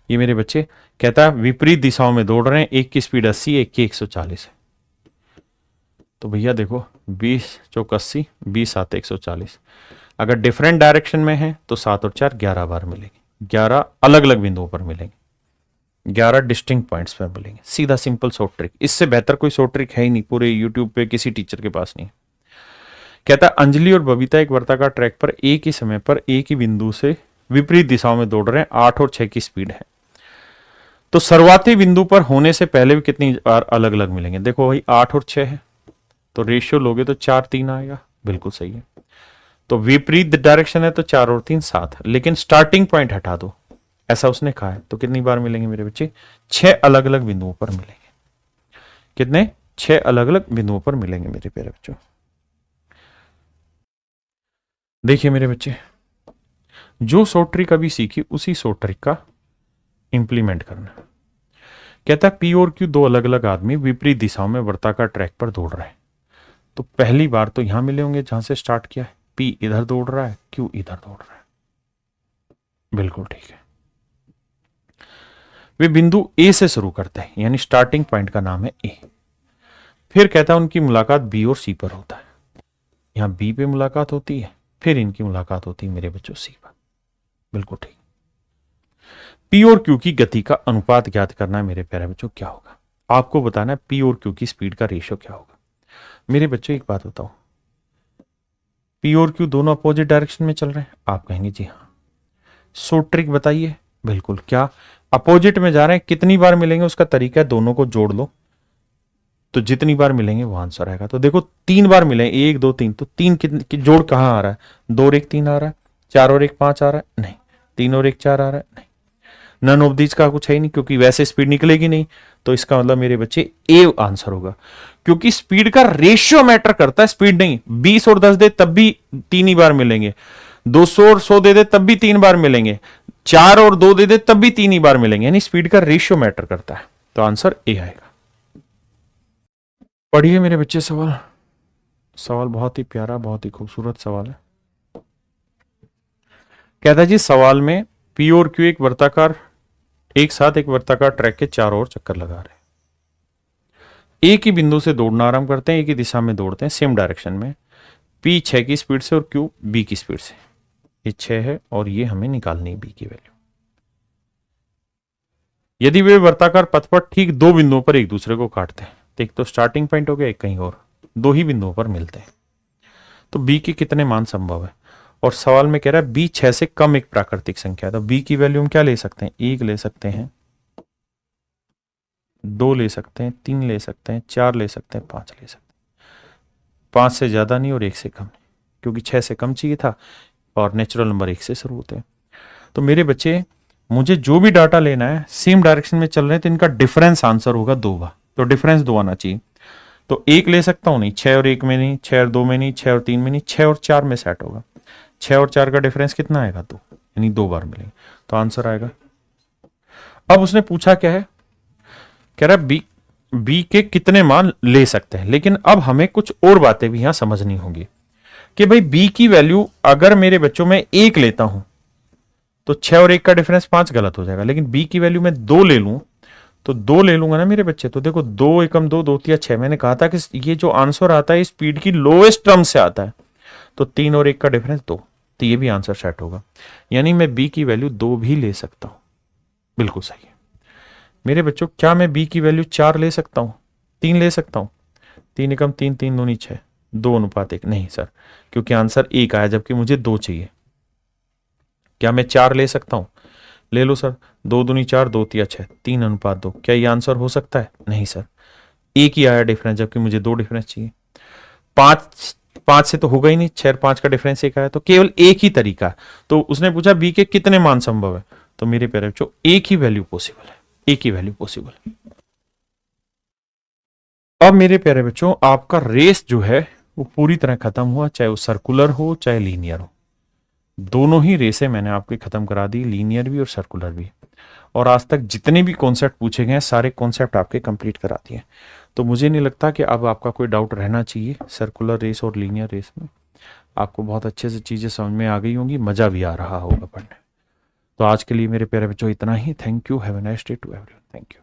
ये मेरे बच्चे कहता है विपरीत दिशाओं में दौड़ रहे हैं, एक की स्पीड 80 एक की 140 है। तो भैया देखो 20 चौक 80, 20 7 140, अगर डिफरेंट डायरेक्शन में है तो 7 और 4 11 बार मिलेंगे, 11 अलग अलग बिंदुओं पर मिलेंगे, 11 डिस्टिंक्ट पॉइंट्स पर मिलेंगे। सीधा सिंपल शॉर्ट ट्रिक, इससे बेहतर कोई शॉर्ट ट्रिक है ही नहीं पूरे यूट्यूब पे, किसी टीचर के पास नहीं। कहता है अंजलि और बबीता एक वर्ताकार ट्रैक पर एक ही समय पर एक ही बिंदु से विपरीत दिशाओं में दौड़ रहे हैं, 8 और 6 की स्पीड है, तो शुरुआती बिंदु पर होने से पहले भी कितनी बार अलग अलग मिलेंगे। देखो भाई 8 और 6 है तो रेशियो लोगे तो 4 3 आएगा, बिल्कुल सही है। तो विपरीत डायरेक्शन है तो 4 और 3 7, लेकिन स्टार्टिंग पॉइंट हटा दो, ऐसा उसने कहा है, तो कितनी बार मिलेंगे मेरे बच्चे, 6 अलग अलग बिंदुओं पर मिलेंगे। कितने? 6 अलग अलग बिंदुओं पर मिलेंगे मेरे प्यारे बच्चों। देखिए मेरे बच्चे, जो शॉर्ट ट्रिक अभी सीखी उसी शॉर्ट ट्रिक का इंप्लीमेंट करना। कहता है पी और क्यू 2 अलग अलग आदमी विपरीत दिशाओं में वर्ताकार ट्रैक पर दौड़ रहे हैं, तो पहली बार तो यहां मिले होंगे जहां से स्टार्ट किया है, पी इधर दौड़ रहा है, क्यू इधर दौड़ रहा है, बिल्कुल ठीक है। वे बिंदु ए से शुरू करते हैं, यानी स्टार्टिंग पॉइंट का नाम है ए। फिर कहता है उनकी मुलाकात बी और सी पर होता है, यहां बी पे मुलाकात होती है, फिर इनकी मुलाकात होती है मेरे बच्चों सी पर, बिल्कुल ठीक। पी और क्यू की गति का अनुपात ज्ञात करना है मेरे प्यारे बच्चों, क्या होगा आपको बताना है, पी और क्यू की स्पीड का रेशियो क्या होगा। मेरे बच्चों एक बात बताओ, पी और क्यू दोनों अपोजिट डायरेक्शन में चल रहे हैं, आप कहेंगे जी हाँ। शॉर्ट ट्रिक बताइए, बिल्कुल, क्या अपोजिट में जा रहे हैं, कितनी बार मिलेंगे उसका तरीका है, दोनों को जोड़ लो तो जितनी बार मिलेंगे वो आंसर आएगा। तो देखो 3 बार मिले, 1 2 3, तो 3 की जोड़ कहां आ रहा है, 2 और 1 3 आ रहा है, 4 और 1 5 आ रहा है, नहीं, 3 और 1 4 आ रहा है, नहीं, नन ऑफ दीज का कुछ है ही नहीं, क्योंकि वैसे स्पीड निकलेगी नहीं। तो इसका मतलब मेरे बच्चे ए आंसर होगा, क्योंकि स्पीड का रेशियो मैटर करता है, स्पीड नहीं। 20 और 10 दे तब भी 3 ही बार मिलेंगे, 200 और 100 दे दे तब भी 3 बार मिलेंगे, 4 और 2 दे दे तब भी 3 ही बार मिलेंगे, यानी स्पीड का रेशियो मैटर करता है। तो आंसर ए आएगा। पढ़िए मेरे बच्चे सवाल, सवाल बहुत ही प्यारा, बहुत ही खूबसूरत सवाल है। कहता है जी सवाल में पी और क्यू एक वर्ताकार एक साथ एक वृत्ताकार ट्रैक के चारों ओर चक्कर लगा रहे हैं। एक ही बिंदु से दौड़ना आरंभ करते हैं, एक ही दिशा में दौड़ते हैं, सेम डायरेक्शन में। P 6 की स्पीड से और Q B की स्पीड से। ये 6 है और ये हमें निकालनी है B की वैल्यू। यदि वे वर्ताकार पथ पर ठीक दो बिंदुओं पर एक दूसरे को काटते हैं, तो एक तो स्टार्टिंग पॉइंट हो गया, एक कहीं और, दो ही बिंदुओं पर मिलते हैं, तो B के कितने मान संभव है। और सवाल में कह रहा है B 6 से कम एक प्राकृतिक संख्या है, तो B की वैल्यू हम क्या ले सकते हैं, 1 ले सकते हैं, 2 ले सकते हैं, 3 ले सकते हैं, 4 ले सकते हैं, 5 ले सकते हैं। 5 से ज्यादा नहीं और 1 से कम नहीं, क्योंकि 6 से कम चाहिए था और नेचुरल नंबर 1 से शुरू होते हैं। तो मेरे बच्चे, मुझे जो भी डाटा लेना है, सेम डायरेक्शन में चल रहे हैं, तो इनका डिफरेंस आंसर होगा 2 बार, तो डिफरेंस 2 आना चाहिए। तो 1 ले सकता हूं नहीं, 6 और 1 में नहीं, 6 और 2 में नहीं, 6 और 3 में नहीं, 6 और 4 में सेट होगा। 6 और 4 का डिफरेंस कितना आएगा, 2, यानी 2 बार मिलेंगे, तो आंसर आएगा। अब उसने पूछा क्या है, कह रहा है बी के कितने मान ले सकते हैं, लेकिन अब हमें कुछ और बातें भी यहां समझनी होंगी कि भाई बी की वैल्यू अगर मेरे बच्चों में 1 लेता हूं तो 6 और 1 का डिफरेंस 5 गलत हो जाएगा, लेकिन बी की वैल्यू मैं 2 ले लूं तो 2 ले लूंगा ना मेरे बच्चे, तो देखो 2 एकम 2, 2 तिया 6, मैंने कहा था कि ये जो आंसर आता है स्पीड की लोएस्ट टर्म से आता है, तो 3 और 1 का डिफरेंस 2, तो ये भी आंसर सेट होगा, यानी मैं बी की वैल्यू 2 भी ले सकता हूं। बिल्कुल सही है मेरे बच्चों। क्या मैं बी की वैल्यू 4 ले सकता हूं, 3 ले सकता हूं, 3 एकम 3, 3 दूनी 6, 2:1, नहीं सर, क्योंकि आंसर 1 आया जबकि मुझे 2 चाहिए। क्या मैं 4 ले सकता हूं, ले लो सर, 2 दूनी 4, 2 तिया 6, 3:2, क्या ये आंसर हो सकता है, नहीं सर, 1 ही आया डिफरेंस जबकि मुझे 2 डिफरेंस चाहिए। 5 से तो होगा ही नहीं, 6 और 5 का डिफरेंस 1 आया, तो केवल एक ही तरीका है। तो उसने पूछा बी के कितने मान संभव है, तो मेरे प्यारे बच्चों एक ही वैल्यू पॉसिबल है, एक ही वैल्यू पॉसिबल है। अब मेरे प्यारे बच्चों आपका रेस जो है वो पूरी तरह खत्म हुआ, चाहे वो सर्कुलर हो चाहे लीनियर हो, दोनों ही रेसें मैंने आपकी खत्म करा दी, लीनियर भी और सर्कुलर भी। और आज तक जितने भी कॉन्सेप्ट पूछे गए हैं सारे कॉन्सेप्ट आपके कंप्लीट करा दिए। तो मुझे नहीं लगता कि अब आपका कोई डाउट रहना चाहिए सर्कुलर रेस और लीनियर रेस में। आपको बहुत अच्छे से चीज़ें समझ में आ गई होंगी, मज़ा भी आ रहा होगा पढ़ने। तो आज के लिए मेरे प्यारे बच्चों इतना ही। Thank you, have a nice day to everyone, thank you.